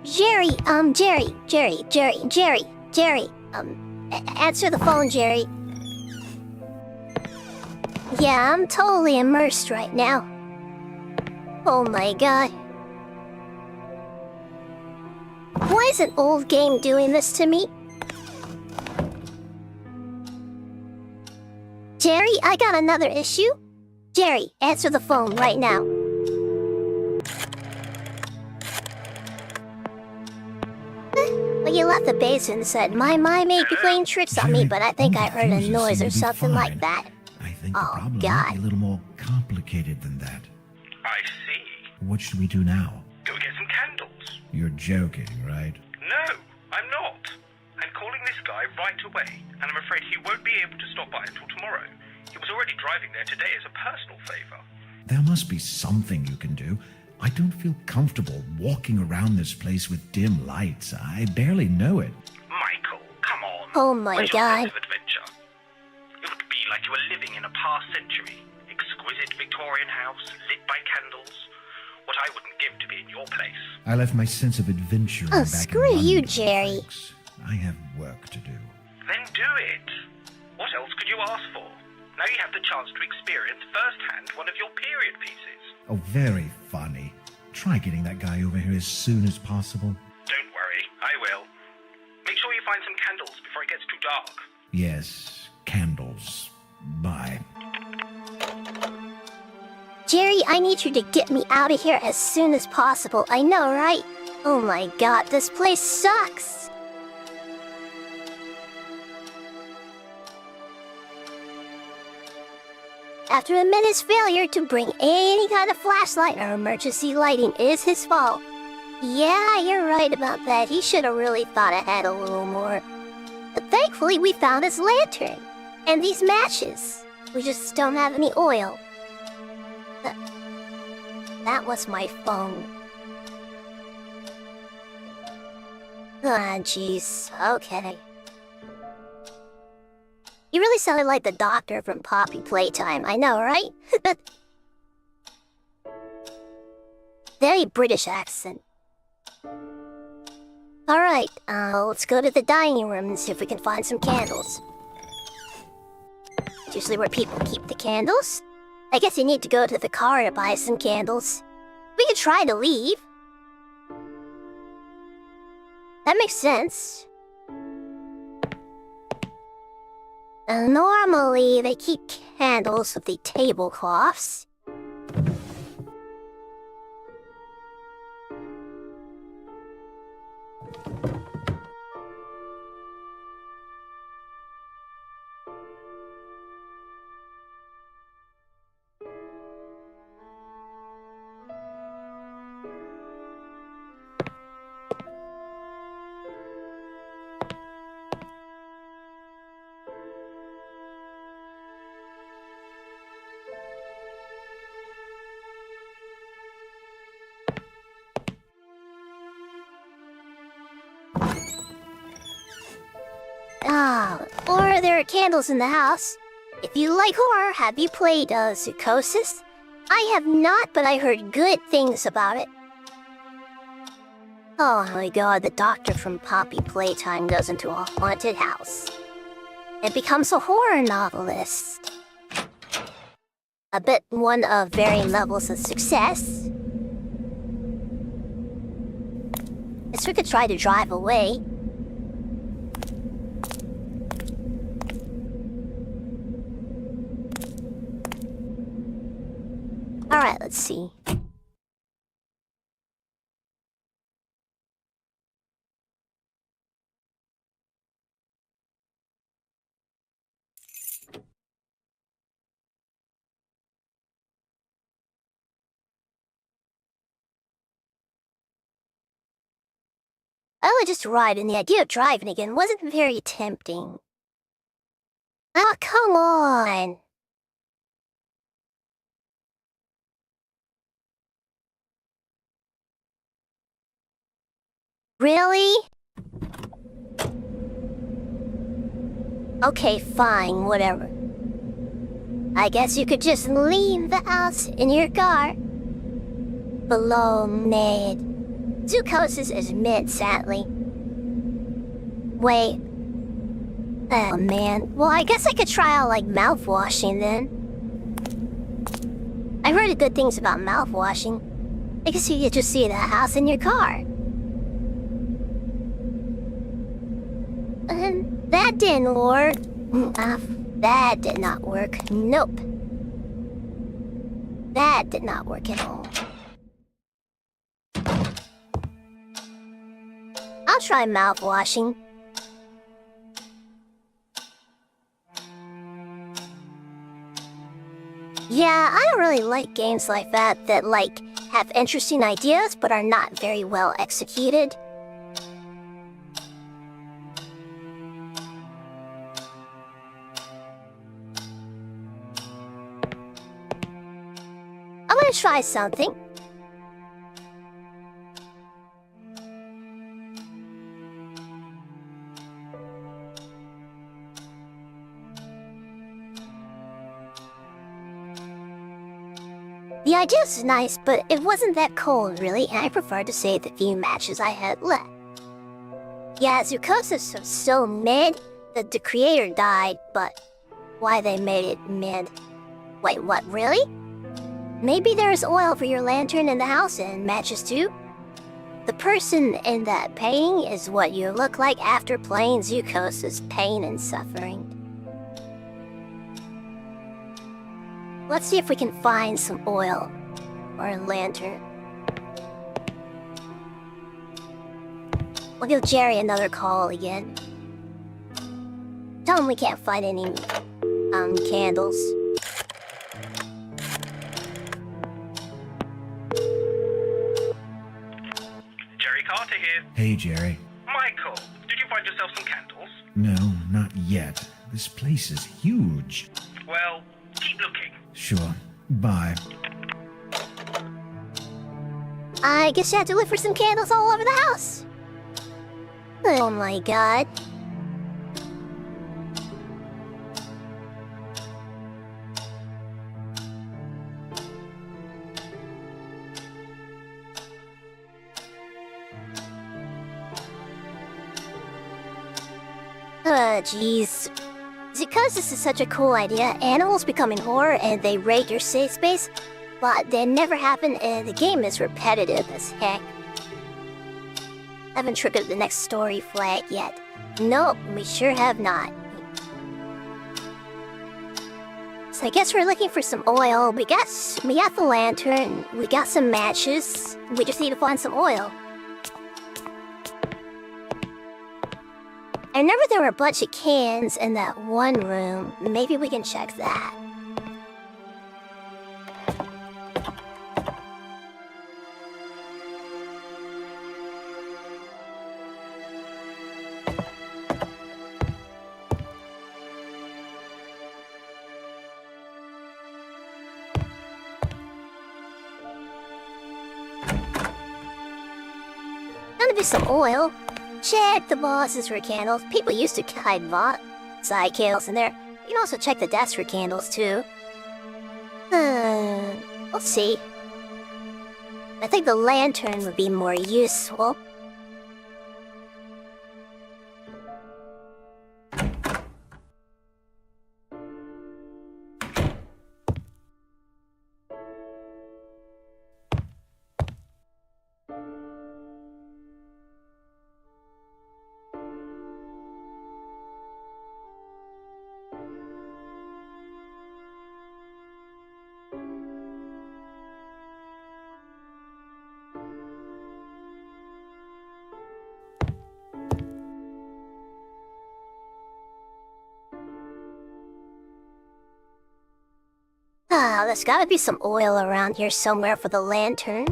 Jerry, Jerry, answer the phone, Jerry. Yeah, I'm totally immersed right now. Oh my god. Why is an old game doing this to me? Jerry, I got another issue. Jerry, answer the phone right now. Well, you left the basin and said, my may be playing tricks on me, but I think I heard a noise or something like that. I think the Oh, problem God. might be a little more complicated than that. I see. What should we do now? Go get some candles. You're joking, right? No, I'm not. I'm calling this guy right away, and I'm afraid he won't be able to stop by until tomorrow. He was already driving there today as a personal favor. There must be something you can do. I don't feel comfortable walking around this place with dim lights. I barely know it. Michael, come on. Oh my Where's your God. sense of adventure? It would be like you were living in a past century. Exquisite Victorian house, lit by candles. What I wouldn't give to be in your place. I left my sense of adventure Oh, back screw in you, London, Jerry. thanks. I have work to do. Then do it. What else could you ask for? Now you have the chance to experience firsthand one of your period pieces. Oh, very funny. Try getting that guy over here as soon as possible. Don't worry, I will. Make sure you find some candles before it gets too dark. Yes, candles. Bye. Jerry, I need you to get me out of here as soon as possible. I know, right? Oh my god, this place sucks. After admit his failure to bring any kind of flashlight or emergency lighting is his fault. Yeah, you're right about that. He should have really thought ahead a little more. But thankfully, we found his lantern. And these matches. We just don't have any oil. That was my phone. Ah, jeez. Okay. You really sounded like the doctor from Poppy Playtime. I know, right? Very British accent. Alright, let's go to the dining room and see if we can find some candles. It's usually where people keep the candles. I guess you need to go to the car to buy some candles. We could try to leave. That makes sense. Normally, they keep candles with the tablecloths. Or there are candles in the house. If you like horror, have you played Psychosis? I have not, but I heard good things about it. Oh my god, the doctor from Poppy Playtime goes into a haunted house. It becomes a horror novelist. A bit one of varying levels of success. Guess we could try to drive away. Alright, let's see. I would just ride, and the idea of driving again wasn't very tempting. Oh, come on! Really? Okay, fine, whatever. I guess you could just leave the house in your car. Below Ned. Zukosis is mid, sadly. Wait. Oh man. Well, I guess I could try out like mouthwashing then. I heard good things about mouthwashing. I guess you could just see the house in your car. That didn't work. That did not work. Nope. That did not work at all. I'll try mouthwashing. Yeah, I don't really like games like that like, have interesting ideas but are not very well executed. I'm gonna try something. The idea is nice, but it wasn't that cold, really, and I prefer to save the few matches I had left. Yeah, Zukosis was so mid that the creator died, but why they made it mid? Wait, what, really? Maybe there's oil for your lantern in the house and matches too? The person in that painting is what you look like after playing Zukosis' pain and suffering. Let's see if we can find some oil or a lantern. We'll give Jerry another call again. Tell him we can't find any, candles. Jerry Carter here. Hey, Jerry. Michael, did you find yourself some candles? No, not yet. This place is huge. Well, keep looking. Sure. Bye. I guess you had to look for some candles all over the house. Oh my god. Jeez. Because this is such a cool idea, animals becoming horror and they raid your safe space, but they never happen and the game is repetitive as heck. I haven't triggered the next story flag yet. Nope, we sure have not. So I guess we're looking for some oil. We got the lantern, we got some matches. We just need to find some oil. I remember there were a bunch of cans in that one room. Maybe we can check that. Gonna be some oil. Check the boxes for candles. People used to hide side candles in there. You can also check the desk for candles, too. Let's see. I think the lantern would be more useful. There's gotta be some oil around here somewhere for the lantern.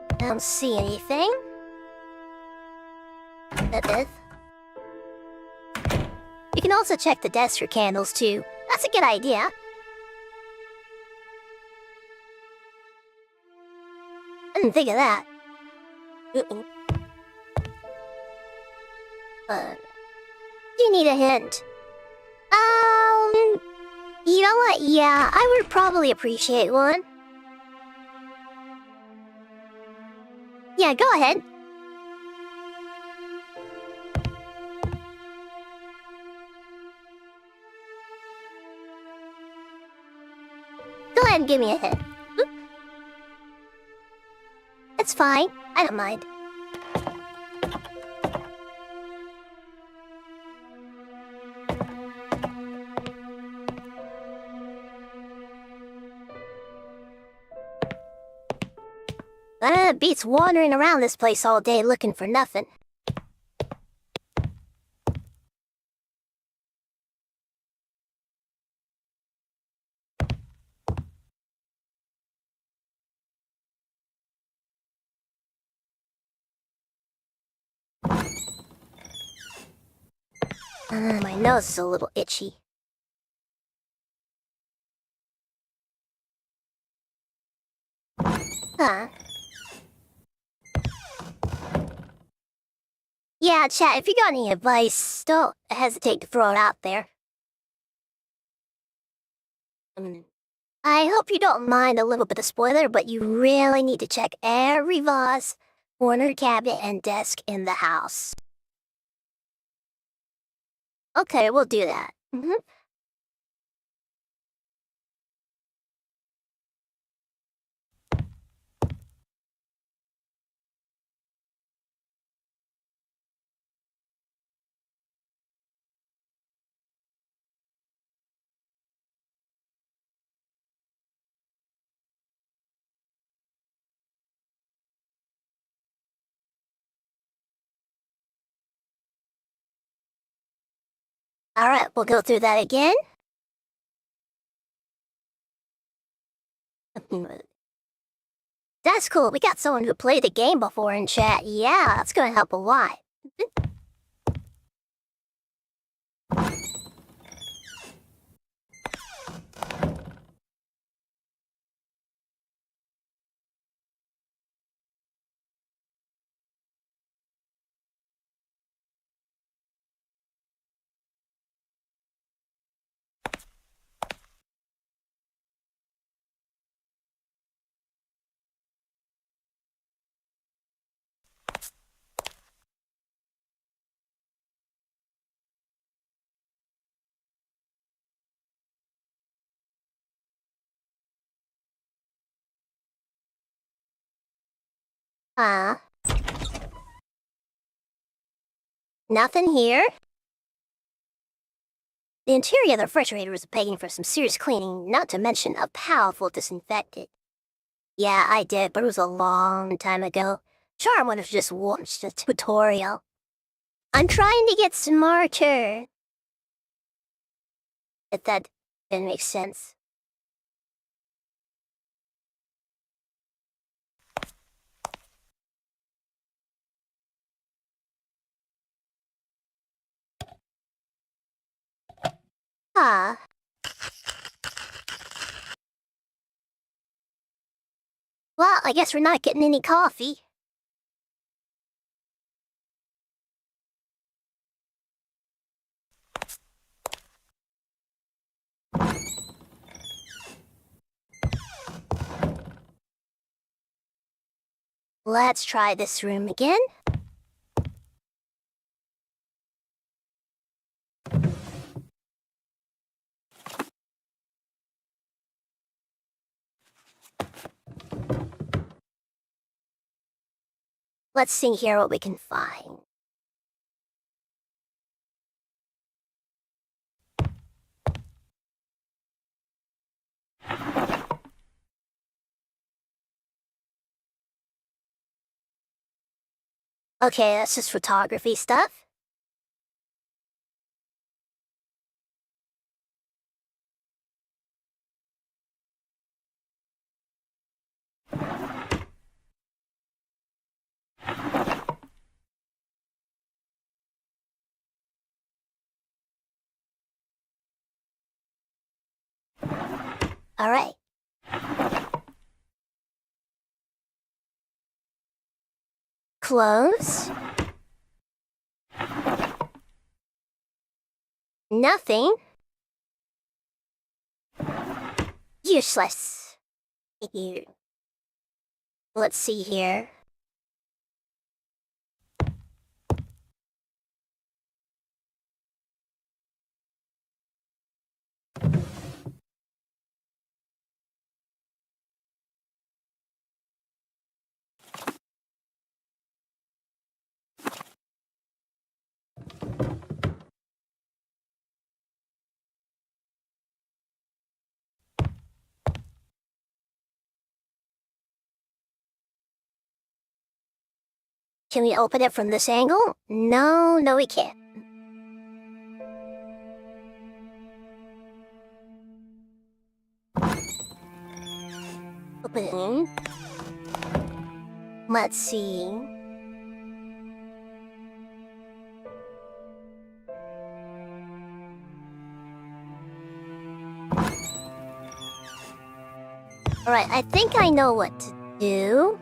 I don't see anything. You can also check the desk for candles too. That's a good idea. I didn't think of that. Do you need a hint? You know what? Yeah, I would probably appreciate one. Yeah, go ahead. Go ahead and give me a hint. It's fine. I don't mind. Beats wandering around this place all day looking for nothing. My nose is a little itchy. Huh. Yeah, chat, if you got any advice, don't hesitate to throw it out there. I hope you don't mind a little bit of spoiler, but you really need to check every vase, corner cabinet, and desk in the house. Okay, we'll do that. Alright, we'll go through that again. That's cool. We got someone who played the game before in chat. Yeah, that's gonna help a lot. Nothing here. The interior of the refrigerator is begging for some serious cleaning, not to mention a powerful disinfectant. Yeah, I did, but it was a long time ago. Charm would have just watched a tutorial. I'm trying to get smarter. If that didn't make sense. Well, I guess we're not getting any coffee. Let's try this room again. Let's see here what we can find. Okay, that's just photography stuff. All right. Clothes? Nothing. Useless. Here. Let's see here. Can we open it from this angle? No, we can't. Open. Let's see. Alright, I think I know what to do.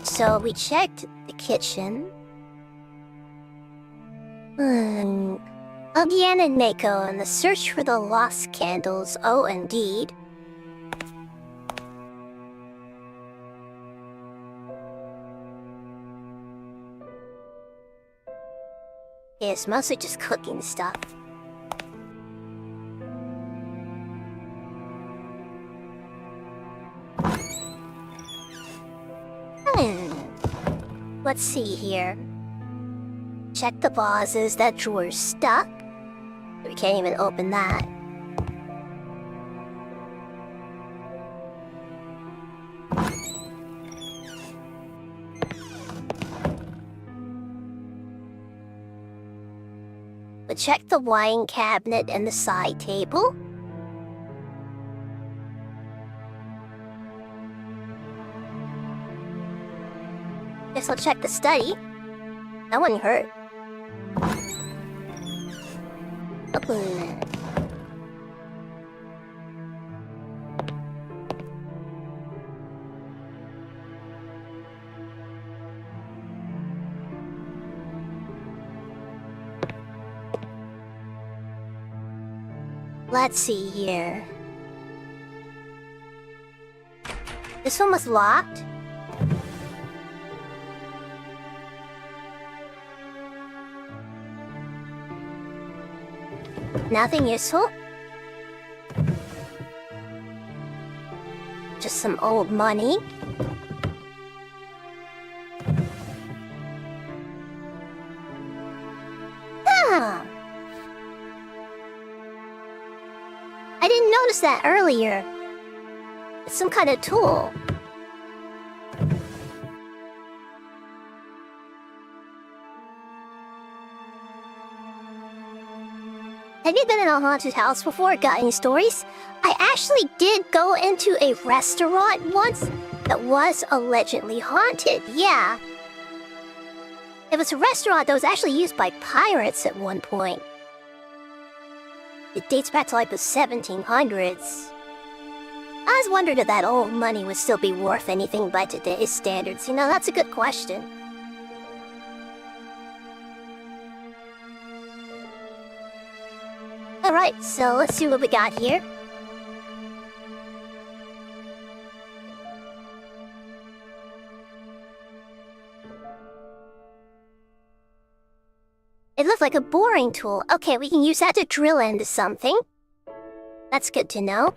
So we checked the kitchen. Again and Mako and the search for the lost candles. Oh, indeed. Yeah, it's mostly just cooking stuff. Let's see here. Check the vases. That drawer's stuck. We can't even open that. We check the wine cabinet and the side table. Guess I'll check the study. That wouldn't hurt. Open. Let's see here. This one was locked. Nothing useful. Just some old money. Ah! I didn't notice that earlier. It's some kind of tool. Have you been in a haunted house before? Got any stories? I actually did go into a restaurant once that was allegedly haunted, yeah. It was a restaurant that was actually used by pirates at one point. It dates back to like the 1700s. I was wondering if that old money would still be worth anything by today's standards. You know, that's a good question. Alright, so let's see what we got here. It looked like a boring tool. Okay, we can use that to drill into something. That's good to know.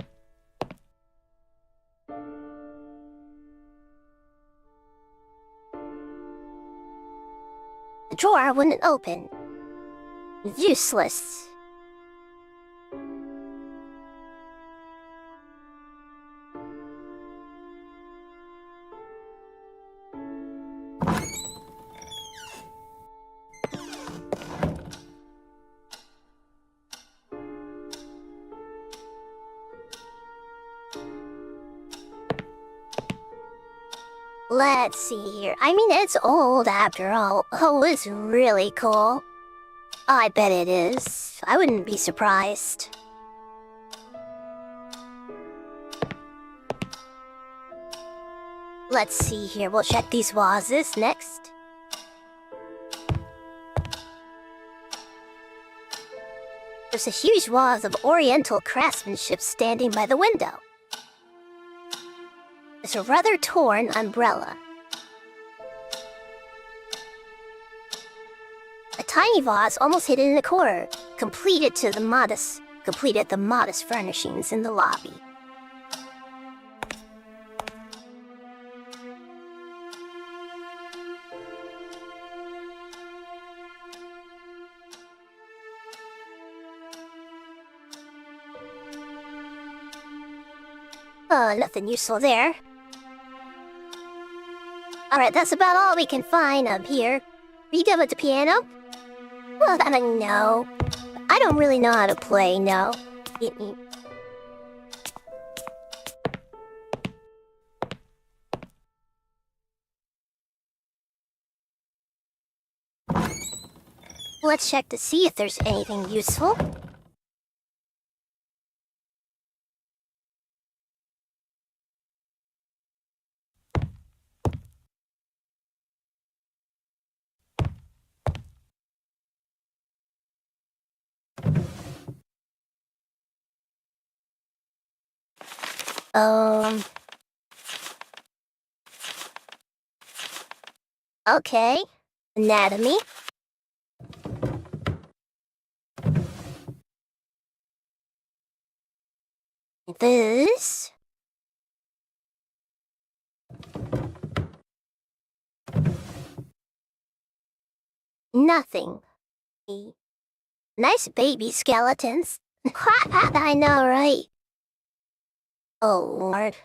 The drawer wouldn't open. Useless. Let's see here. I mean, it's old after all. Oh, it's really cool. I bet it is. I wouldn't be surprised. Let's see here. We'll check these vases next. There's a huge vase of oriental craftsmanship standing by the window. There's a rather torn umbrella. A tiny vase almost hidden in a corner, completed the modest furnishings in the lobby. Nothing useful there. Alright, that's about all we can find up here. Are you good with the piano? Well, I don't know. I don't really know how to play, no. Let's check to see if there's anything useful. Okay. Anatomy. This. Nothing. Nice baby skeletons. I know, right? Oh, Lord.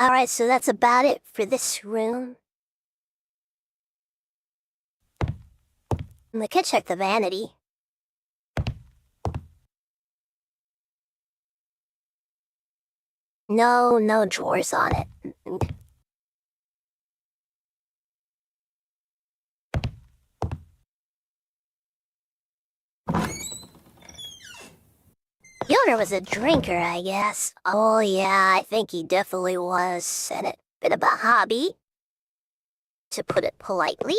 Alright, so that's about it for this room. We could check the vanity. No drawers on it. The owner was a drinker, I guess. Oh yeah, I think he definitely was. And a bit of a hobby, to put it politely.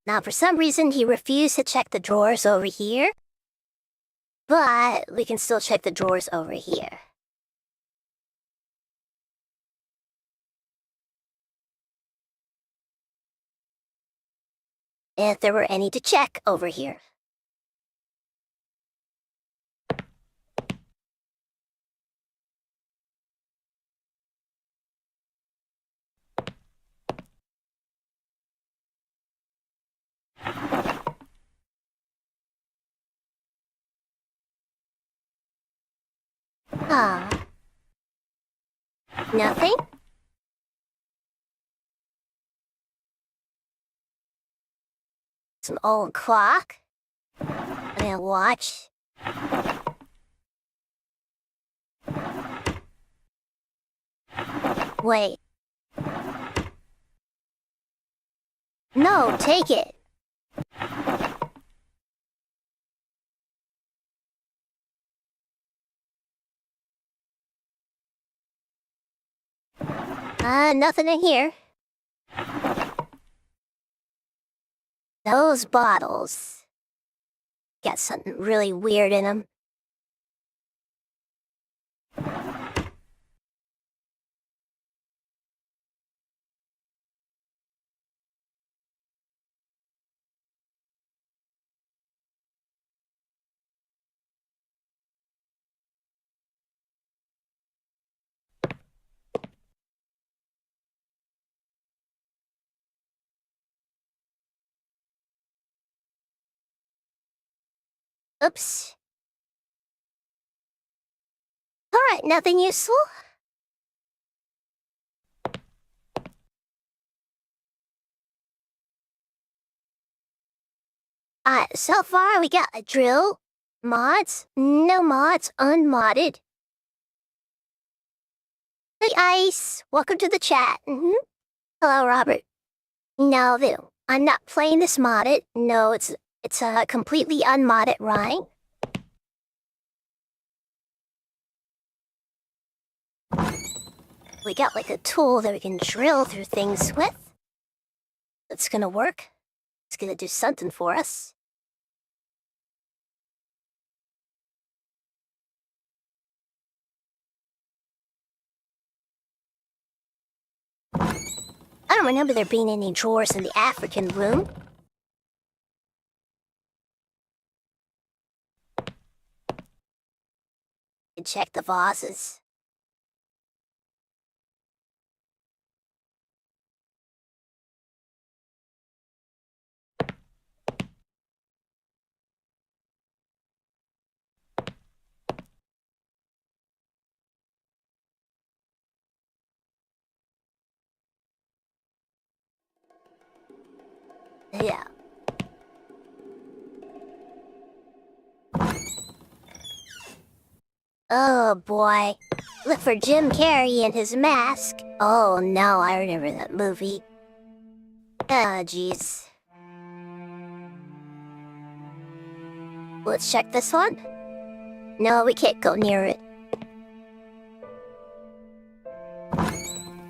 Now, for some reason, he refused to check the drawers over here. But we can still check the drawers over here. If there were any to check over here. Nothing? Some old clock? And a watch? Wait. No, take it. Nothing in here. Those bottles got something really weird in them. Oops. Alright, nothing useful? So far we got a drill, mods, no mods, unmodded. Hey Ice, welcome to the chat. Hello Robert. No, I'm not playing this modded. No, it's a completely unmodded, right? We got like a tool that we can drill through things with. It's gonna work. It's gonna do something for us. I don't remember there being any drawers in the African room. And check the vases. Yeah. Oh boy. Look for Jim Carrey and his mask. Oh no, I remember that movie. Oh jeez. Let's check this one. No, we can't go near it.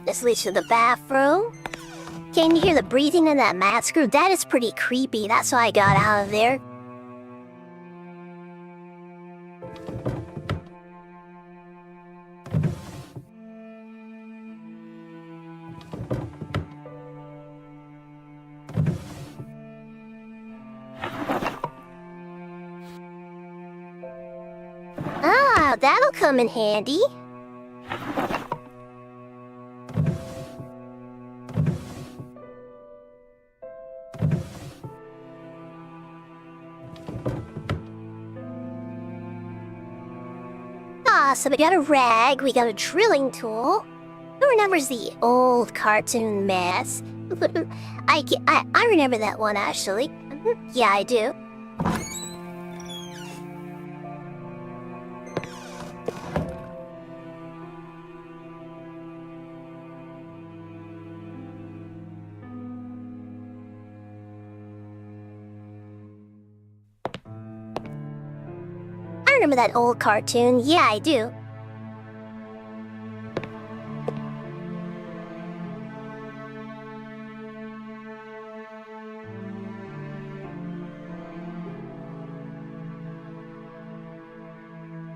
This leads to the bathroom. Can you hear the breathing in that mask group? That is pretty creepy. That's why I got out of there. Ah, that'll come in handy. So we got a rag, we got a drilling tool. Who remembers the old cartoon mask? I remember that one, actually. Yeah, I do. I remember that old cartoon. Yeah, I do.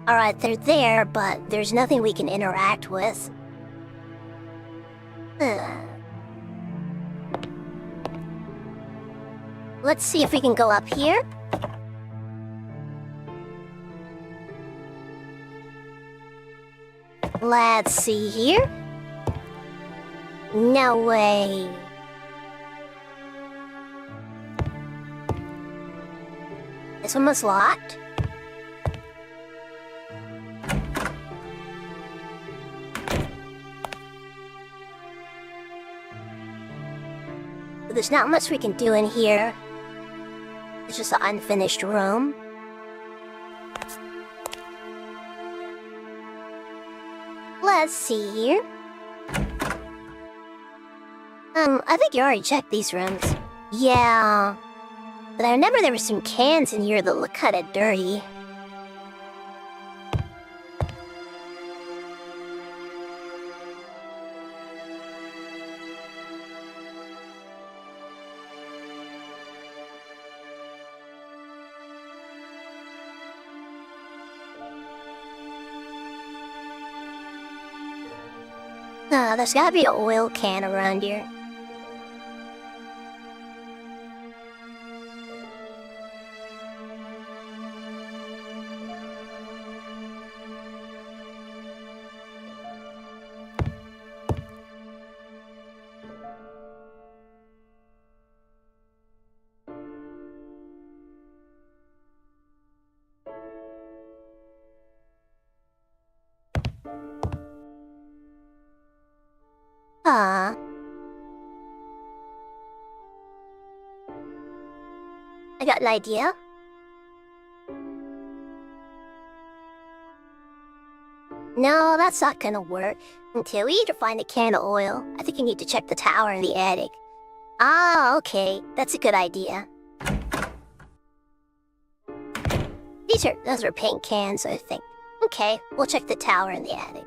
Alright, they're there, but there's nothing we can interact with. Let's see if we can go up here. Let's see here. No way. This one was locked. There's not much we can do in here. It's just an unfinished room. Let's see here. I think you already checked these rooms. Yeah. But I remember there were some cans in here that look kinda dirty. There's gotta be an oil can around here. I got an idea. No, that's not gonna work. Until we need to find a can of oil, I think you need to check the tower in the attic. Ah, okay. That's a good idea. Those are paint cans, I think. Okay, we'll check the tower in the attic.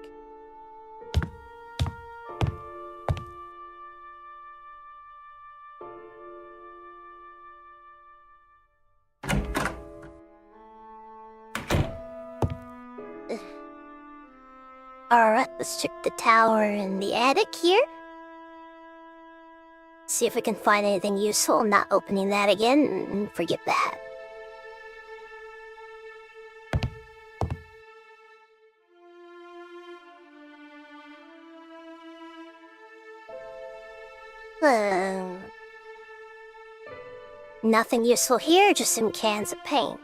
Alright, let's check the tower in the attic here. See if we can find anything useful. I'm not opening that again. Forget that. Nothing useful here, just some cans of paint.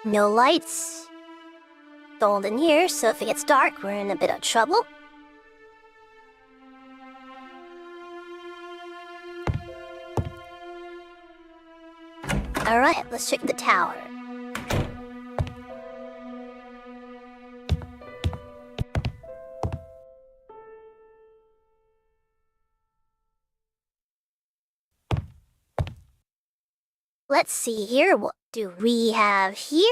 No lights. Dulled in here, so if it gets dark, we're in a bit of trouble. Alright, let's check the tower. Let's see here, what do we have here?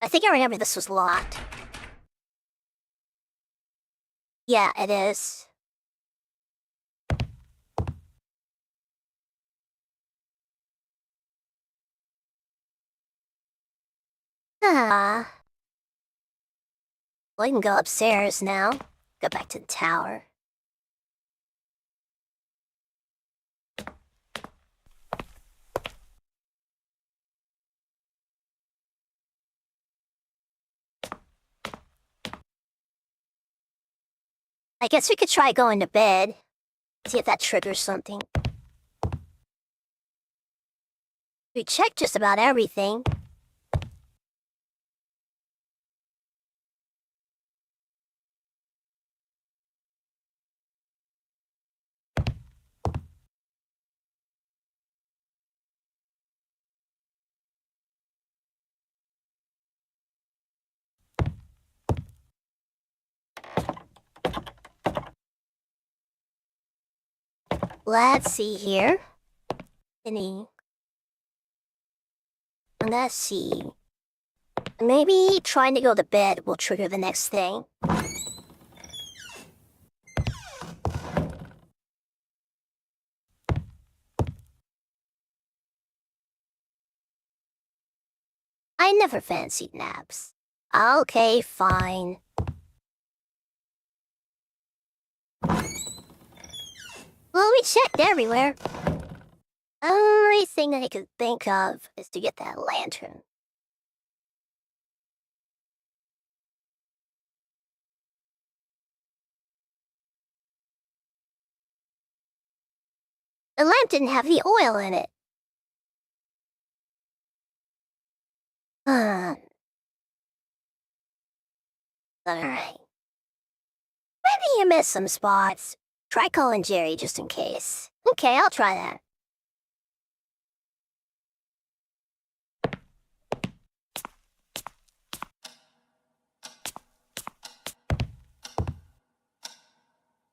I think I remember this was locked. Yeah, it is. Ah. Well, I can go upstairs now. Go back to the tower. I guess we could try going to bed. See if that triggers something. We checked just about everything. Let's see here. Let's see. Maybe trying to go to bed will trigger the next thing. I never fancied naps. Okay, fine. Well, we checked everywhere. Only thing I could think of is to get that lantern. The lamp didn't have any oil in it. Alright. Maybe you missed some spots. Try calling Jerry just in case. Okay, I'll try that.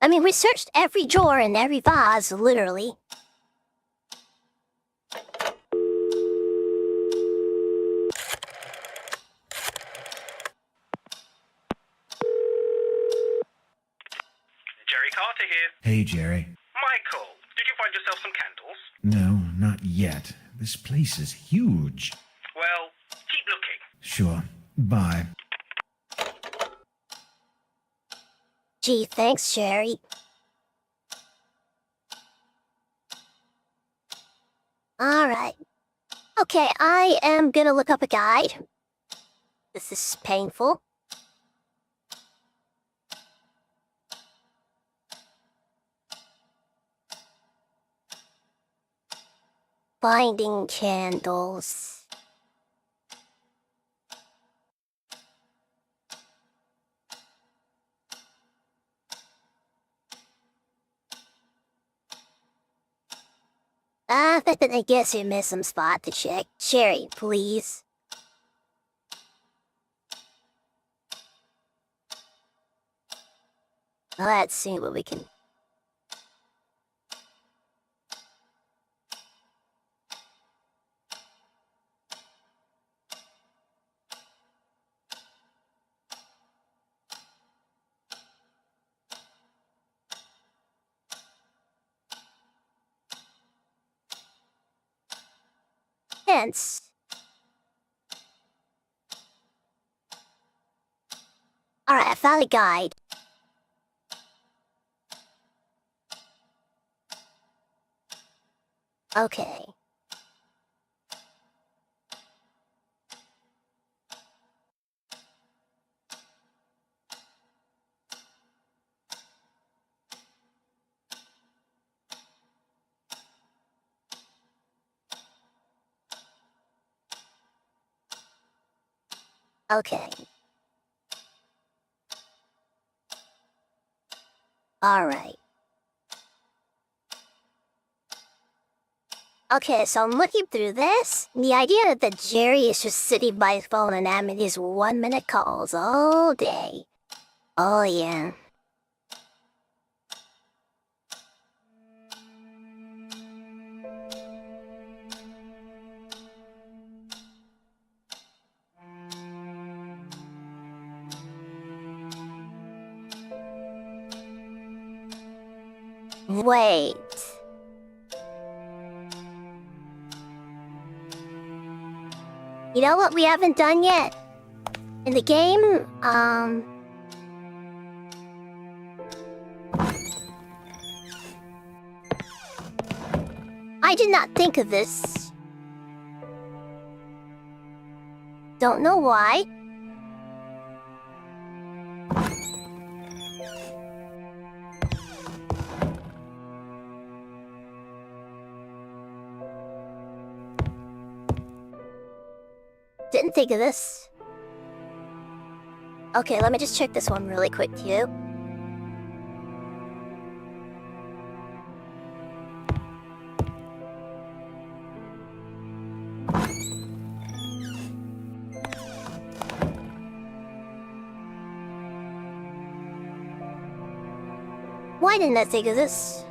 I mean, we searched every drawer and every vase, literally. Jerry Carter here. Hey, Jerry. Michael, did you find yourself some candles? No, not yet. This place is huge. Well, keep looking. Sure. Bye. Gee, thanks, Jerry. Alright. Okay, I am gonna look up a guide. This is painful. Finding candles. I guess you missed some spot to check. Sherry, please. Let's see what we can... Hence. Alright, I found a guide. Okay. Okay. Alright. Okay, so I'm looking through this. The idea that Jerry is just sitting by his phone and having these 1-minute calls all day. Oh, yeah. Wait. You know what we haven't done yet? In the game, I did not think of this. Don't know why. Didn't think of this. Okay, let me just check this one really quick too. Why didn't I think of this?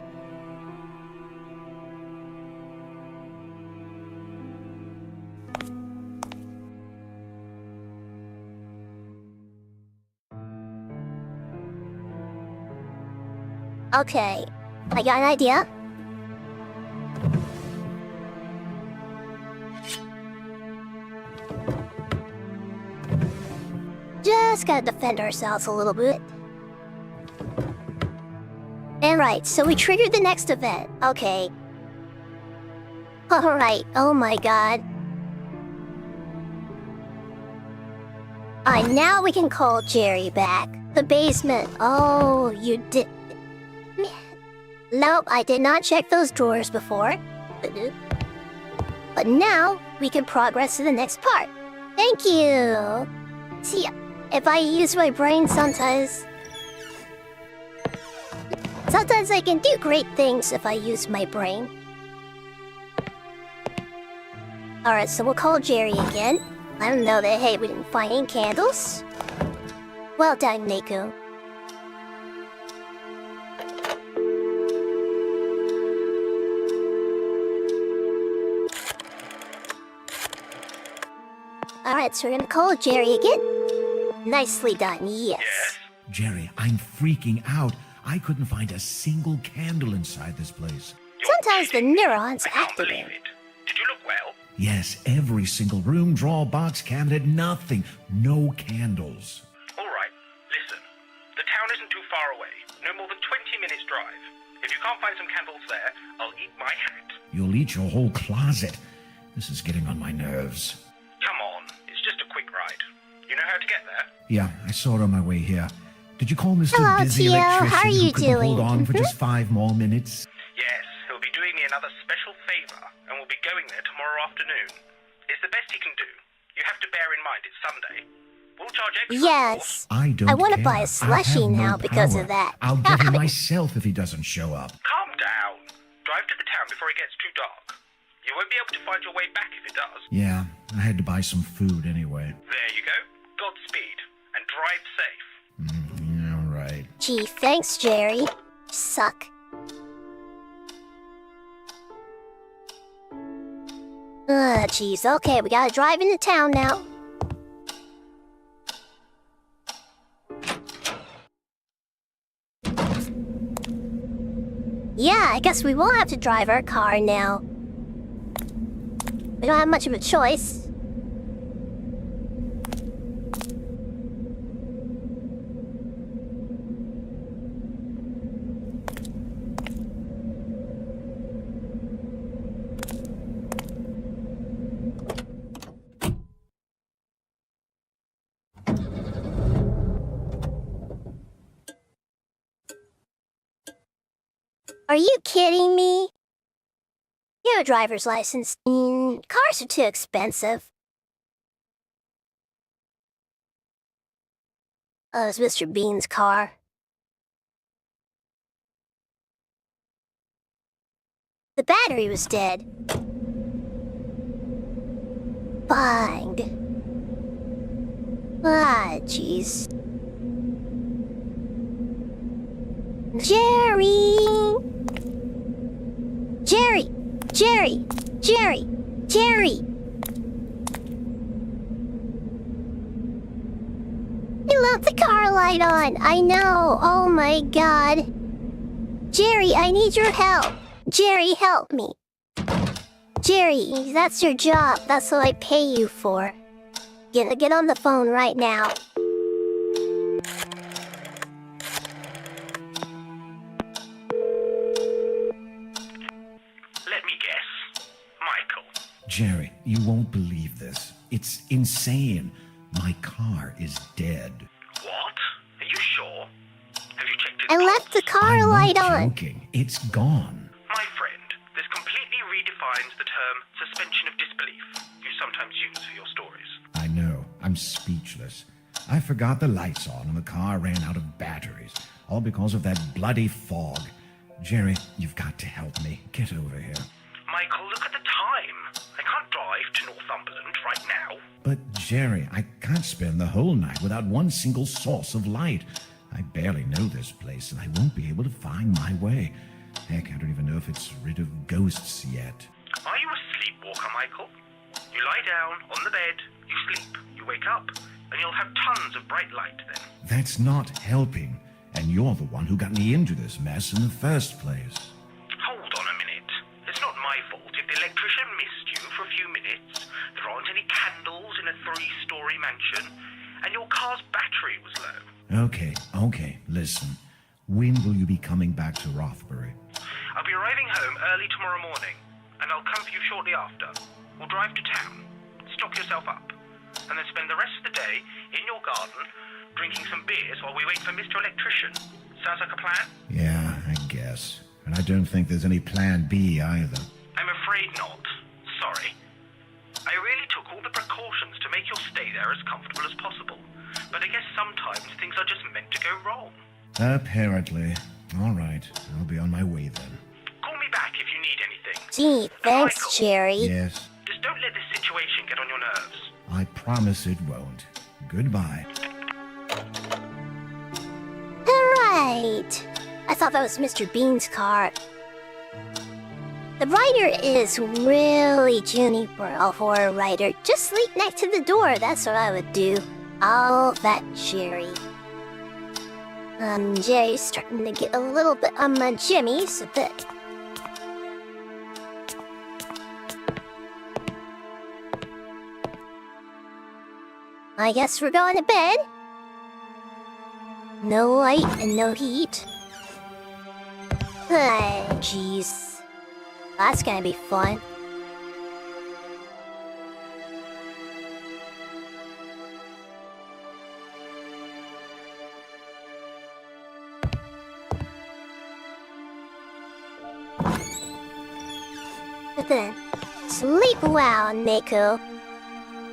Okay, I got an idea. Just gotta defend ourselves a little bit. And right, so we triggered the next event. Okay. Alright, oh my god. Alright, now we can call Jerry back. The basement. Oh, you did... Nope, I did not check those drawers before. But now, we can progress to the next part. Thank you! See, if I use my brain sometimes I can do great things if I use my brain. Alright, so we'll call Jerry again. Let him know that, hey, we didn't find any candles. Well done, Neku. Alright, so we're gonna call Jerry again. Nicely done, yes. Jerry, I'm freaking out. I couldn't find a single candle inside this place. Sometimes the neurons I can't activate. believe it. Did you look well? Yes, every single room, drawer, box, cabinet, nothing. No candles. All right, listen. The town isn't too far away. No more than 20 minutes drive. If you can't find some candles there, I'll eat my hat. You'll eat your whole closet. This is getting on my nerves. Come on, it's just a quick ride. You know how to get there? Yeah, I saw it on my way here. Did you call Mr. Hello, Busy Tio. Electrician How are you who couldn't hold doing? on for just 5 more minutes? Yes, he'll be doing me another special favor, and we'll be going afternoon. It's the best he can do. You have to bear in mind it's Sunday. We'll charge extra. Yes. I don't I want to care. buy a I slushie have no now because power. of that. I'll get him myself if he doesn't show up. Calm down. Drive to the town before it gets too dark. You won't be able to find your way back if it does. Yeah, I had to buy some food anyway. There you go. Godspeed. And drive safe. All right. Gee, thanks, Jerry. Suck. Jeez. Okay, we gotta drive into town now. Yeah, I guess we will have to drive our car now. We don't have much of a choice. Are you kidding me? You have a driver's license. Cars are too expensive. Oh, it's Mr. Bean's car. The battery was dead. Bang. Ah, jeez. Jerry! Jerry! Jerry! Jerry! Jerry! You left the car light on! I know! Oh my god! Jerry, I need your help! Jerry, help me! Jerry, that's your job. That's what I pay you for. Get on the phone right now. Jerry, you won't believe this. It's insane. My car is dead. What? Are you sure? Have you checked it? I left the car I'm light not on. joking. It's gone. My friend, this completely redefines the term suspension of disbelief you sometimes use for your stories. I know. I'm speechless. I forgot the lights on and the car ran out of batteries. All because of that bloody fog. Jerry, you've got to help me. Get over here. Michael, look at the time. I can't drive to Northumberland right now. But, Jerry, I can't spend the whole night without one single source of light. I barely know this place, and I won't be able to find my way. Heck, I don't even know if it's rid of ghosts yet. Are you a sleepwalker, Michael? You lie down on the bed, you sleep, you wake up, and you'll have tons of bright light then. That's not helping, and you're the one who got me into this mess in the first place. Hold on a minute. It's not my fault if the electrician missed you for a few minutes, there aren't any candles in a 3-story mansion, and your car's battery was low. Okay, listen. When will you be coming back to Rothbury? I'll be arriving home early tomorrow morning, and I'll come for you shortly after. We'll drive to town, stock yourself up, and then spend the rest of the day in your garden drinking some beers while we wait for Mr. Electrician. Sounds like a plan? Yeah, I guess. And I don't think there's any plan B either. I'm afraid not. Sorry. I really took all the precautions to make your stay there as comfortable as possible, but I guess sometimes things are just meant to go wrong. Apparently. All right, I'll be on my way then. Call me back if you need anything. Gee, thanks, Michael. Jerry. Yes, Just don't let this situation get on your nerves. I promise it won't. Goodbye. Alright. I thought that was Mr. Bean's car. The writer is really Junie for a horror writer. Just sleep next to the door, that's what I would do. Oh, that Jerry. Jerry's starting to get a little bit on my jimmies, but... I guess we're going to bed. No light and no heat. Ah, jeez. That's gonna be fun. But then, Sleep well, Nico.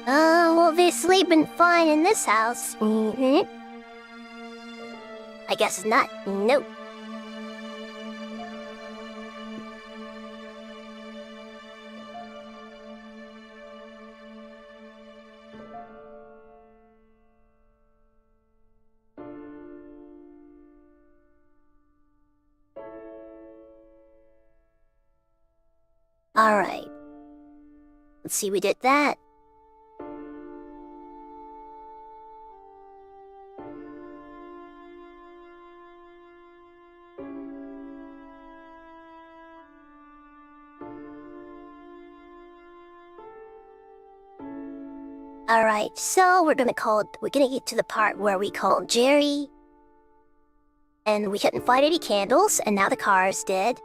We'll be sleeping fine in this house. I guess not. Nope. Alright. Let's see, we did that. Alright, so we're gonna get to the part where we call Jerry. And we couldn't find any candles, and now the car is dead.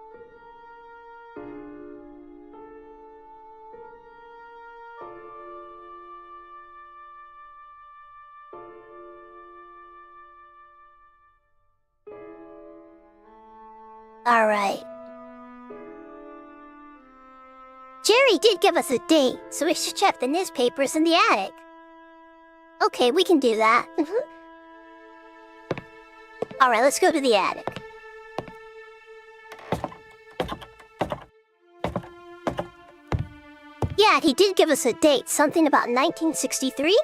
Alright. Jerry did give us a date, so we should check the newspapers in the attic. Okay, we can do that. Alright, let's go to the attic. Yeah, he did give us a date, something about 1963?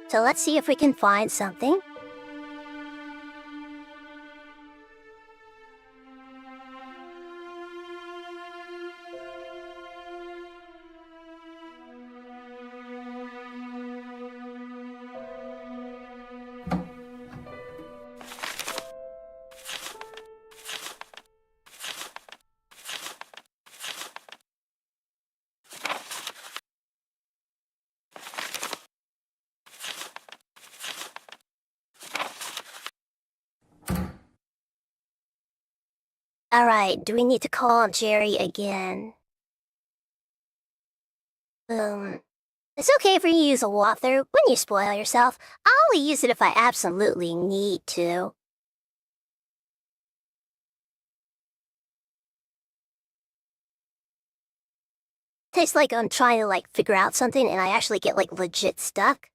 So let's see if we can find something. Alright, do we need to call Jerry again? It's okay if you use a walkthrough when you spoil yourself. I'll only use it if I absolutely need to. Tastes like I'm trying to, figure out something and I actually get, legit stuck.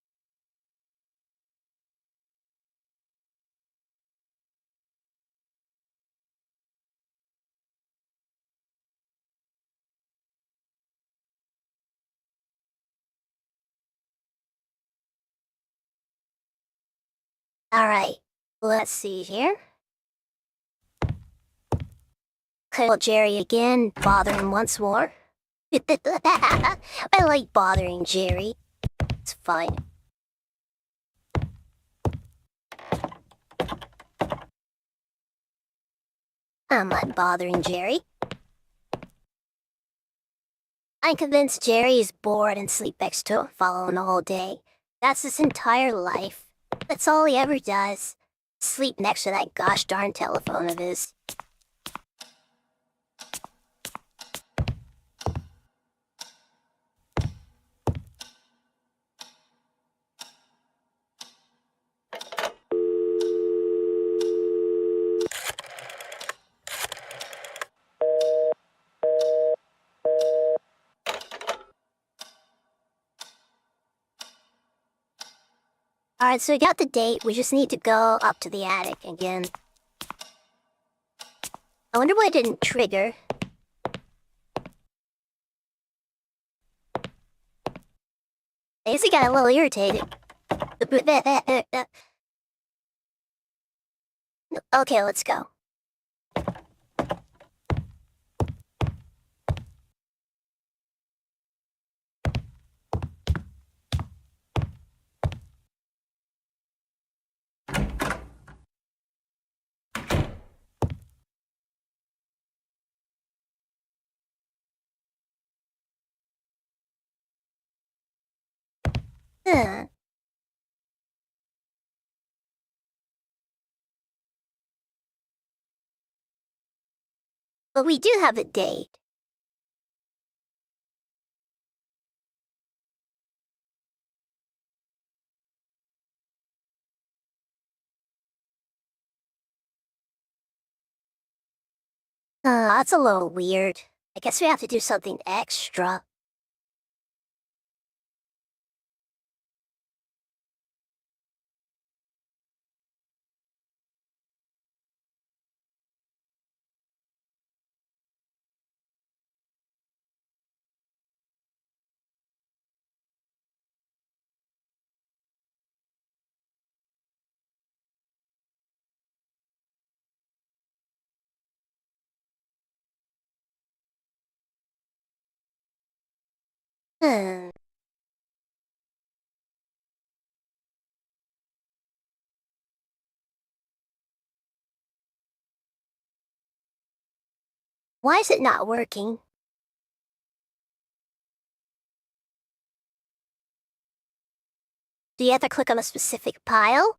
Alright, let's see here. Call Jerry again, bother him once more. I like bothering Jerry. It's fine. I'm not bothering Jerry. I'm convinced Jerry is bored and sleepwalks to following the whole day. That's his entire life. That's all he ever does. Sleep next to that gosh darn telephone of his. Alright, so we got the date. We just need to go up to the attic again. I wonder why it didn't trigger. I guess he got a little irritated. Okay, let's go. Huh. But we do have a date. That's a little weird. I guess we have to do something extra. Hmm. Why is it not working? Do you have to click on a specific pile?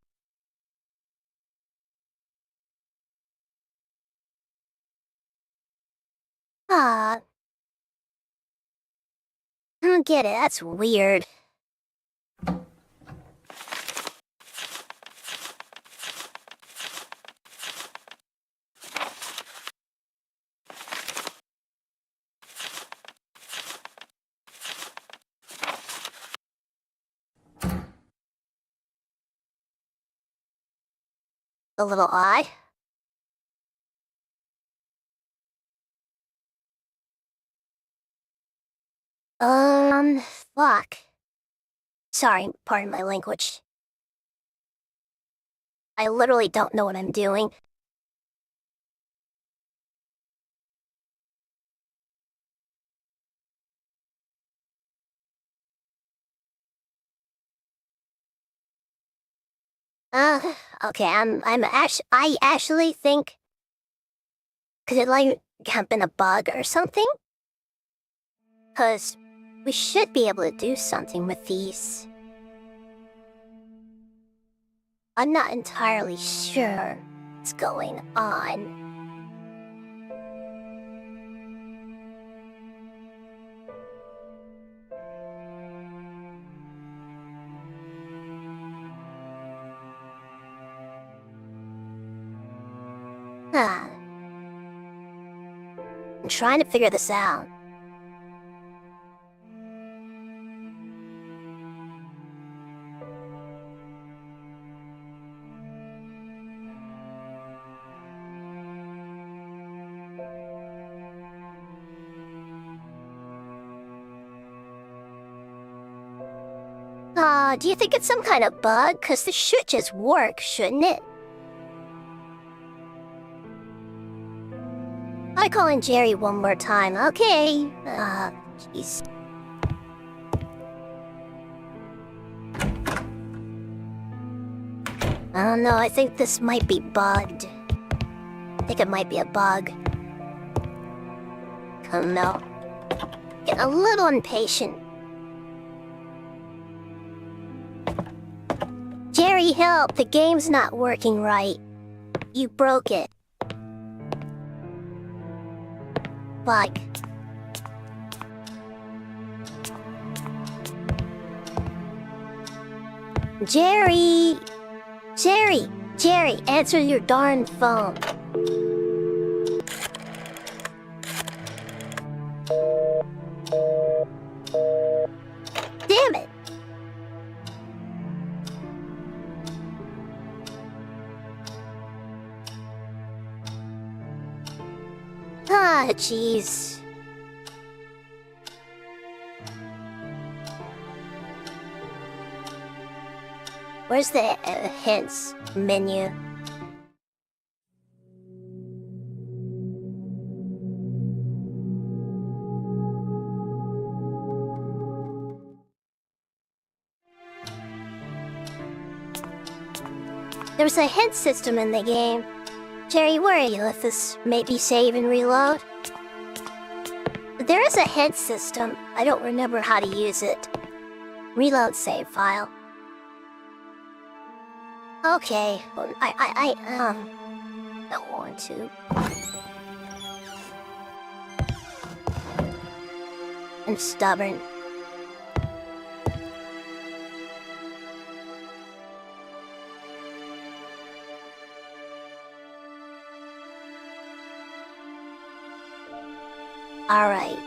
I don't get it. That's weird. A little odd. Fuck. Sorry, pardon my language. I literally don't know what I'm doing. Okay, I actually think... Could it, like, have been a bug or something? 'Cause we should be able to do something with these. I'm not entirely sure what's going on. I'm trying to figure this out. Do you think it's some kind of bug? 'Cause this should just work, shouldn't it? I call in Jerry one more time, okay? Jeez. I don't know, I think this might be bugged. I think it might be a bug. I don't know. Getting a little impatient. Jerry, help! The game's not working right. You broke it. Fuck. Jerry! Jerry, answer your darn phone. Damn it! Jeez. Where's the hints menu? There's a hint system in the game. Jerry, where are you? If this maybe save and reload? There is a hint system. I don't remember how to use it. Reload save file. Okay, I don't want to. 「I'm stubborn. Alright.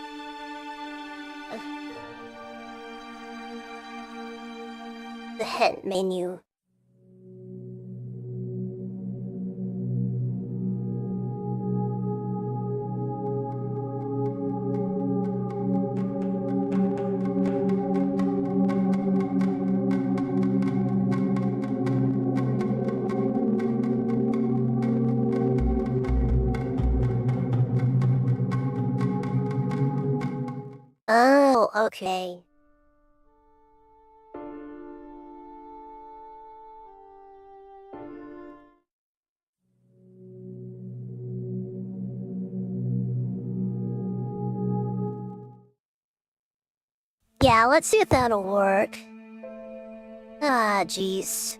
The head menu. Oh, okay. Yeah, let's see if that'll work. Ah, jeez.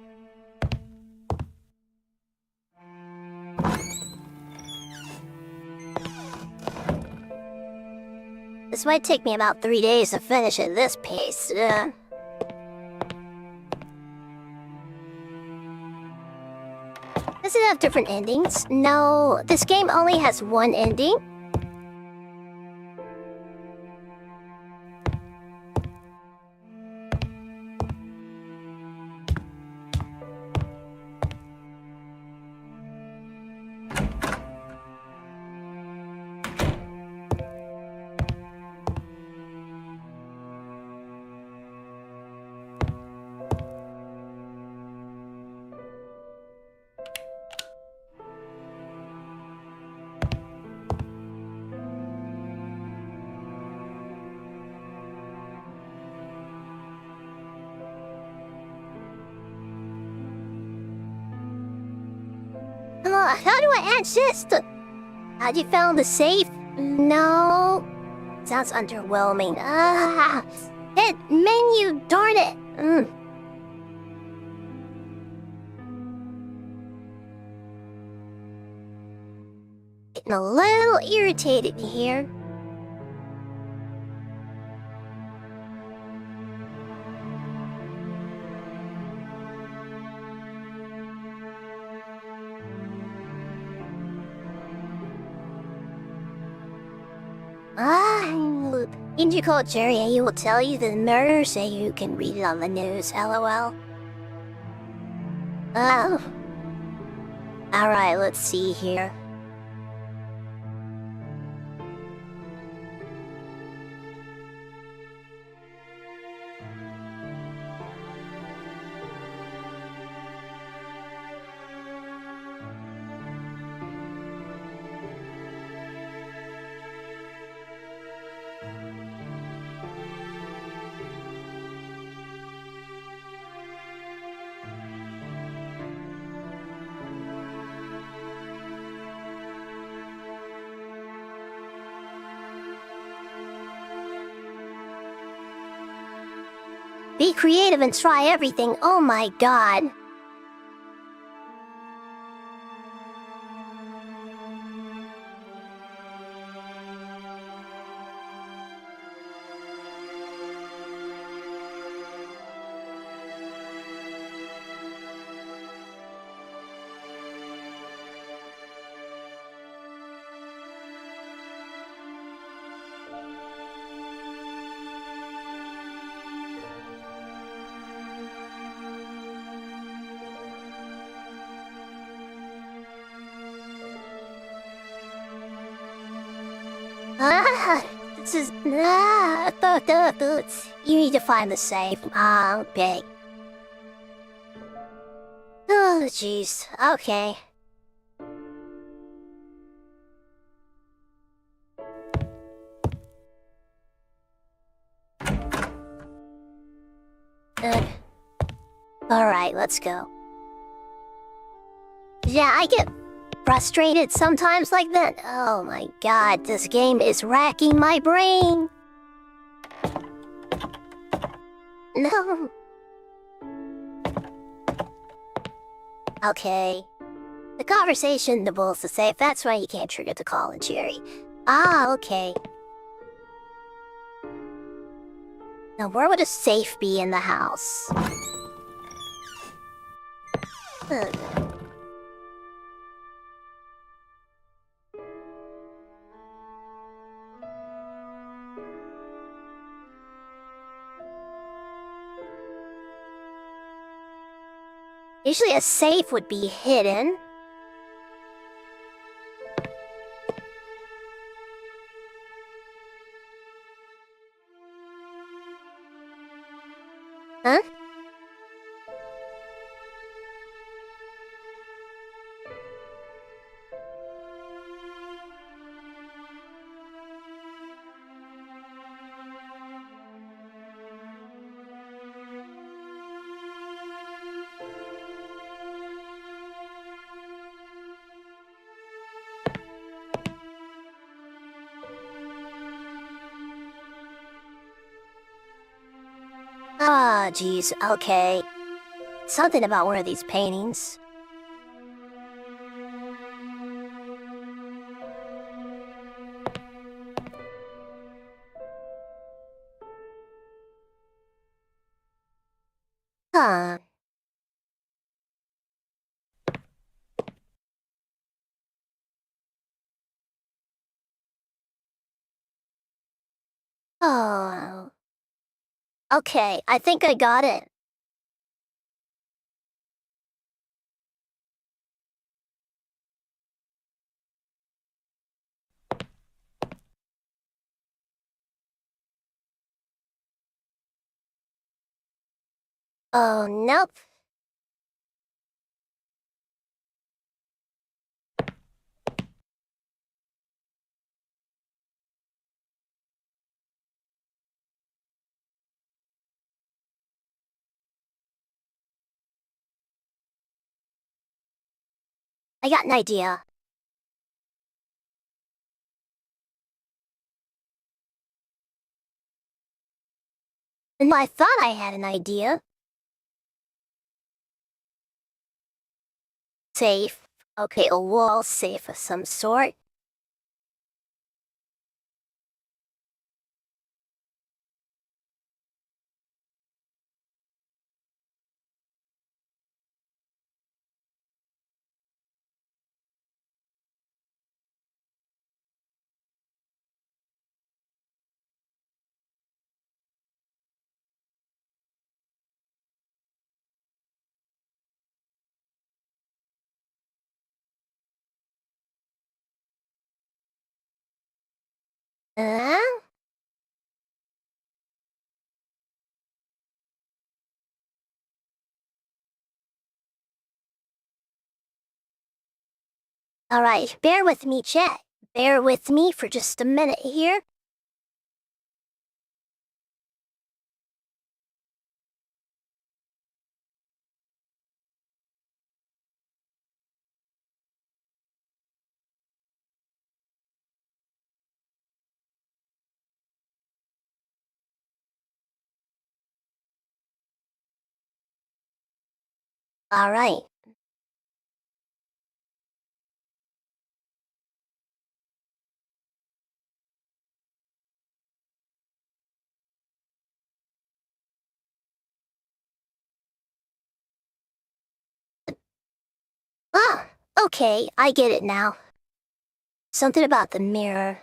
This might take me about 3 days to finish at this pace. Does it have different endings? No, this game only has one ending. How do I access the... Had you found the safe? No. Sounds underwhelming. Hit menu, darn it. Getting a little irritated here. Did you call Jerry and he will tell you the murder so you can read it on the news, lol? Oh. Alright, let's see here. Be creative and try everything, oh my god. This is... boots. You need to find the safe. Okay. Oh, jeez. Okay. Alright, let's go. Yeah, I get frustrated sometimes like that. Oh my god, this game is racking my brain. No. Okay. The conversation nibbles the safe. That's why you can't trigger the call, Jerry. Ah, okay. Now, where would a safe be in the house? Ugh. Usually a safe would be hidden. Huh? Ah, geez, okay. Something about one of these paintings. Huh. Oh. Okay, I think I got it. Oh, nope. I got an idea. And I thought I had an idea. Safe. Okay, a wall safe of some sort. Huh? Alright, bear with me, chat. Bear with me for just a minute here. Alright. Ah, okay, I get it now. Something about the mirror.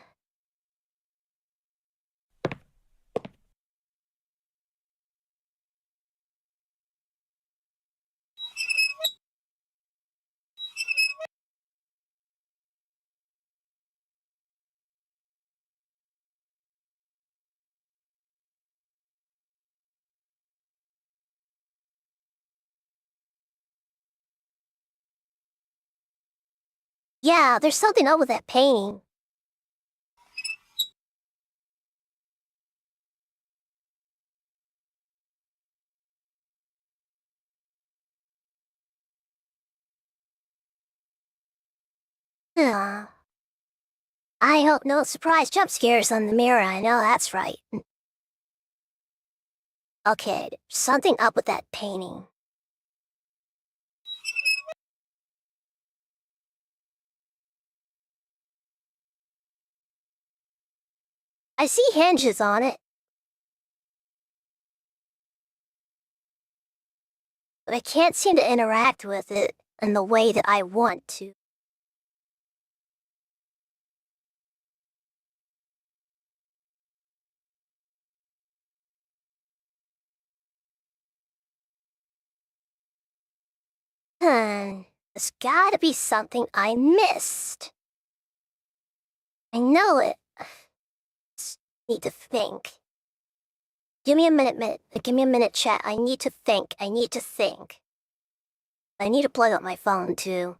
Yeah, there's something up with that painting. Ah. I hope no surprise jump scares on the mirror, I know that's right. Okay, something up with that painting. I see hinges on it. but I can't seem to interact with it in the way that I want to. There's gotta be something I missed. I know it. Just need to think. Give me a minute, chat. I need to think. I need to plug up my phone, too.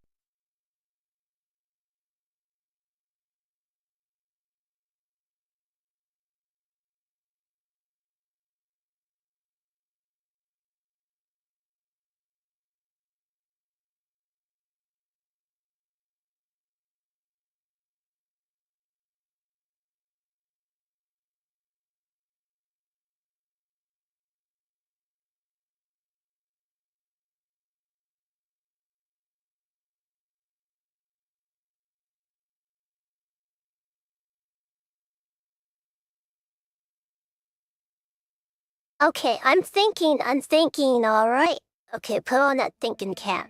Okay, I'm thinking, alright. Okay, put on that thinking cap.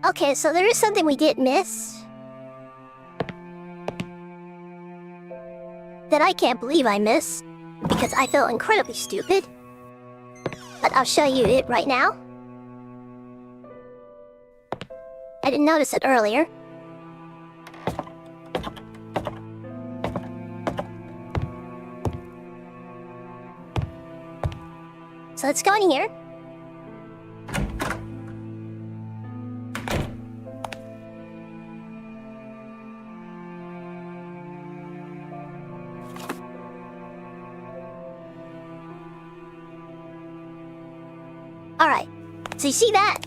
Okay, so there is something we did miss. That I can't believe I missed, because I feel incredibly stupid. But I'll show you it right now. I didn't notice it earlier. So let's go in here. Alright, so you see that?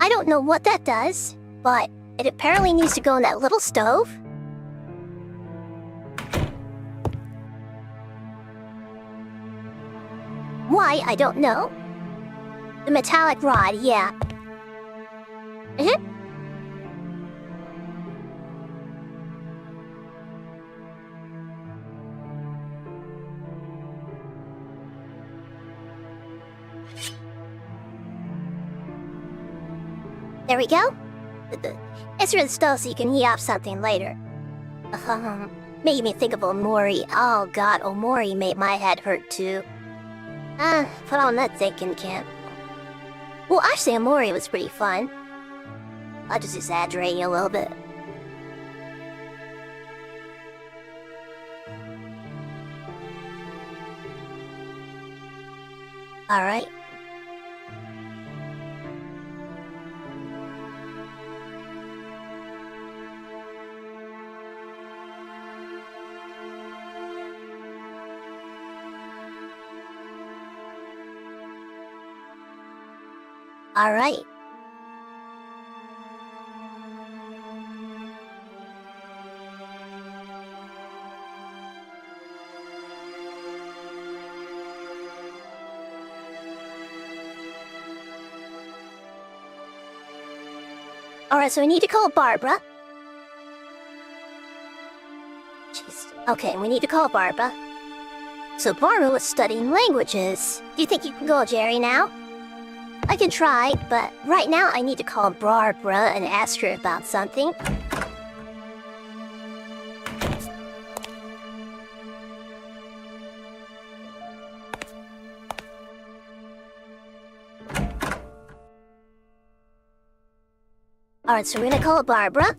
I don't know what that does, but it apparently needs to go in that little stove. Why, I don't know. The metallic rod, yeah. There we go. It's really slow so you can heat up something later. Making me think of Omori. Oh god, Omori made my head hurt too. Put on that thinking cap. Well, actually, Omori was pretty fun. I'm just exaggerating a little bit. Alright. Alright. Alright, so we need to call Barbara. Jeez. Okay, we need to call Barbara. So Barbara was studying languages. Do you think you can go, Jerry, now? I can try, but right now I need to call Barbara and ask her about something. Alright, so we're gonna call Barbara.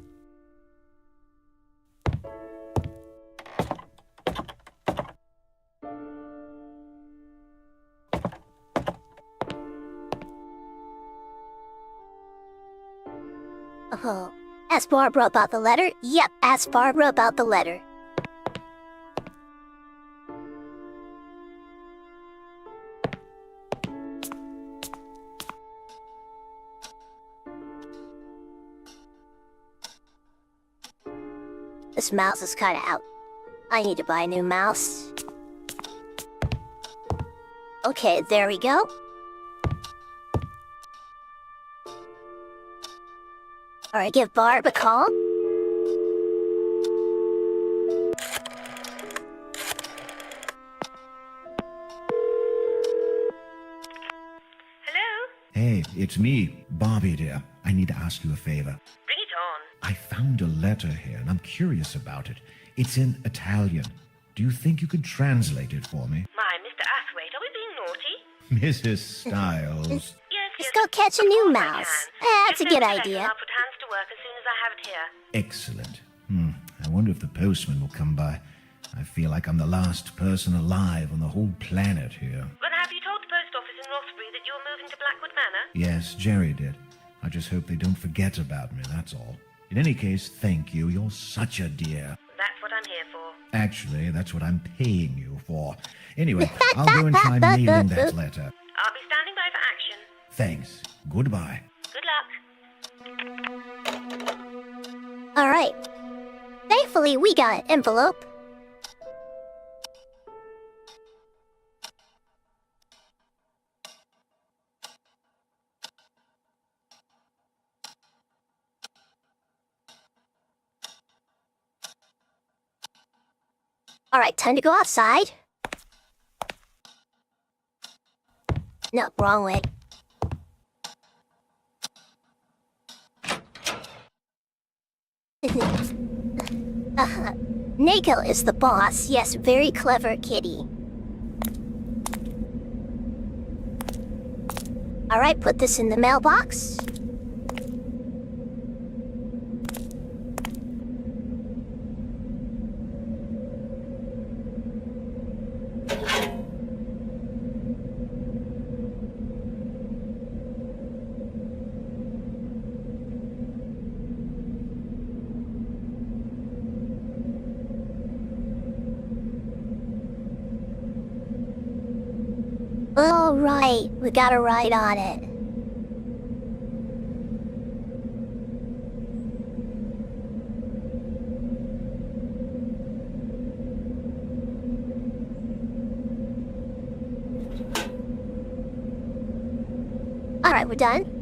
Oh, ask Barbara about the letter? Yep, ask Barbara about the letter. This mouse is kinda out. I need to buy a new mouse. Okay, there we go. Alright, give Barb a call. Hello? Hey, it's me, Bobby dear. I need to ask you a favor. Bring it on. I found a letter here, and I'm curious about it. It's in Italian. Do you think you could translate it for me? My, Mr. Athwaite, are we being naughty? Mrs. Styles. Yes, Let's yes. go catch a of new course I mouse. can. That's a Just good send it idea. and I'll put hands to work as soon as I have it here. Excellent. I wonder if the postman will come by. I feel like I'm the last person alive on the whole planet here. Well, have you told the post office in Rothbury that you're moving to Blackwood Manor? Yes, Jerry did. I just hope they don't forget about me, that's all. In any case, thank you. You're such a dear. That's what I'm here for. Actually, that's what I'm paying you for. Anyway, I'll go and try mailing that letter. I'll be standing by for action. Thanks. Goodbye. Good luck. Alright. Thankfully, we got an envelope. Alright, time to go outside. No, wrong way. Nagel is the boss. Yes, very clever kitty. Alright, put this in the mailbox. All right, we gotta write on it. All right, we're done.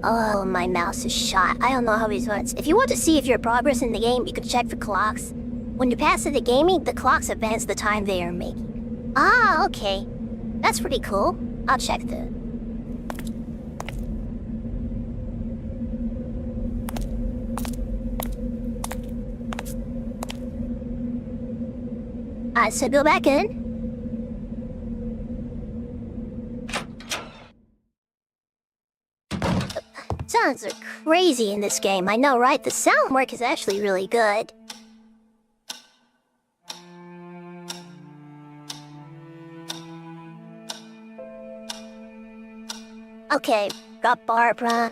Oh, my mouse is shot. I don't know how these works. If you want to see if you're progress in the game, you can check the clocks. When you pass to the gaming, the clocks advance the time they are making. Ah, okay. That's pretty cool. I'll check the... So go back in. Sounds are crazy in this game. I know, right? The sound work is actually really good. Okay, got Barbara.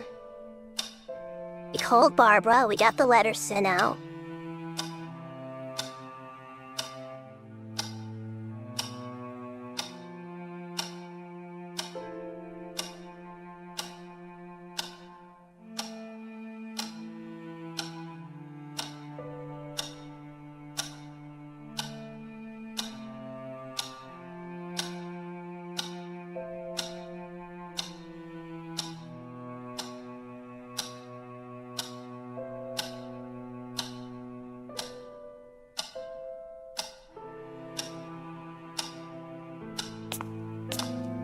We called Barbara. We got the letter sent out.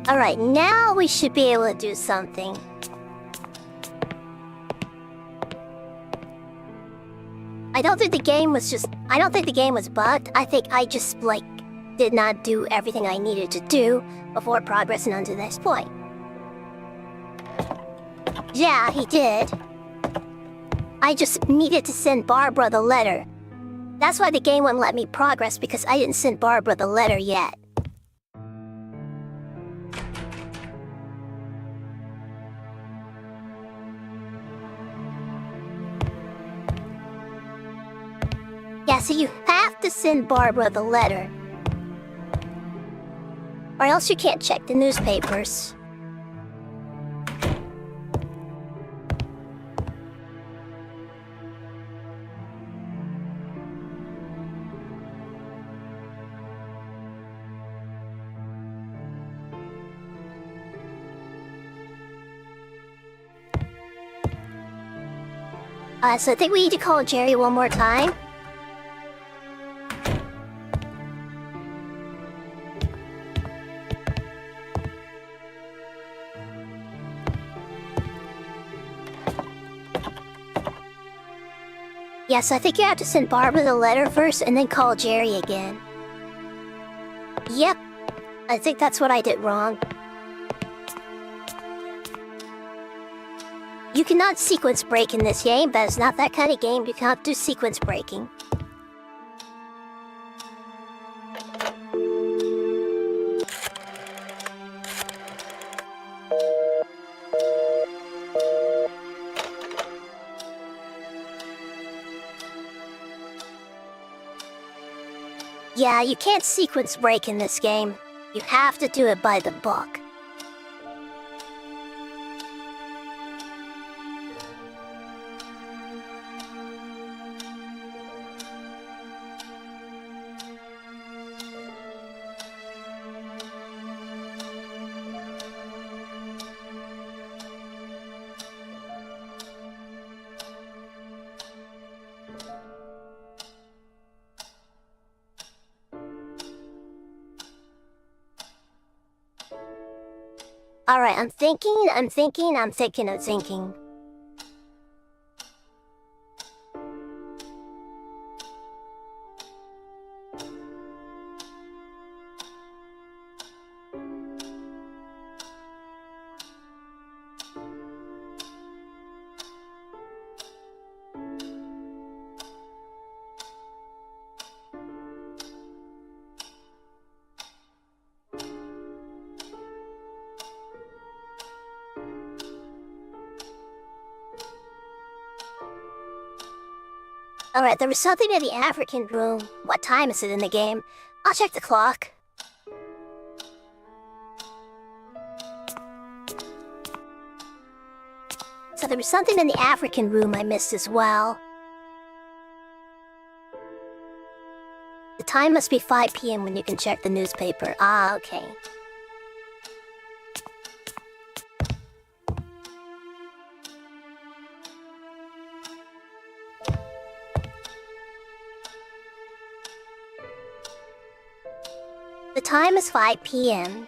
Alright, now we should be able to do something. I don't think the game was bugged. I think I just, did not do everything I needed to do before progressing on to the next point. Yeah, he did. I just needed to send Barbara the letter. That's why the game wouldn't let me progress, because I didn't send Barbara the letter yet. Yeah, so you have to send Barbara the letter. Or else you can't check the newspapers. So I think we need to call Jerry one more time. Yes, I think you have to send Barbara the letter first and then call Jerry again. Yep, I think that's what I did wrong. You cannot sequence break in this game. That is not that kind of game. You cannot do sequence breaking. Yeah, you can't sequence break in this game. You have to do it by the book. Alright, I'm thinking. Alright, there was something in the African room. What time is it in the game? I'll check the clock. So there was something in the African room I missed as well. The time must be 5 p.m. when you can check the newspaper. Ah, okay. The time is 5 p.m.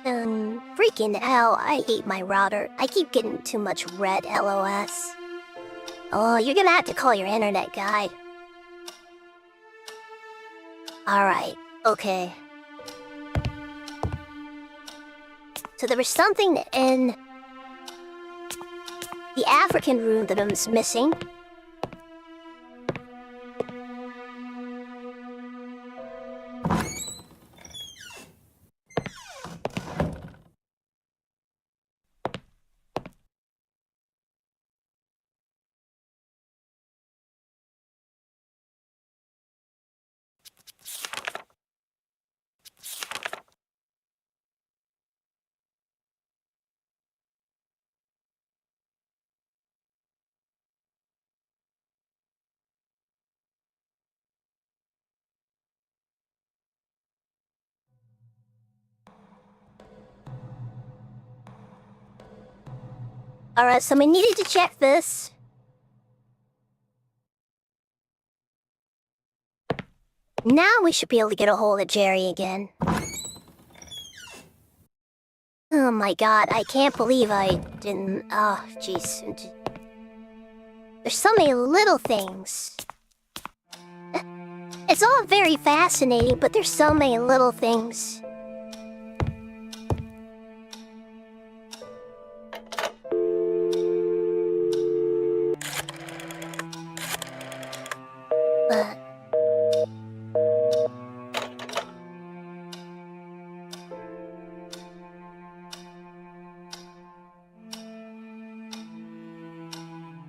Freaking hell, I hate my router. I keep getting too much red LOS. Oh, you're gonna have to call your internet guy. Alright, okay. So there was something in the African room that I was missing. Alright, so we needed to check this. Now we should be able to get a hold of Jerry again. Oh my god, I can't believe I didn't... Oh, jeez. There's so many little things. It's all very fascinating, but there's so many little things. But...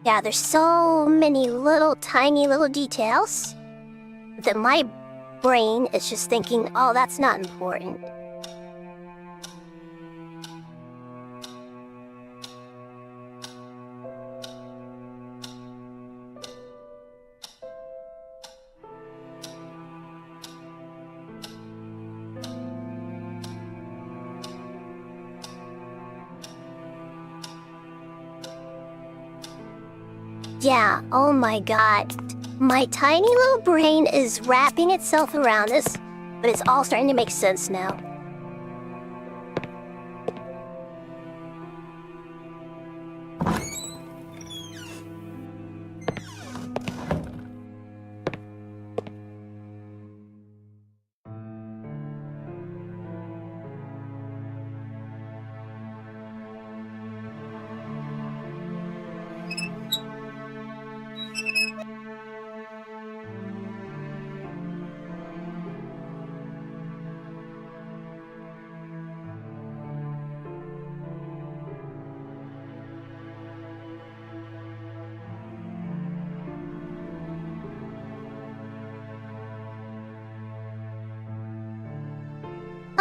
yeah, there's so many little, tiny little details that my brain is just thinking, oh, that's not important. Yeah, oh my god. My tiny little brain is wrapping itself around this, but it's all starting to make sense now.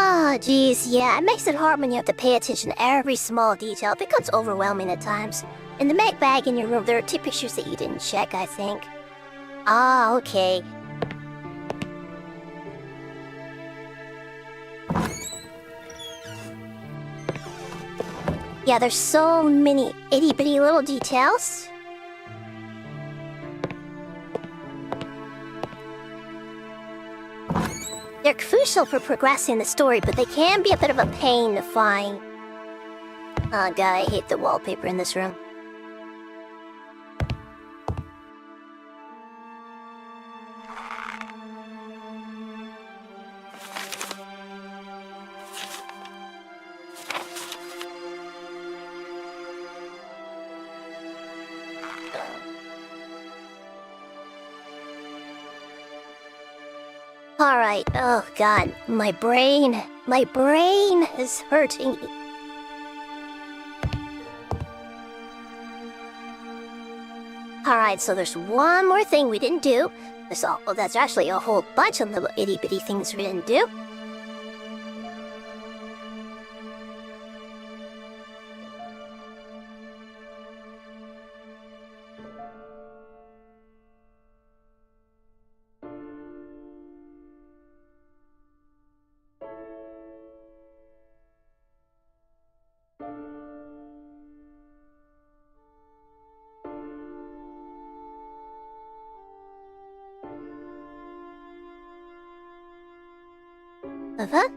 Oh, geez, yeah, it makes it hard when you have to pay attention to every small detail. It becomes overwhelming at times. In the Mac bag in your room, there are 2 pictures that you didn't check, I think. Ah, okay. Yeah, there's so many itty-bitty little details. They're crucial for progressing the story, but they can be a bit of a pain to find. Oh god, I hate the wallpaper in this room. Alright, oh god, my brain is hurting. Alright, so there's one more thing we didn't do. That's actually a whole bunch of little itty-bitty things we didn't do. Uh-huh.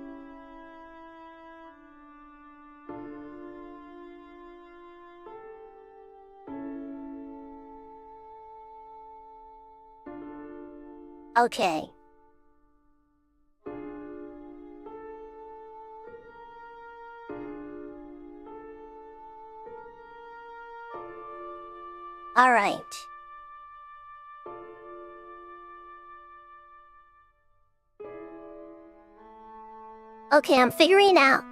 Okay. All right. Okay, I'm figuring out.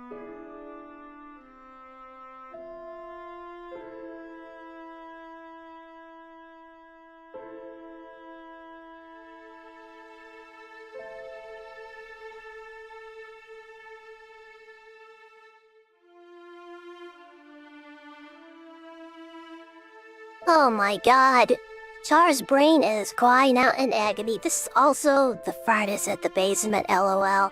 Oh my god. Char's brain is crying out in agony. This is also the farthest at the basement, lol.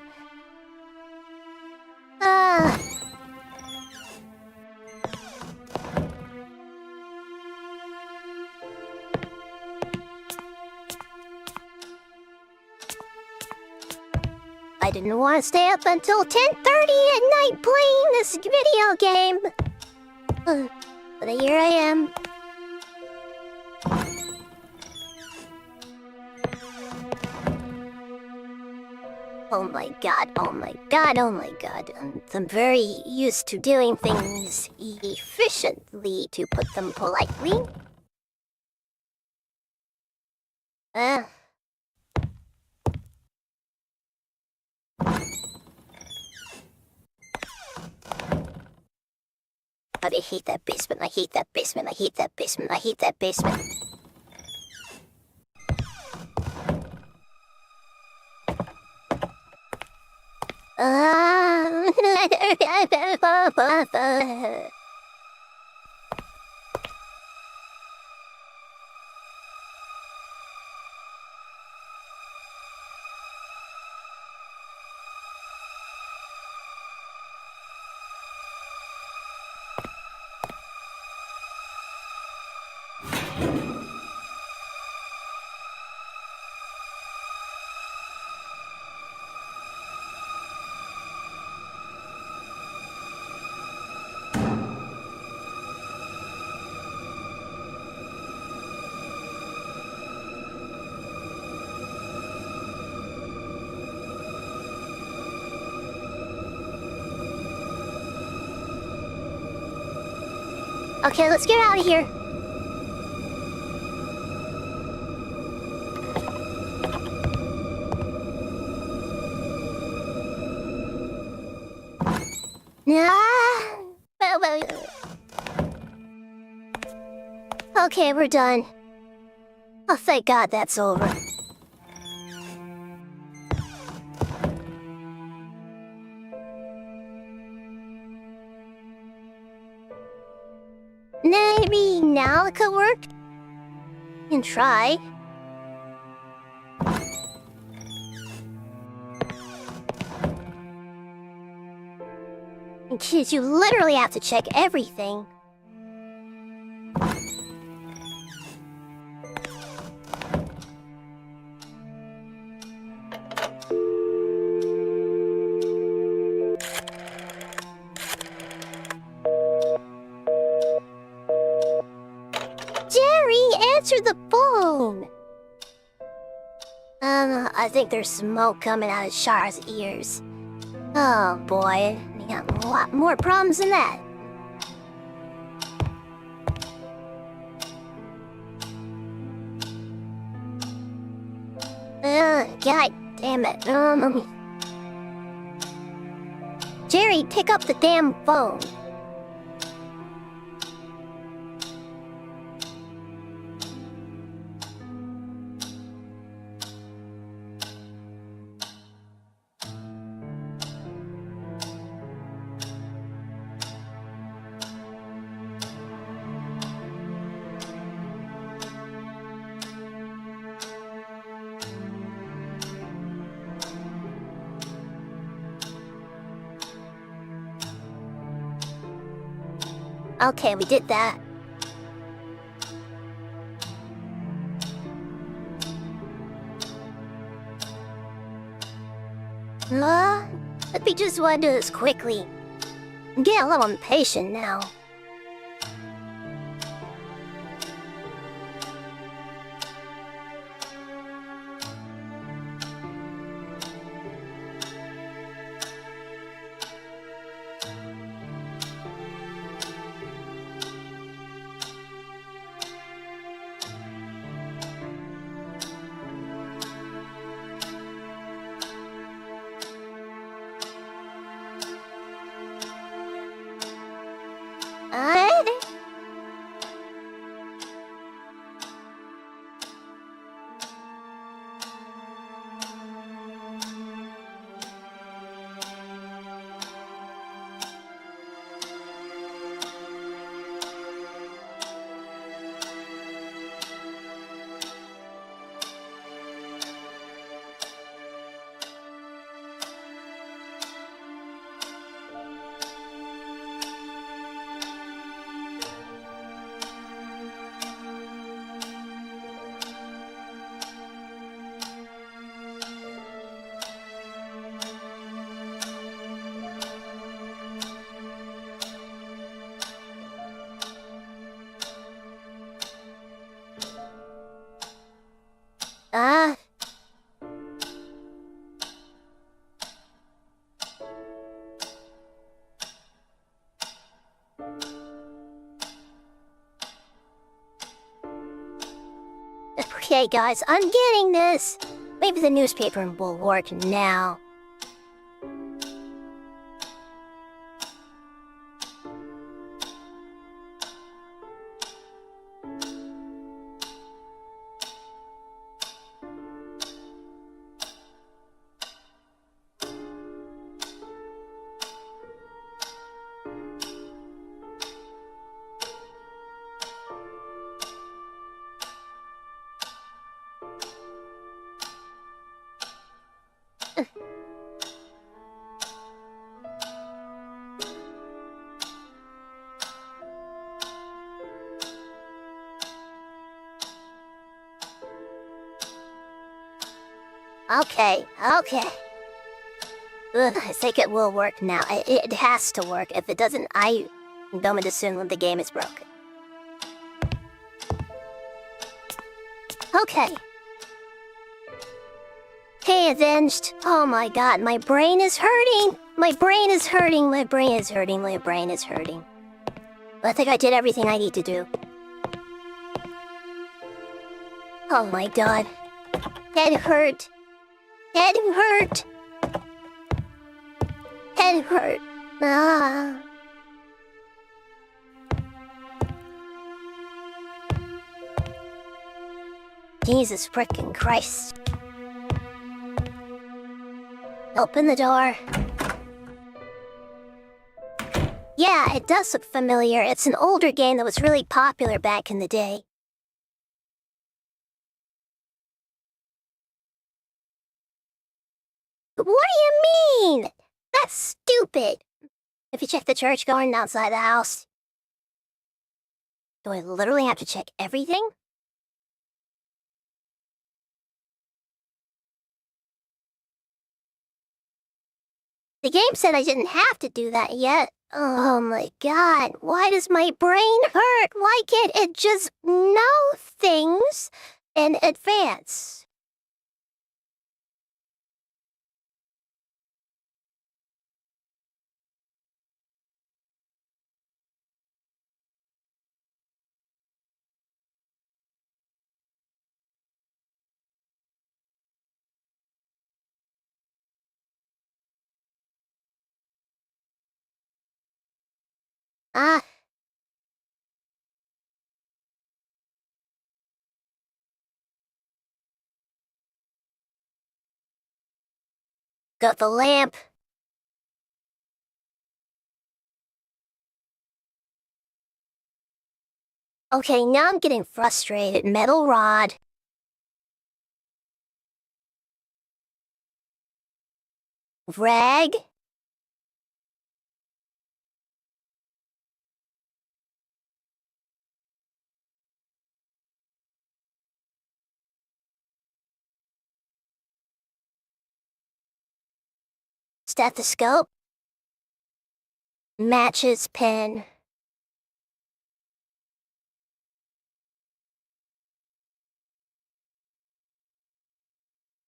I didn't want to stay up until 10:30 at night playing this video game. But here I am. Oh my god, oh my god, oh my god. I'm very used to doing things efficiently, to put them politely. God, I hate that basement, I hate that basement, I hate that basement, I hate that basement. Okay, let's get out of here. Okay, we're done. Oh, thank God that's over. Maybe now it could work? You can try. And kids, you literally have to check everything. Answer the phone! I think there's smoke coming out of Char's ears. Oh boy, we got a lot more problems than that. God damn it. Jerry, pick up the damn phone. Okay, we did that. But we just want to do this quickly. I'm getting a little impatient now. Okay, guys, I'm getting this. Maybe the newspaper will work now. Okay. Ugh, I think it will work now. It has to work. If it doesn't, I'm going to assume the game is broken. Okay. Hey, Avenged. Oh my god, my brain is hurting. My brain is hurting. I think I did everything I need to do. Oh my god. Head hurt. Head hurt. Head hurt. Ah. Jesus frickin' Christ. Open the door. Yeah, it does look familiar. It's an older game that was really popular back in the day. What do you mean? That's stupid. If you check the church going outside the house. Do I literally have to check everything? The game said I didn't have to do that yet. Oh my god, why does my brain hurt? Why can't it just know things in advance? Ah. Got the lamp. Okay, now I'm getting frustrated. Metal rod. Rag. Stethoscope. Matches, pen.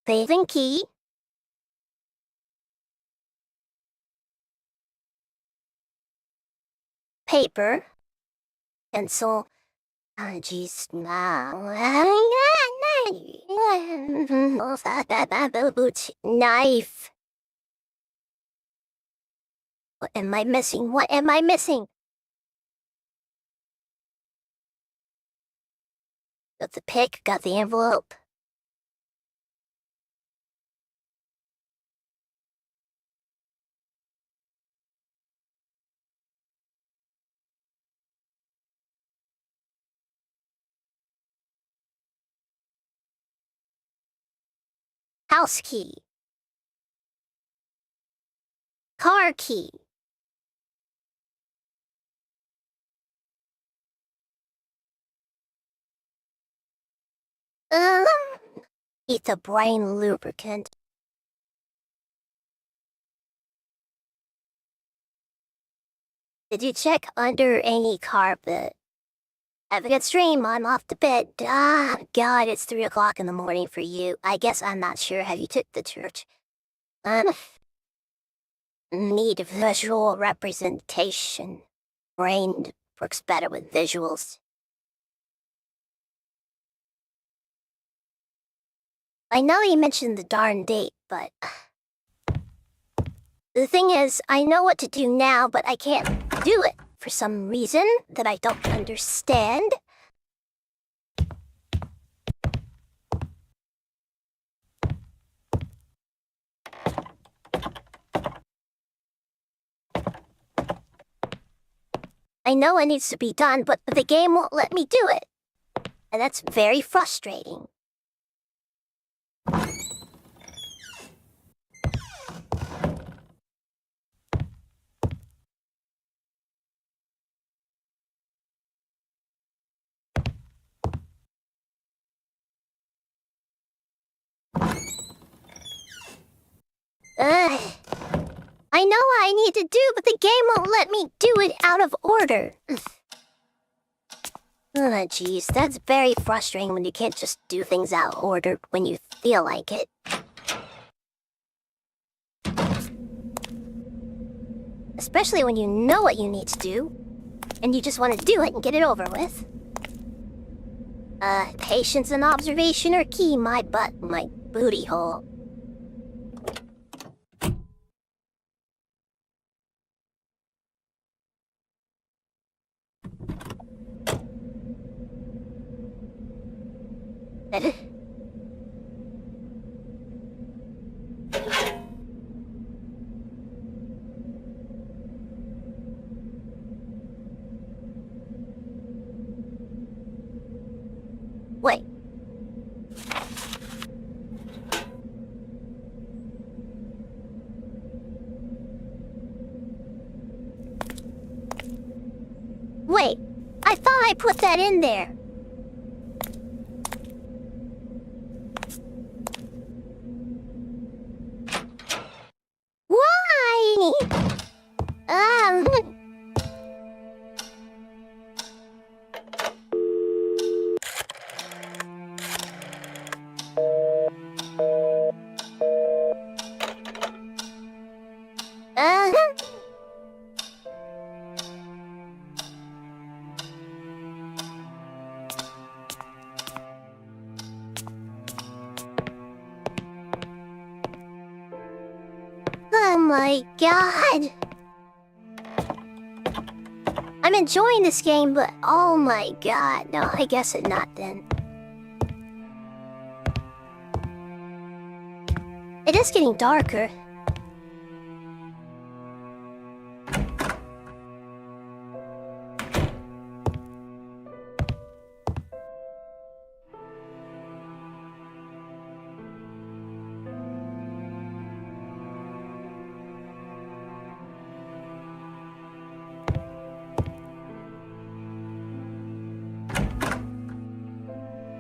Bathing key. Paper. Pencil. Oh, jeez. Knife. What am I missing? What am I missing? Got the pick, got the envelope. House key. Car key. Eat the brain lubricant. Did you check under any carpet? Have a good stream. I'm off to bed. Ah, God, it's 3 o'clock in the morning for you. I guess I'm not sure. Have you took the church? Need visual representation. Brain works better with visuals. I know you mentioned the darn date, but... The thing is, I know what to do now, but I can't do it for some reason that I don't understand. I know it needs to be done, but the game won't let me do it. And that's very frustrating. I know what I need to do, but the game won't let me do it out of order. Oh, jeez, that's very frustrating when you can't just do things out of order when you feel like it. Especially when you know what you need to do. and you just want to do it and get it over with. Patience and observation are key, my butt, my booty hole. Wait. Wait, I thought I put that in there. Why? Oh my god. I'm enjoying this game, but oh my god. No, I guess it not then. It is getting darker.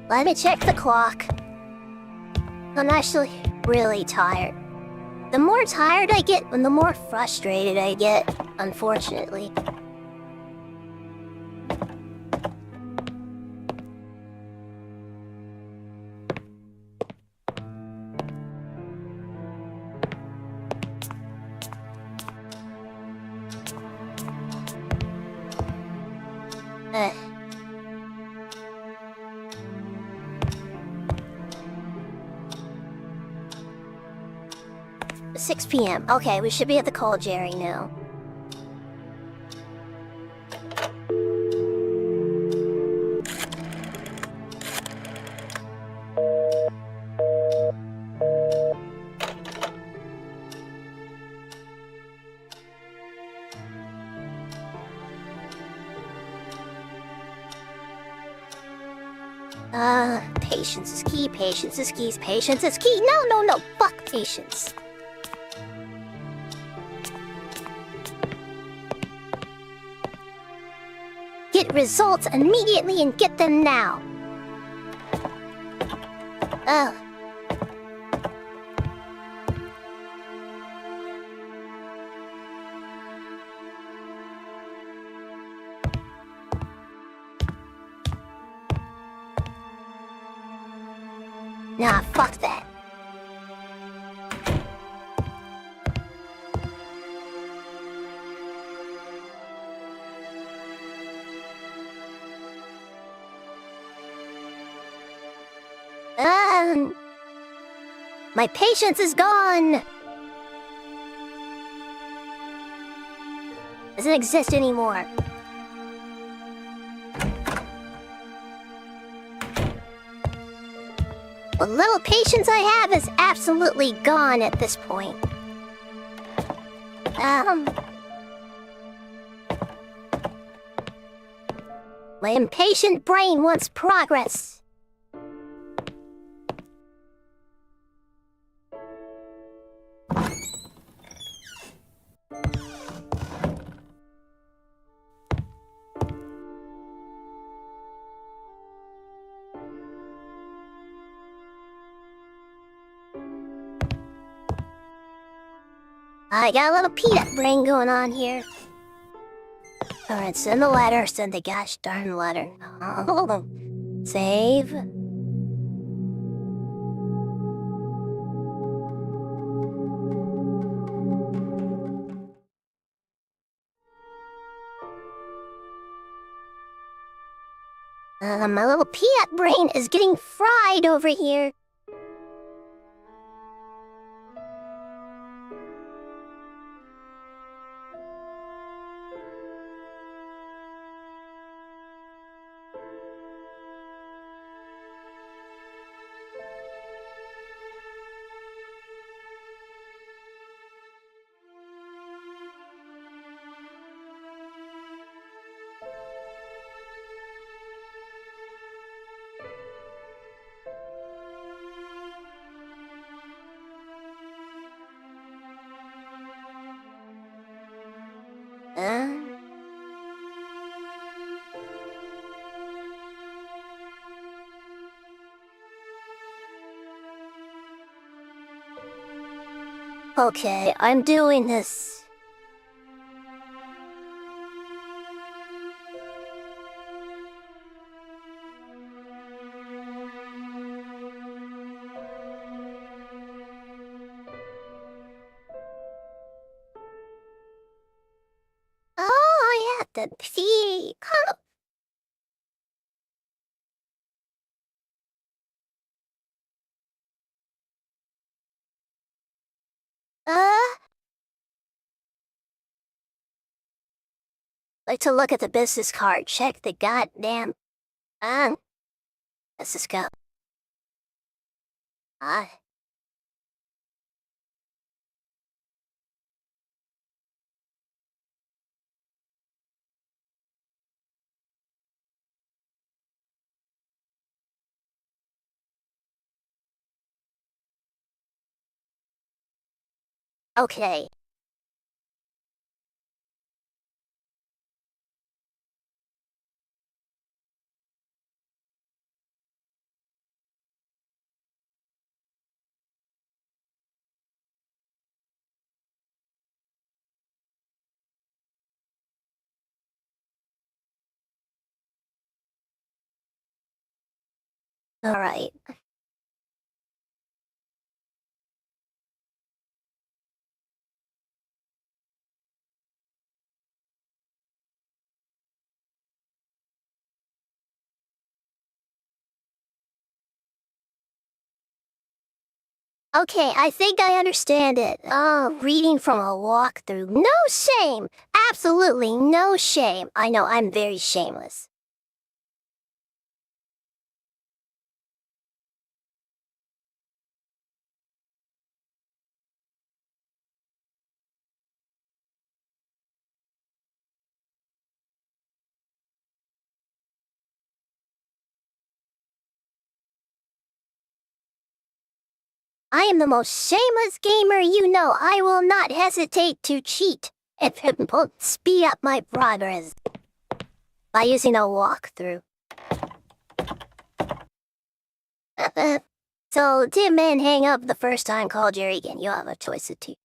Let me check the clock. I'm actually really tired. The more tired I get, and the more frustrated I get, unfortunately. Uh. 6 p.m. Okay, we should be at the Call Jerry now. Patience is key, patience is key, patience is key. No, fuck patience. Get results immediately and get them now. Oh. Nah, fuck that. My patience is gone. Doesn't exist anymore. What little patience I have is absolutely gone at this point. My impatient brain wants progress. I got a little peanut brain going on here. Alright, send the letter, send the gosh darn letter. Oh, save. My little peanut brain is getting fried over here. Okay, I'm doing this. Oh, I have to pee. Come. Like to look at the business card. Check the goddamn. Let's just go. Okay. All right. Okay, I think I understand it. Oh, reading from a walkthrough. No shame! Absolutely no shame. I know, I'm very shameless. I am the most shameless gamer you know. I will not hesitate to cheat and speed up my progress by using a walkthrough. So, did man hang up the first time? Call Jerry again. You'll have a choice of two.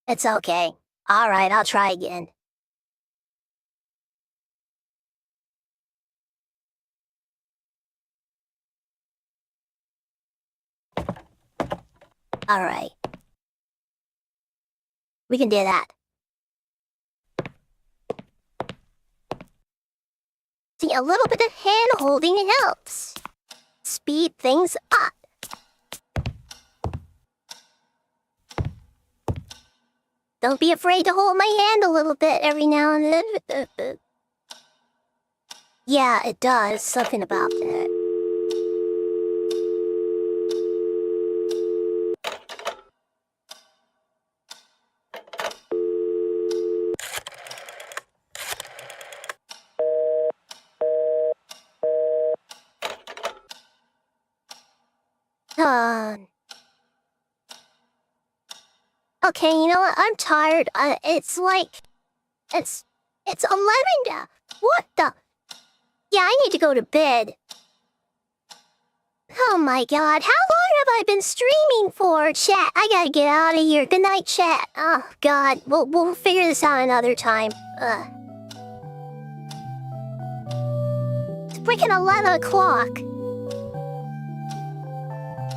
It's okay. Alright, I'll try again. Alright. We can do that. See, a little bit of hand-holding helps. Speed things up. Don't be afraid to hold my hand a little bit every now and then. Yeah, it does. Something about that. Okay, you know what? I'm tired. It's 11 now. What the? Yeah, I need to go to bed. Oh my god, how long have I been streaming for? Chat, I gotta get out of here. Good night, chat. Oh god, we'll figure this out another time. It's freaking 11 o'clock.